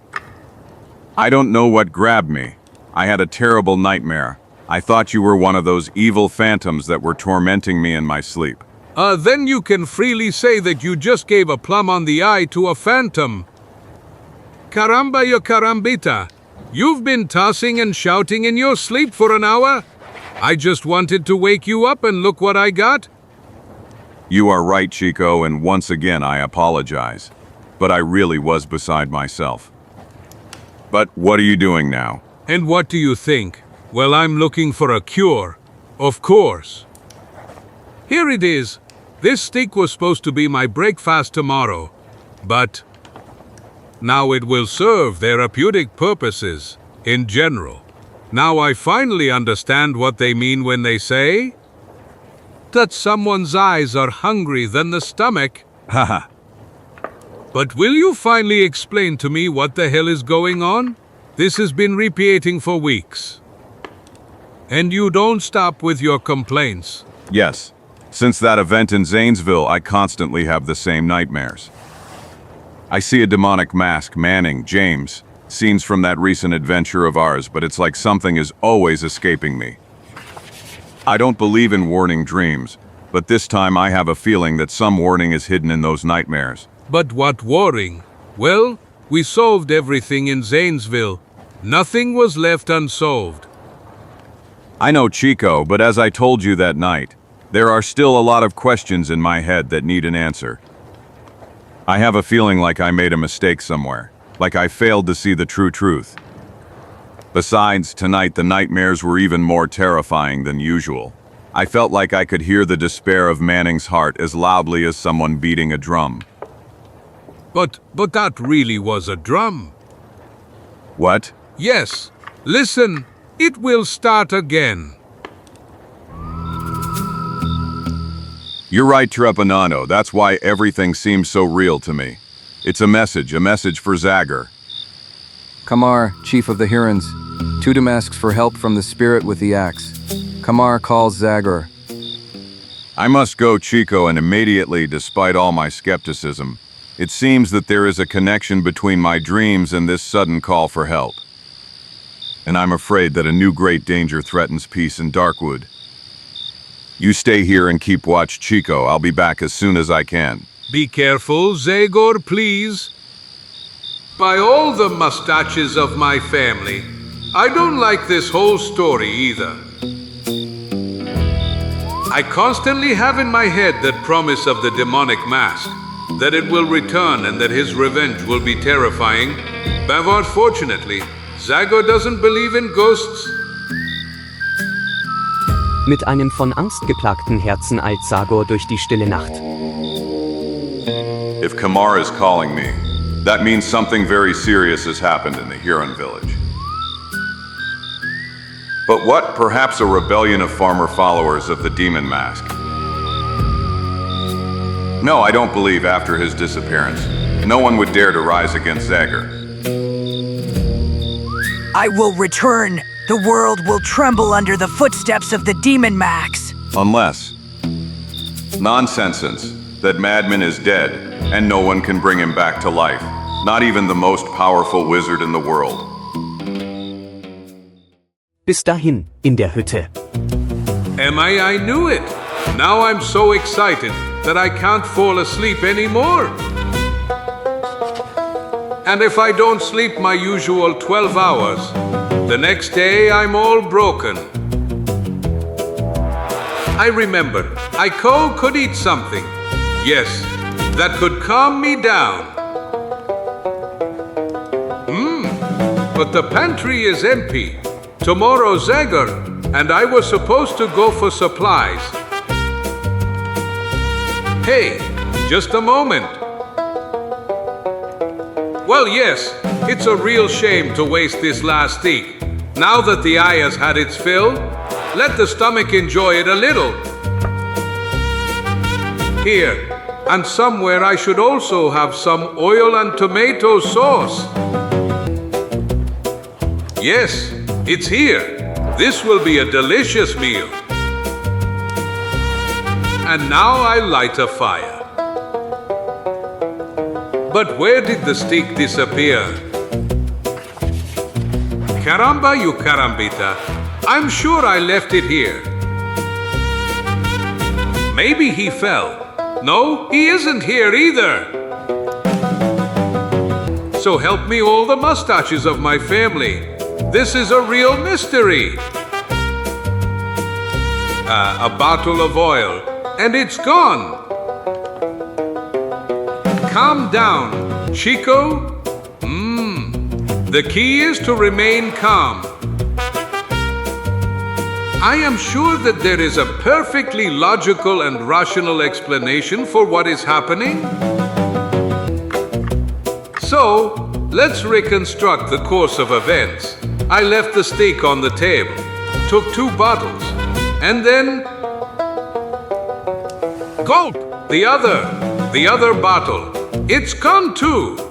I don't know what grabbed me. I had a terrible nightmare. I thought you were one of those evil phantoms that were tormenting me in my sleep. Then you can freely say that you just gave a plum on the eye to a phantom. Caramba, ya carambita. You've been tossing and shouting in your sleep for an hour? I just wanted to wake you up and look what I got. You are right, Chico, and once again I apologize. But I really was beside myself. But what are you doing now? And what do you think? Well, I'm looking for a cure. Of course. Here it is. This stick was supposed to be my breakfast tomorrow, but now it will serve therapeutic purposes in general. Now I finally understand what they mean when they say that someone's eyes are hungry than the stomach. Haha. But will you finally explain to me what the hell is going on? This has been repeating for weeks. And you don't stop with your complaints. Yes. Since that event in Zanesville, I constantly have the same nightmares. I see a demonic mask manning James, scenes from that recent adventure of ours, but it's like something is always escaping me. I don't believe in warning dreams, but this time I have a feeling that some warning is hidden in those nightmares. But what warning? Well, we solved everything in Zanesville. Nothing was left unsolved. I know Chico, but as I told you that night, there are still a lot of questions in my head that need an answer. I have a feeling like I made a mistake somewhere, like I failed to see the true truth. Besides, tonight the nightmares were even more terrifying than usual. I felt like I could hear the despair of Manning's heart as loudly as someone beating a drum. But that really was a drum. What? Yes. Listen, it will start again. You're right, Trepanano. That's why everything seems so real to me. It's a message for Zagor. Kamar, chief of the Hurons, Tutum asks for help from the spirit with the axe. Kamar calls Zagor. I must go, Chico, and immediately, despite all my skepticism. It seems that there is a connection between my dreams and this sudden call for help. And I'm afraid that a new great danger threatens peace in Darkwood. You stay here and keep watch, Chico. I'll be back as soon as I can. Be careful, Zagor, please. By all the mustaches of my family, I don't like this whole story either. I constantly have in my head that promise of the demonic mask, that it will return and that his revenge will be terrifying. But unfortunately, Zagor doesn't believe in ghosts. Mit einem von Angst geplagten Herzen eilt Zagor durch die stille Nacht. If Kamar is calling me, that means something very serious has happened in the Huron village. But what? Perhaps a rebellion of farmer followers of the demon mask. No, I don't believe after his disappearance, no one would dare to rise against Zagor. I will return. The world will tremble under the footsteps of the demon max. Unless... Nonsense, that madman is dead, and no one can bring him back to life. Not even the most powerful wizard in the world. Bis dahin, in der Hütte. I knew it. Now I'm so excited that I can't fall asleep anymore. And if I don't sleep my usual 12 hours, the next day I'm all broken. I remembered, I could eat something. Yes, that could calm me down. But the pantry is empty. Tomorrow Zagor, and I was supposed to go for supplies. Hey, just a moment. Well, yes, it's a real shame to waste this last steak. Now that the eye has had its fill, let the stomach enjoy it a little. Here, and somewhere I should also have some oil and tomato sauce. Yes, it's here. This will be a delicious meal. And now I light a fire. But where did the stick disappear? Caramba, you carambita. I'm sure I left it here. Maybe he fell. No, he isn't here either. So help me all the mustaches of my family. This is a real mystery. A bottle of oil, and it's gone. Calm down, Chico. The key is to remain calm. I am sure that there is a perfectly logical and rational explanation for what is happening. So, let's reconstruct the course of events. I left the steak on the table, took 2 bottles, and then... Gulp! The other bottle. It's gone too.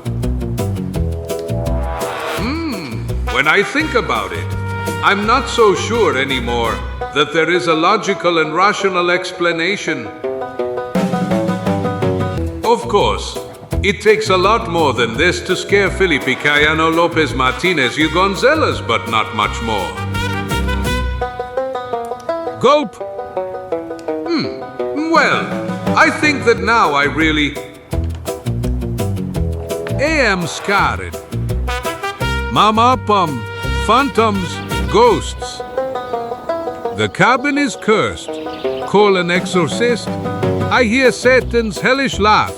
When I think about it, I'm not so sure anymore that there is a logical and rational explanation. Of course, it takes a lot more than this to scare Felipe Cayano Lopez Martinez y Gonzalez, but not much more. Gulp! Well, I think that now I really am scared. Mama phantoms, ghosts. The cabin is cursed. Call an exorcist. I hear Satan's hellish laugh.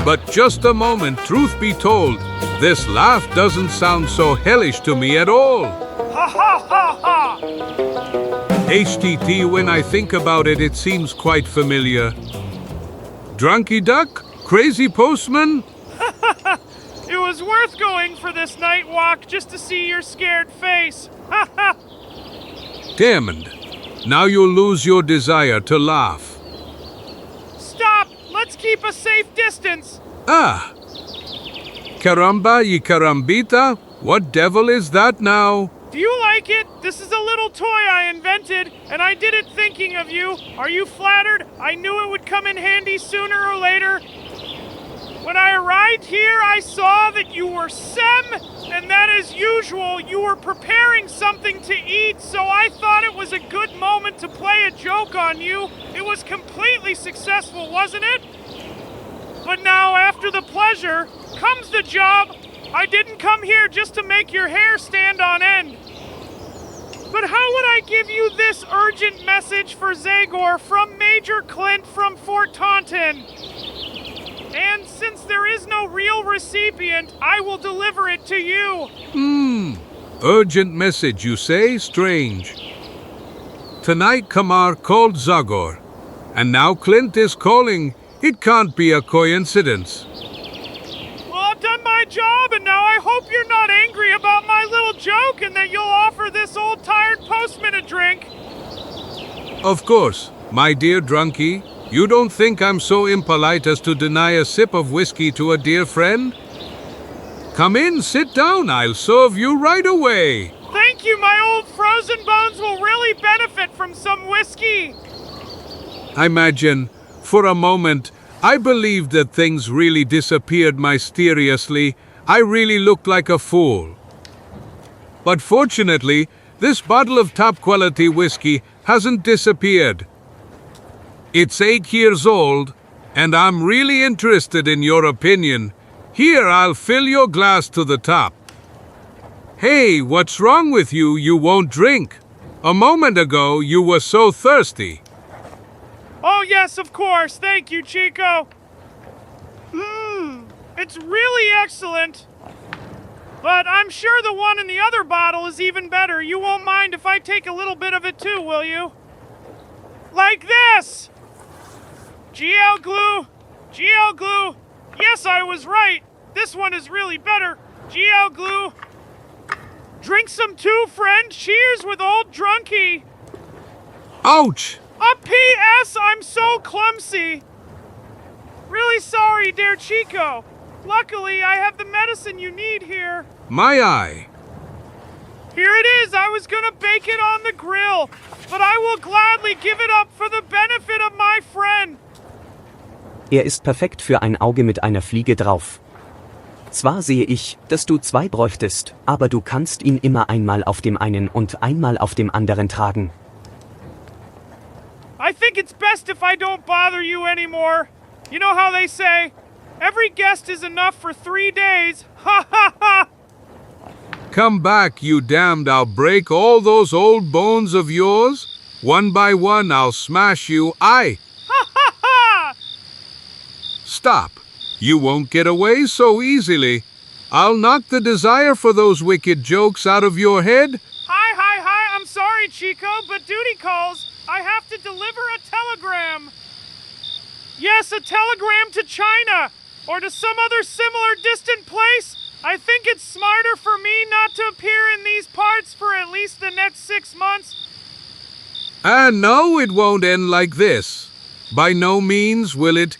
But just a moment, truth be told, this laugh doesn't sound so hellish to me at all. HTT, when I think about it, it seems quite familiar. Drunky Duck? Crazy Postman? It was worth going for this night walk just to see your scared face. Damned. Now you'll lose your desire to laugh. Stop! Let's keep a safe distance. Caramba y carambita? What devil is that now? Do you like it? This is a little toy I invented, and I did it thinking of you. Are you flattered? I knew it would come in handy sooner or later. When I arrived here, I saw that you were Sem, and that as usual, you were preparing something to eat, so I thought it was a good moment to play a joke on you. It was completely successful, wasn't it? But now, after the pleasure, comes the job. I didn't come here just to make your hair stand on end. But how would I give you this urgent message for Zagor from Major Clint from Fort Taunton? And since there is no real recipient, I will deliver it to you. Urgent message, you say? Strange. Tonight Kamar called Zagor, and now Clint is calling. It can't be a coincidence. Well, I've done my job, and now I hope you're not angry about my little joke and that you'll offer this old tired postman a drink. Of course, my dear drunkie. You don't think I'm so impolite as to deny a sip of whiskey to a dear friend? Come in, sit down, I'll serve you right away. Thank you, my old frozen bones will really benefit from some whiskey. I imagine, for a moment, I believed that things really disappeared mysteriously. I really looked like a fool. But fortunately, this bottle of top-quality whiskey hasn't disappeared. It's 8 years old, and I'm really interested in your opinion. Here, I'll fill your glass to the top. Hey, what's wrong with you? You won't drink. A moment ago, you were so thirsty. Oh yes, of course. Thank you, Chico. It's really excellent. But I'm sure the one in the other bottle is even better. You won't mind if I take a little bit of it too, will you? Like this! GL glue! GL glue! Yes, I was right! This one is really better! GL glue! Drink some too, friend! Cheers with old drunkie! Ouch! A P.S. I'm so clumsy! Really sorry, dear Chico. Luckily, I have the medicine you need here. My eye. Here it is! I was gonna bake it on the grill, but I will gladly give it up for the benefit of my friend. Ist perfekt für ein Auge mit einer Fliege drauf. Zwar sehe ich, dass du 2 bräuchtest, aber du kannst ihn immer einmal auf dem einen und einmal auf dem anderen tragen. I think it's best if I don't bother you anymore. You know how they say, every guest is enough for 3 days. Ha ha ha! Come back, you damned. I'll break all those old bones of yours. One by one, I'll smash you. Ha ha ha! Stop. You won't get away so easily. I'll knock the desire for those wicked jokes out of your head. Hi, I'm sorry, Chico, but duty calls. I have to deliver a telegram. Yes, a telegram to China, or to some other similar distant place. I think it's smarter for me not to appear in these parts for at least the next 6 months. And no, it won't end like this. By no means will it.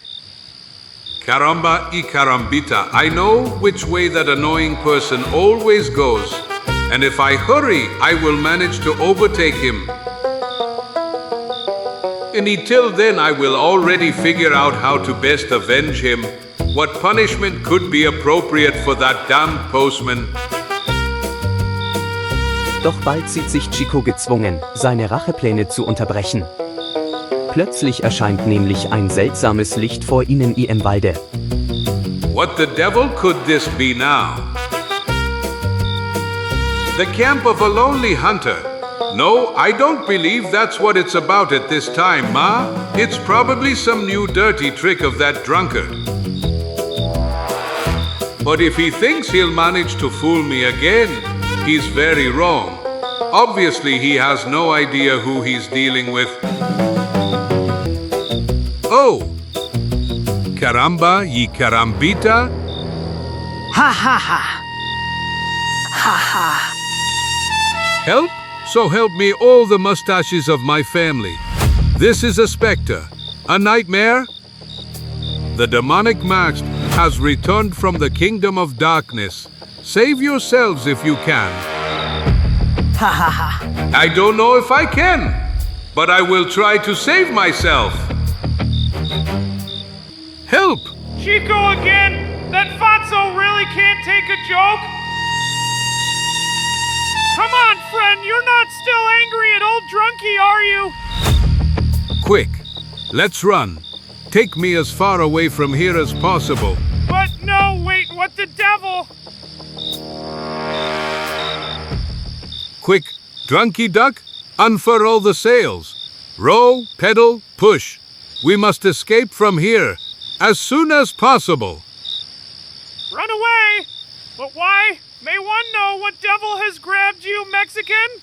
Caramba y carambita, I know which way that annoying person always goes, and if I hurry, I will manage to overtake him. And until then, I will already figure out how to best avenge him. What punishment could be appropriate for that damned postman? Doch bald sieht sich Chico gezwungen, seine Rachepläne zu unterbrechen. Plötzlich erscheint nämlich ein seltsames Licht vor ihnen im Walde. What the devil could this be now? The camp of a lonely hunter. No, I don't believe that's what it's about at this time, Ma. It's probably some new dirty trick of that drunkard. But if he thinks he'll manage to fool me again, he's very wrong. Obviously, he has no idea who he's dealing with. Oh! Caramba y carambita? Ha ha ha! Ha ha! Help? So help me all the mustaches of my family. This is a specter. A nightmare? The demonic mask has returned from the kingdom of darkness. Save yourselves if you can. Ha ha ha! I don't know if I can, but I will try to save myself. Help! Chico again? That fatso really can't take a joke? Come on, friend, you're not still angry at old Drunky, are you? Quick, let's run. Take me as far away from here as possible. But no, wait, what the devil? Quick, Drunky Duck, unfurl the sails. Row, pedal, push. We must escape from here as soon as possible. Run away? But why? May one know what devil has grabbed you, Mexican?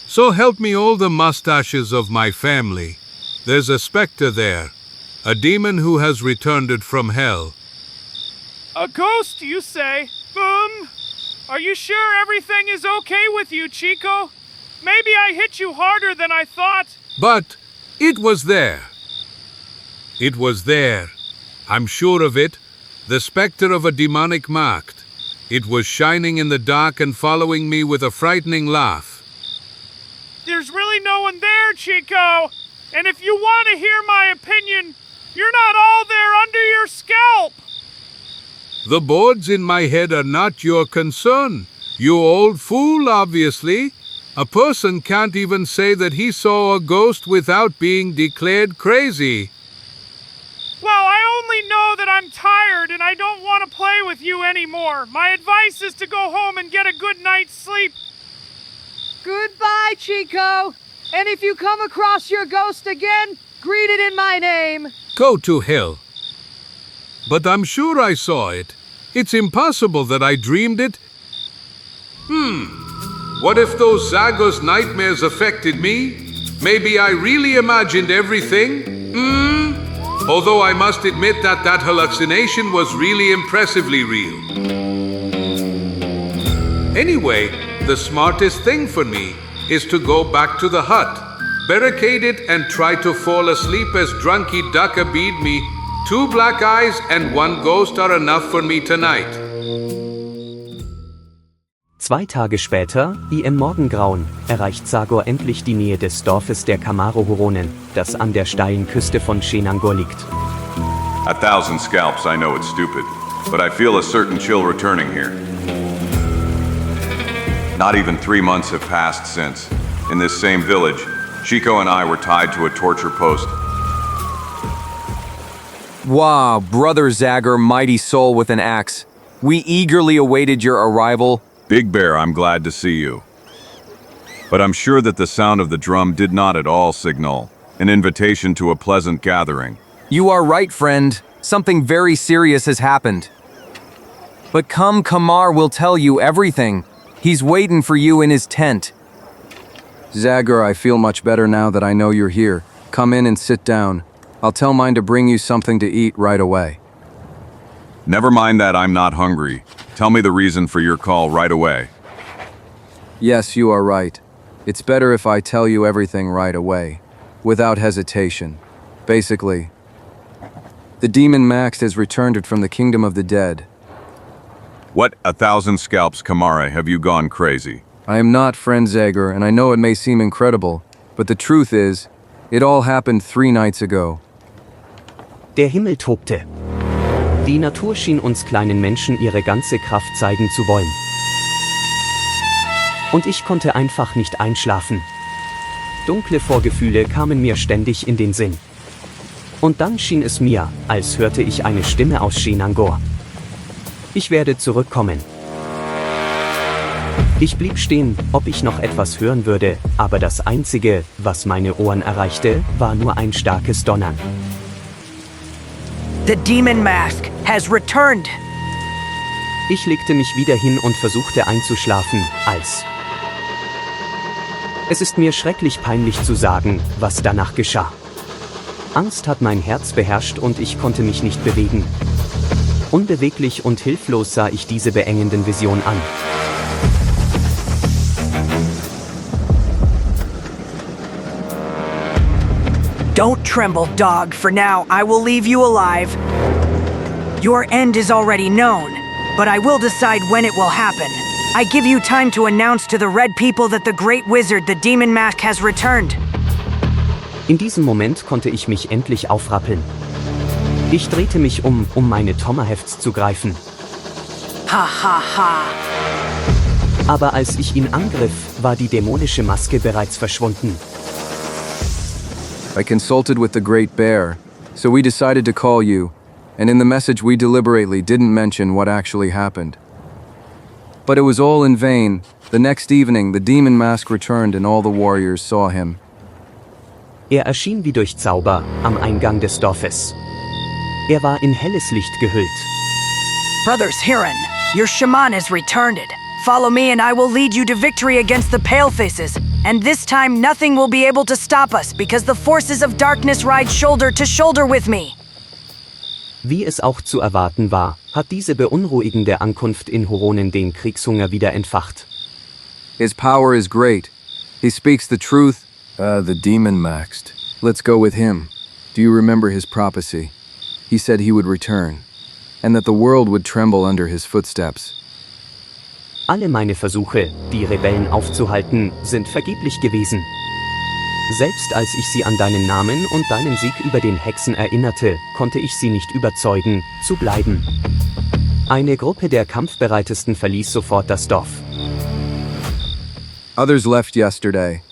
So help me all the mustaches of my family. There's a specter there, a demon who has returned it from hell. A ghost, you say? Are you sure everything is okay with you, Chico? Maybe I hit you harder than I thought. But it was there. It was there. I'm sure of it. The specter of a demonic mask. It was shining in the dark and following me with a frightening laugh. There's really no one there, Chico. And if you want to hear my opinion, you're not all there under your scalp. The boards in my head are not your concern. You old fool, obviously. A person can't even say that he saw a ghost without being declared crazy. Well, I only know that I'm tired and I don't want to play with you anymore. My advice is to go home and get a good night's sleep. Goodbye, Chico. And if you come across your ghost again, greet it in my name. Go to hell. But I'm sure I saw it. It's impossible that I dreamed it. What if those Zagor's nightmares affected me? Maybe I really imagined everything? Although I must admit that that hallucination was really impressively real. Anyway, the smartest thing for me is to go back to the hut, barricade it and try to fall asleep as Drunky Duck beat me. 2 black eyes and 1 ghost are enough for me tonight. 2 Tage später, im Morgengrauen, erreicht Zagor endlich die Nähe des Dorfes der Camaro-Huronen, das an der steilen Küste von Shenango liegt. 1,000 scalps, I know it's stupid, but I feel a certain chill returning here. Not even 3 months have passed since, in this same village, Chico and I were tied to a torture post. Wow, Brother Zagor, mighty soul with an axe. We eagerly awaited your arrival. Big Bear, I'm glad to see you. But I'm sure that the sound of the drum did not at all signal an invitation to a pleasant gathering. You are right, friend. Something very serious has happened. But come, Kamar will tell you everything. He's waiting for you in his tent. Zagor, I feel much better now that I know you're here. Come in and sit down. I'll tell mine to bring you something to eat right away. Never mind that I'm not hungry. Tell me the reason for your call right away. Yes, you are right. It's better if I tell you everything right away, without hesitation. Basically, the demon Max has returned from the kingdom of the dead. What, 1,000 scalps, Kamara, have you gone crazy? I am not, friend Zagor, and I know it may seem incredible, but the truth is, it all happened 3 nights ago. Der Himmel tobte. Die Natur schien uns kleinen Menschen ihre ganze Kraft zeigen zu wollen. Und ich konnte einfach nicht einschlafen. Dunkle Vorgefühle kamen mir ständig in den Sinn. Und dann schien es mir, als hörte ich eine Stimme aus Shenangor. Ich werde zurückkommen. Ich blieb stehen, ob ich noch etwas hören würde, aber das Einzige, was meine Ohren erreichte, war nur ein starkes Donnern. The Demon Mask has returned. Ich legte mich wieder hin und versuchte einzuschlafen, als... Es ist mir schrecklich peinlich zu sagen, was danach geschah. Angst hat mein Herz beherrscht und ich konnte mich nicht bewegen. Unbeweglich und hilflos sah ich diese beengenden Vision an. Don't tremble, dog. For now, I will leave you alive. Your end is already known, but I will decide when it will happen. I give you time to announce to the Red people that the Great Wizard, the Demon Mask, has returned. In diesem Moment konnte ich mich endlich aufrappeln. Ich drehte mich um meine Tomahefts zu greifen. Ha ha ha. Aber als ich ihn angriff, war die dämonische Maske bereits verschwunden. I consulted with the Great Bear, so we decided to call you, and in the message we deliberately didn't mention what actually happened. But it was all in vain. The next evening, the demon mask returned and all the warriors saw him. Erschien wie durch Zauber am Eingang des Dorfes. War in helles Licht gehüllt. Brothers Hiran, your shaman has returned. Follow me and I will lead you to victory against the Palefaces. And this time nothing will be able to stop us because the forces of darkness ride shoulder to shoulder with me. Wie es auch zu erwarten war, hat diese beunruhigende Ankunft in Huronen den Kriegshunger wieder entfacht. His power is great. He speaks the truth. The demon maxed. Let's go with him. Do you remember his prophecy? He said he would return, and that the world would tremble under his footsteps. Alle meine Versuche, die Rebellen aufzuhalten, sind vergeblich gewesen. Selbst als ich sie an deinen Namen und deinen Sieg über den Hexen erinnerte, konnte ich sie nicht überzeugen, zu bleiben. Eine Gruppe der Kampfbereitesten verließ sofort das Dorf. Others left yesterday,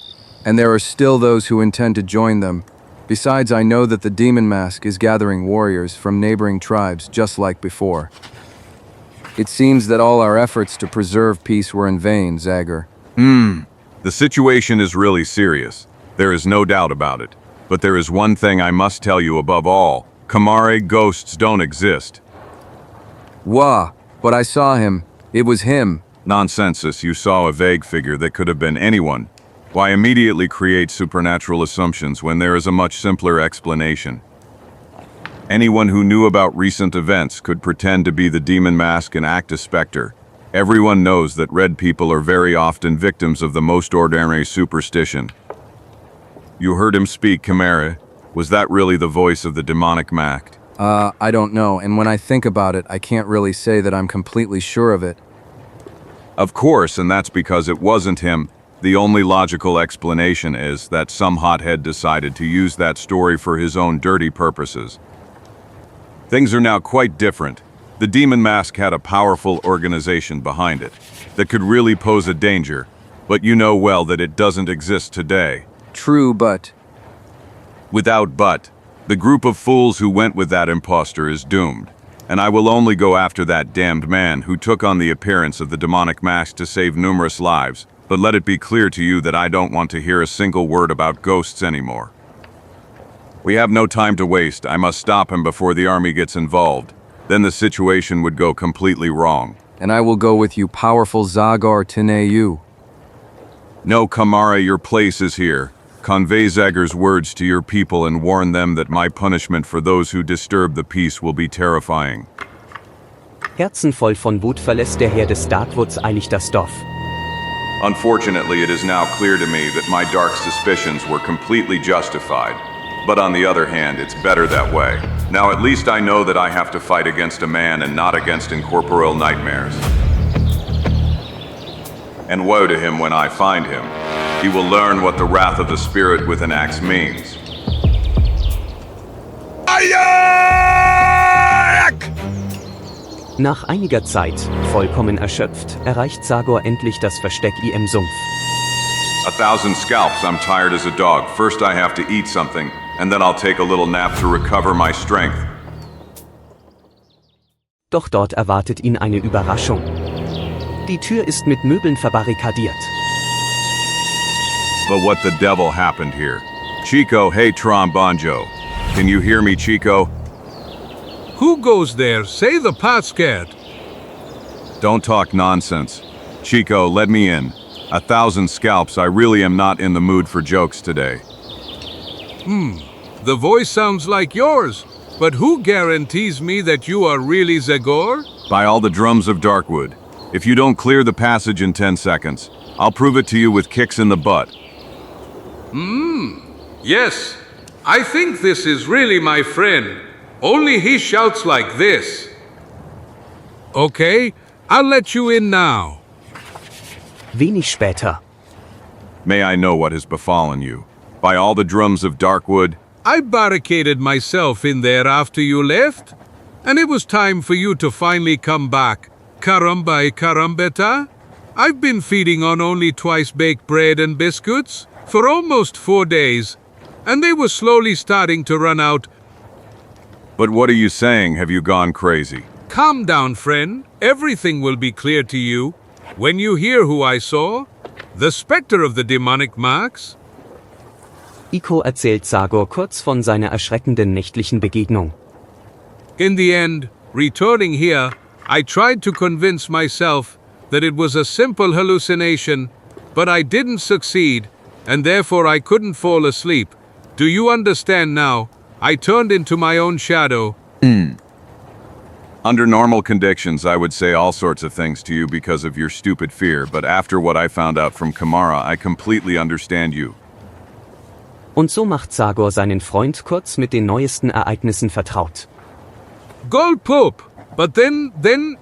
and there are still those who intend to join them. Besides, I know that the demon mask is gathering warriors from neighboring tribes just like before. It seems that all our efforts to preserve peace were in vain, Zagor. The situation is really serious. There is no doubt about it. But there is one thing I must tell you above all. Kamare ghosts don't exist. Wah, but I saw him. It was him. Nonsensus, you saw a vague figure that could have been anyone. Why immediately create supernatural assumptions when there is a much simpler explanation? Anyone who knew about recent events could pretend to be the demon mask and act a specter. Everyone knows that red people are very often victims of the most ordinary superstition. You heard him speak, Kamara. Was that really the voice of the demonic mask? I don't know, and when I think about it, I can't really say that I'm completely sure of it. Of course, and that's because it wasn't him. The only logical explanation is that some hothead decided to use that story for his own dirty purposes. Things are now quite different. The demon mask had a powerful organization behind it that could really pose a danger, but you know well that it doesn't exist today. True, but... Without but, the group of fools who went with that impostor is doomed, and I will only go after that damned man who took on the appearance of the demonic mask to save numerous lives, but let it be clear to you that I don't want to hear a single word about ghosts anymore. We have no time to waste. I must stop him before the army gets involved. then the situation would go completely wrong. And I will go with you, powerful Zagor Tineu. No, Kamara, your place is here. Convey Zagor's words to your people and warn them that my punishment for those who disturb the peace will be terrifying. Herzenvoll von Wut verlässt der Herr des Darkwoods eilig das Dorf. Unfortunately, it is now clear to me that my dark suspicions were completely justified. But on the other hand, it's better that way. Now at least I know that I have to fight against a man and not against incorporeal nightmares. And woe to him when I find him. He will learn what the wrath of the spirit with an axe means. Nach einiger Zeit, vollkommen erschöpft, erreicht Zagor endlich das Versteck im Sumpf. 1,000 scalps, I'm tired as a dog. First I have to eat something, and then I'll take a little nap to recover my strength. Doch dort erwartet ihn eine Überraschung. Die Tür ist mit Möbeln verbarrikadiert. But what the devil happened here? Chico, hey Trombonjo. Can you hear me, Chico? Who goes there? Say the password. Don't talk nonsense. Chico, let me in. 1,000 scalps, I really am not in the mood for jokes today. The voice sounds like yours, but who guarantees me that you are really Zagor? By all the drums of Darkwood. If you don't clear the passage in 10 seconds, I'll prove it to you with kicks in the butt. Yes, I think this is really my friend. Only he shouts like this. Okay, I'll let you in now. Wenig später. May I know what has befallen you? By all the drums of Darkwood. I barricaded myself in there after you left, and it was time for you to finally come back. Caramba carambeta? I've been feeding on only twice-baked bread and biscuits for almost 4 days, and they were slowly starting to run out. But what are you saying? Have you gone crazy? Calm down, friend. Everything will be clear to you when you hear who I saw. The specter of the demonic marks. Iko erzählt Zagor kurz von seiner erschreckenden nächtlichen Begegnung. In the end, returning here, I tried to convince myself that it was a simple hallucination, but I didn't succeed, and therefore I couldn't fall asleep. Do you understand now? I turned into my own shadow. Under normal conditions, I would say all sorts of things to you because of your stupid fear, but after what I found out from Kamara, I completely understand you. Und so macht Zagor seinen Freund kurz mit den neuesten Ereignissen vertraut. Gold poop! But then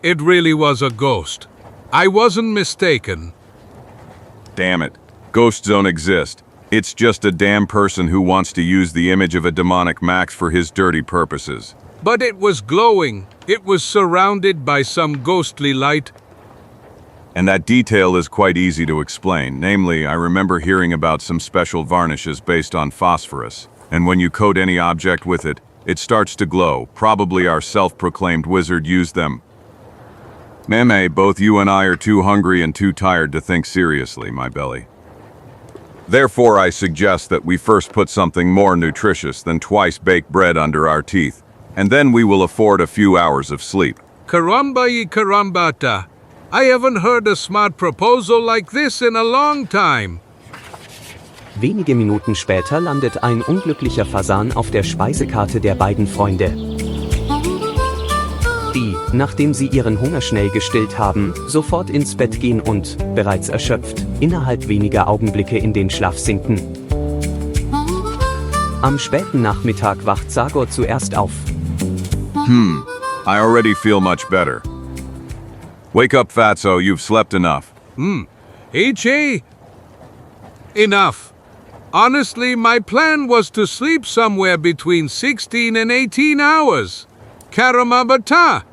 it really was a ghost. I wasn't mistaken. Damn it. Ghosts don't exist. It's just a damn person who wants to use the image of a demonic max for his dirty purposes. But it was glowing. It was surrounded by some ghostly light. And that detail is quite easy to explain. Namely, I remember hearing about some special varnishes based on phosphorus. And when you coat any object with it, it starts to glow. Probably our self-proclaimed wizard used them. Meme, both you and I are too hungry and too tired to think seriously, my belly. Therefore, I suggest that we first put something more nutritious than twice-baked bread under our teeth, and then we will afford a few hours of sleep. Caramba y carambata. I haven't heard a smart proposal like this in a long time. Wenige Minuten später landet ein unglücklicher Fasan auf der Speisekarte der beiden Freunde. Die, nachdem sie ihren Hunger schnell gestillt haben, sofort ins Bett gehen und, bereits erschöpft, innerhalb weniger Augenblicke in den Schlaf sinken. Am späten Nachmittag wacht Zagor zuerst auf. I already feel much better. Wake up, Fatso, you've slept enough. H.A. Enough. Honestly, my plan was to sleep somewhere between 16 and 18 hours. Karamabata!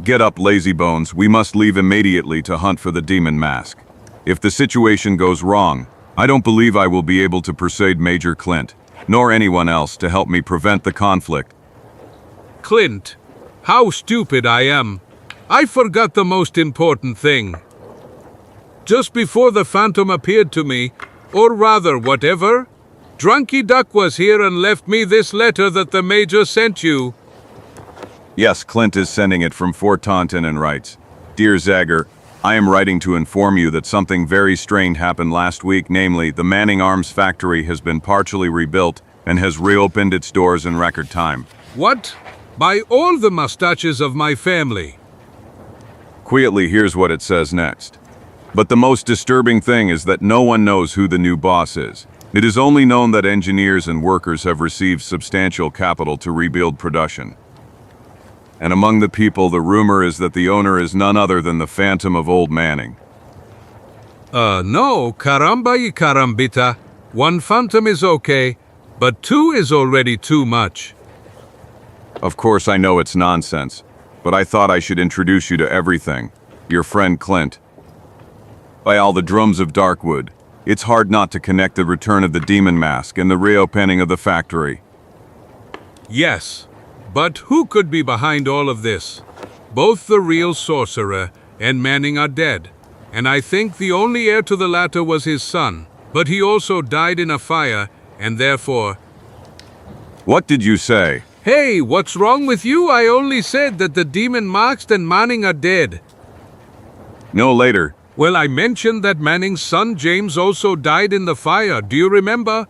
Get up, lazy bones. We must leave immediately to hunt for the demon mask. If the situation goes wrong, I don't believe I will be able to persuade Major Clint, nor anyone else to help me prevent the conflict. Clint, how stupid I am. I forgot the most important thing. Just before the phantom appeared to me, or rather whatever, Drunky Duck was here and left me this letter that the Major sent you. Yes, Clint is sending it from Fort Taunton and writes, Dear Zagor, I am writing to inform you that something very strange happened last week, namely, the Manning Arms factory has been partially rebuilt and has reopened its doors in record time. What? By all the mustaches of my family. Quietly, here's what it says next. But the most disturbing thing is that no one knows who the new boss is. It is only known that engineers and workers have received substantial capital to rebuild production. And among the people, the rumor is that the owner is none other than the phantom of Old Manning. No, caramba y carambita. One phantom is okay, but two is already too much. Of course, I know it's nonsense, but I thought I should introduce you to everything. Your friend Clint. By all the drums of Darkwood, it's hard not to connect the return of the Dämonenmaske and the reopening of the factory. Yes, but who could be behind all of this? Both the real sorcerer and Manning are dead, and I think the only heir to the latter was his son, but he also died in a fire, and therefore... What did you say? Hey, what's wrong with you? I only said that the Dämonenmaske and Manning are dead. No, later. Well, I mentioned that Manning's son James also died in the fire, do you remember?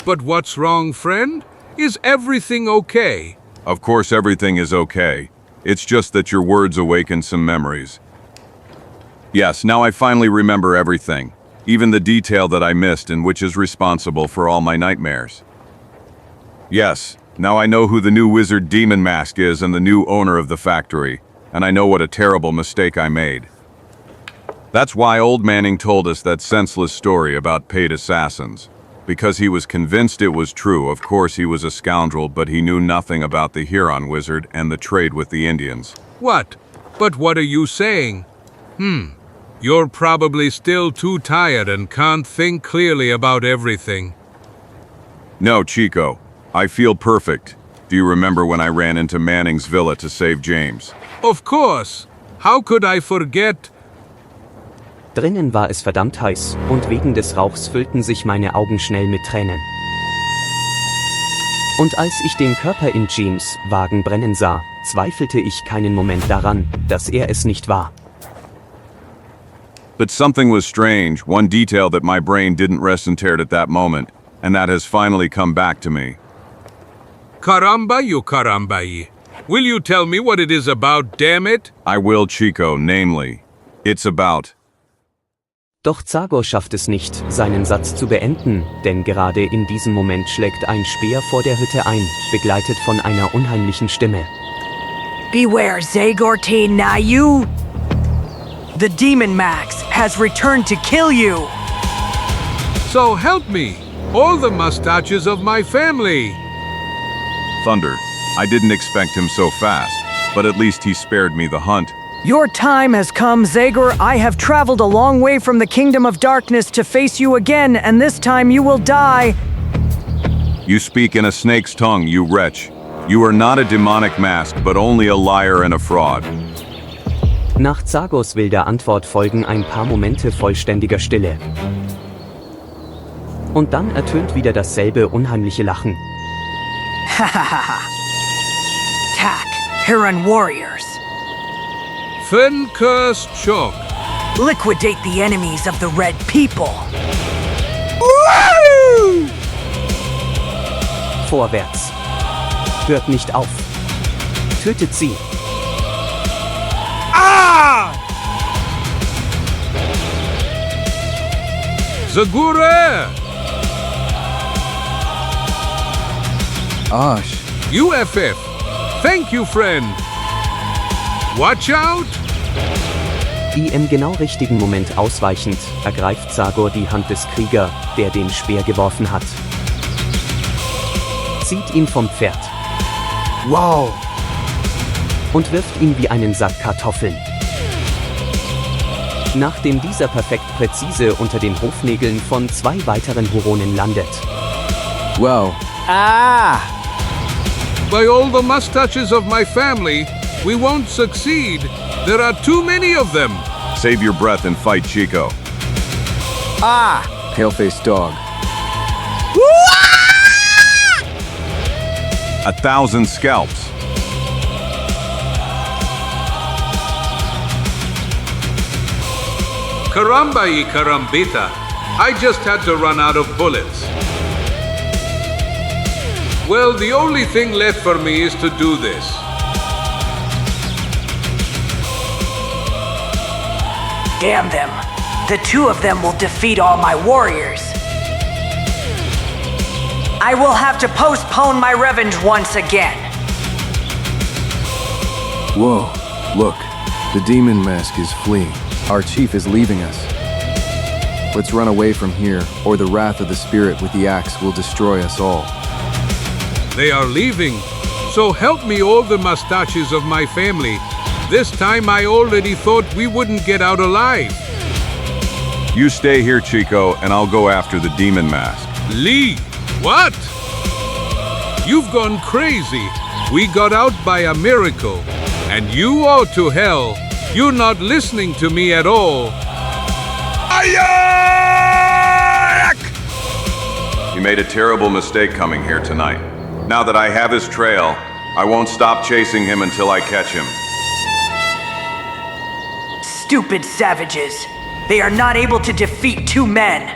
But what's wrong, friend? Is everything okay? Of course everything is okay. It's just that your words awaken some memories. Yes, now I finally remember everything, even the detail that I missed and which is responsible for all my nightmares. Yes, now I know who the new wizard Dämonenmaske is and the new owner of the factory, and I know what a terrible mistake I made. That's why old Manning told us that senseless story about paid assassins. Because he was convinced it was true. Of course he was a scoundrel, but he knew nothing about the Huron wizard and the trade with the Indians. What? But what are you saying? You're probably still too tired and can't think clearly about everything. No, Chico. I feel perfect. Do you remember when I ran into Manning's villa to save James? Of course. How could I forget? Drinnen war es verdammt heiß, und wegen des Rauchs füllten sich meine Augen schnell mit Tränen. Und als ich den Körper in James' Wagen brennen sah, zweifelte ich keinen Moment daran, dass er es nicht war. But something was strange, one detail that my brain didn't resonate at that moment, and that has finally come back to me. Caramba, you carambai. Will you tell me what it is about, damn it? I will, Chico, namely, it's about... Doch Zagor schafft es nicht, seinen Satz zu beenden, denn gerade in diesem Moment schlägt ein Speer vor der Hütte ein, begleitet von einer unheimlichen Stimme. Beware, Zagor T. Nayu! The Dämonenmaske has returned to kill you! So help me, all the mustaches of my family! Thunder, I didn't expect him so fast, but at least he spared me the hunt. Your time has come, Zagor. I have traveled a long way from the Kingdom of Darkness to face you again, and this time you will die. You speak in a snake's tongue, you wretch. You are not a demonic mask, but only a liar and a fraud. Nach Zagors wilder Antwort folgen ein paar Momente vollständiger Stille. Und dann ertönt wieder dasselbe unheimliche Lachen. Attack, Huron warriors. Fen cursed shock. Liquidate the enemies of the Red People. Vorwärts. Hört nicht auf. Tötet sie. Zagor! Osh. UFF. Thank you, friend. Watch out! Wie im genau richtigen Moment ausweichend, ergreift Zagor die Hand des Kriegers, der den Speer geworfen hat. Zieht ihn vom Pferd. Wow! Und wirft ihn wie einen Sack Kartoffeln. Nachdem dieser perfekt präzise unter den Hufnägeln von zwei weiteren Huronen landet. Wow. By all the mustaches of my family, we won't succeed. There are too many of them. Save your breath and fight, Chico. Pale-faced dog. 1,000 scalps. Caramba y carambita. I just had to run out of bullets. Well, the only thing left for me is to do this. Damn them. The two of them will defeat all my warriors. I will have to postpone my revenge once again. Whoa, look. The demon mask is fleeing. Our chief is leaving us. Let's run away from here, or the wrath of the spirit with the axe will destroy us all. They are leaving, so help me all the mustaches of my family. This time I already thought we wouldn't get out alive. You stay here, Chico, and I'll go after the demon mask. Lee, what? You've gone crazy. We got out by a miracle. And you all to hell. You're not listening to me at all. He made a terrible mistake coming here tonight. Now that I have his trail, I won't stop chasing him until I catch him. Stupid savages. They are not able to defeat two men.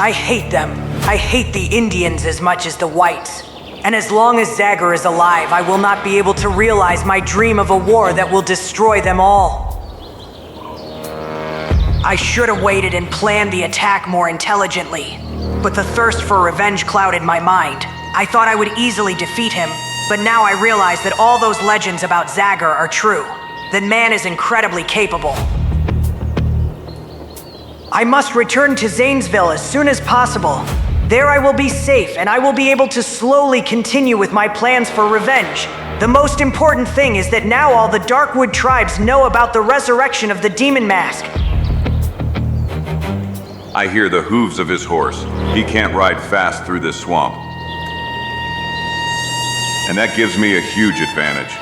I hate them. I hate the Indians as much as the whites. And as long as Zagor is alive, I will not be able to realize my dream of a war that will destroy them all. I should have waited and planned the attack more intelligently, but the thirst for revenge clouded my mind. I thought I would easily defeat him, but now I realize that all those legends about Zagor are true. That man is incredibly capable. I must return to Zanesville as soon as possible. There I will be safe, and I will be able to slowly continue with my plans for revenge. The most important thing is that now all the Darkwood tribes know about the resurrection of the Demon Mask. I hear the hooves of his horse. He can't ride fast through this swamp. And that gives me a huge advantage.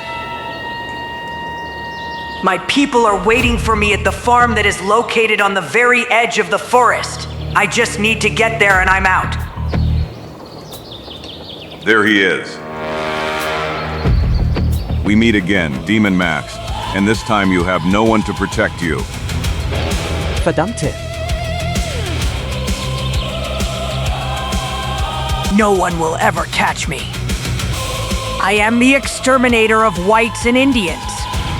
My people are waiting for me at the farm that is located on the very edge of the forest. I just need to get there and I'm out. There he is. We meet again, Demon Max, and this time you have no one to protect you. Verdammte. No one will ever catch me. I am the exterminator of whites and Indians.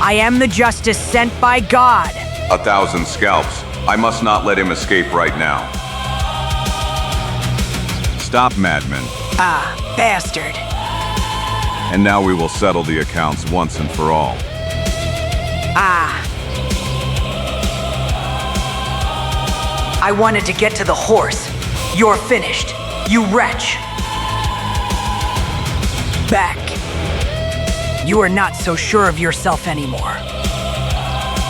I am the justice sent by God. 1,000 scalps. I must not let him escape right now. Stop, madman. Ah, bastard. And now we will settle the accounts once and for all. Ah. I wanted to get to the horse. You're finished. You wretch. Back. You are not so sure of yourself anymore.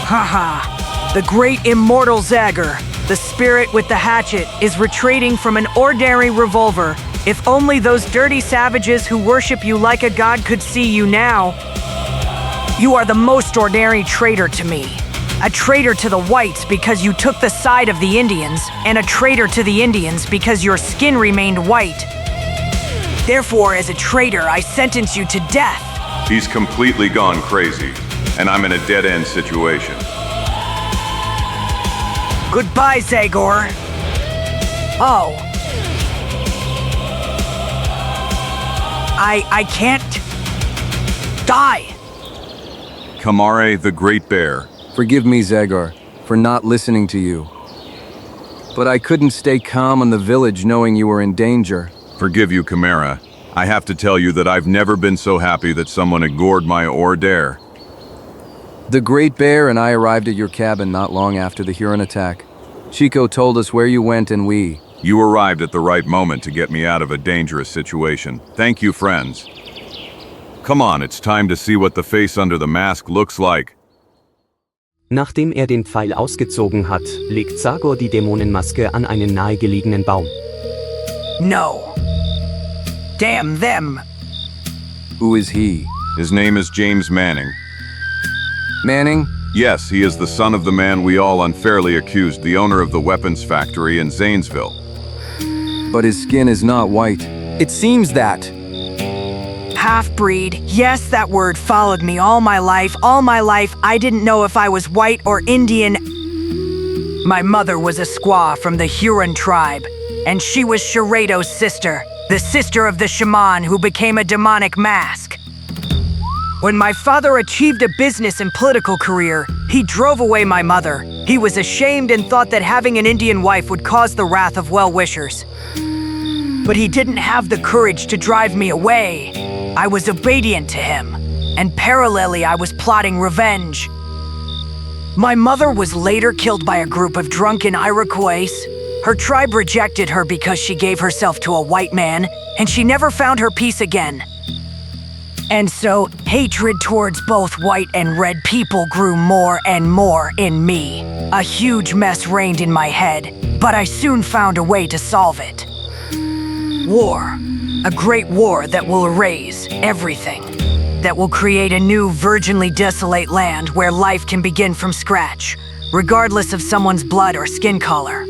Haha. The great immortal Zagor, the spirit with the hatchet, is retreating from an ordinary revolver. If only those dirty savages who worship you like a god could see you now. You are the most ordinary traitor to me. A traitor to the whites because you took the side of the Indians, and a traitor to the Indians because your skin remained white. Therefore, as a traitor, I sentence you to death. He's completely gone crazy, and I'm in a dead-end situation. Goodbye, Zagor. Oh. I can't die. Kamare the Great Bear. Forgive me, Zagor, for not listening to you. But I couldn't stay calm in the village knowing you were in danger. Forgive you, Kamara. I have to tell you that I've never been so happy that someone had gored my order. The Great Bear and I arrived at your cabin not long after the Huron attack. Chico told us where you went and we... You arrived at the right moment to get me out of a dangerous situation. Thank you, friends. Come on, it's time to see what the face under the mask looks like. Nachdem den Pfeil ausgezogen hat, legt Zagor die Dämonenmaske an einen nahegelegenen Baum. No. Damn them. Who is he? His name is James Manning. Manning? Yes, he is the son of the man we all unfairly accused, the owner of the weapons factory in Zanesville. But his skin is not white. It seems that. Half-breed, yes, that word followed me all my life. All my life, I didn't know if I was white or Indian. My mother was a squaw from the Huron tribe, and she was Sharedo's sister, the sister of the shaman who became a demonic mask. When my father achieved a business and political career, he drove away my mother. He was ashamed and thought that having an Indian wife would cause the wrath of well-wishers. But he didn't have the courage to drive me away. I was obedient to him, and parallelly I was plotting revenge. My mother was later killed by a group of drunken Iroquois. Her tribe rejected her because she gave herself to a white man, and she never found her peace again. And so, hatred towards both white and red people grew more and more in me. A huge mess reigned in my head, but I soon found a way to solve it. War. A great war that will erase everything. That will create a new, virginally desolate land where life can begin from scratch, regardless of someone's blood or skin color.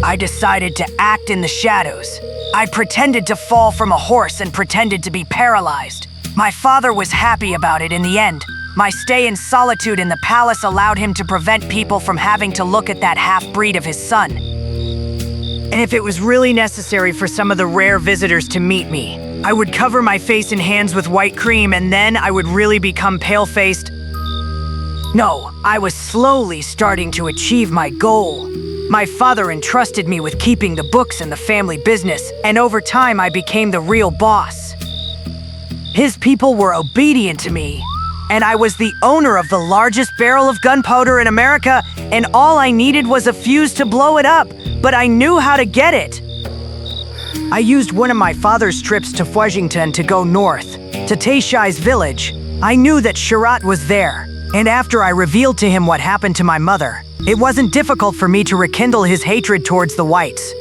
I decided to act in the shadows. I pretended to fall from a horse and pretended to be paralyzed. My father was happy about it in the end. My stay in solitude in the palace allowed him to prevent people from having to look at that half-breed of his son. And if it was really necessary for some of the rare visitors to meet me, I would cover my face and hands with white cream and then I would really become pale-faced. No, I was slowly starting to achieve my goal. My father entrusted me with keeping the books and the family business, and over time I became the real boss. His people were obedient to me, and I was the owner of the largest barrel of gunpowder in America, and all I needed was a fuse to blow it up, but I knew how to get it. I used one of my father's trips to Washington to go north, to Taishai's village. I knew that Sharat was there, and after I revealed to him what happened to my mother, it wasn't difficult for me to rekindle his hatred towards the whites.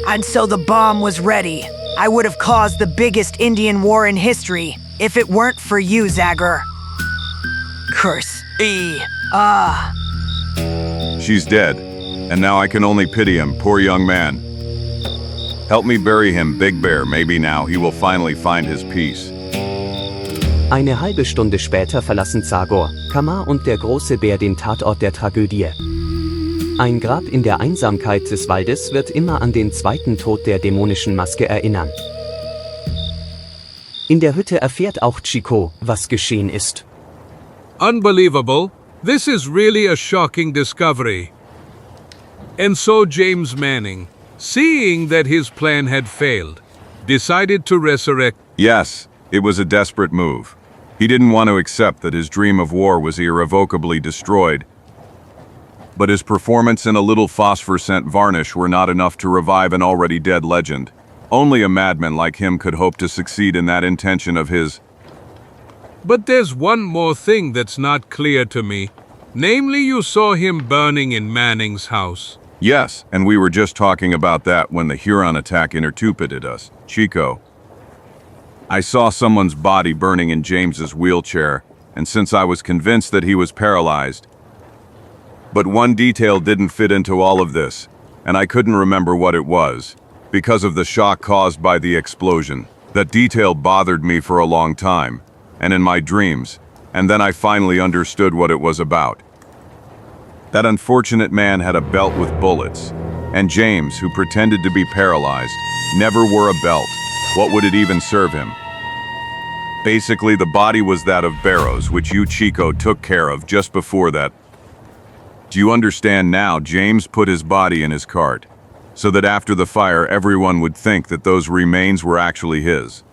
And so the bomb was ready. I would have caused the biggest Indian war in history if it weren't for you, Zagor. Curse. She's dead, and now I can only pity him, poor young man. Help me bury him, Big Bear. Maybe now he will finally find his peace. Eine halbe Stunde später verlassen Zagor, Kamar und der große Bär den Tatort der Tragödie. Ein Grab in der Einsamkeit des Waldes wird immer an den zweiten Tod der dämonischen Maske erinnern. In der Hütte erfährt auch Chico, was geschehen ist. Unbelievable. This is really a shocking discovery. And so James Manning, seeing that his plan had failed, decided to resurrect. Yes, it was a desperate move. He didn't want to accept that his dream of war was irrevocably destroyed. But his performance and a little phosphorescent varnish were not enough to revive an already dead legend. Only a madman like him could hope to succeed in that intention of his. But there's one more thing that's not clear to me. Namely, you saw him burning in Manning's house. Yes, and we were just talking about that when the Huron attack intertupited us. Chico. I saw someone's body burning in James's wheelchair, and since I was convinced that he was paralyzed. But one detail didn't fit into all of this, and I couldn't remember what it was, because of the shock caused by the explosion. That detail bothered me for a long time, and in my dreams, and then I finally understood what it was about. That unfortunate man had a belt with bullets, and James, who pretended to be paralyzed, never wore a belt. What would it even serve him? Basically, the body was that of Barrows, which you, Chico, took care of just before that. Do you understand now? James put his body in his cart, so that after the fire everyone would think that those remains were actually his.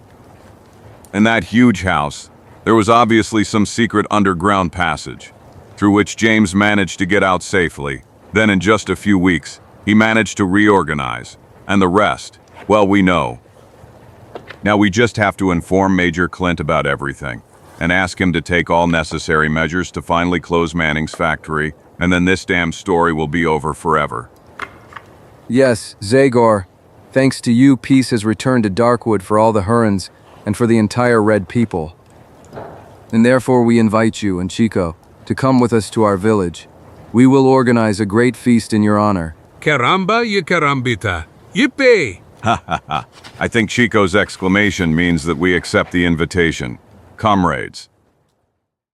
In that huge house, there was obviously some secret underground passage, through which James managed to get out safely. Then in just a few weeks, he managed to reorganize, and the rest, well, we know. Now we just have to inform Major Clint about everything, and ask him to take all necessary measures to finally close Manning's factory, and then this damn story will be over forever. Yes, Zagor. Thanks to you, peace has returned to Darkwood for all the Hurons, and for the entire Red people. And therefore we invite you and Chico to come with us to our village. We will organize a great feast in your honor. Caramba y carambita. Yippee! Ha ha ha. I think Chico's exclamation means that we accept the invitation. Comrades,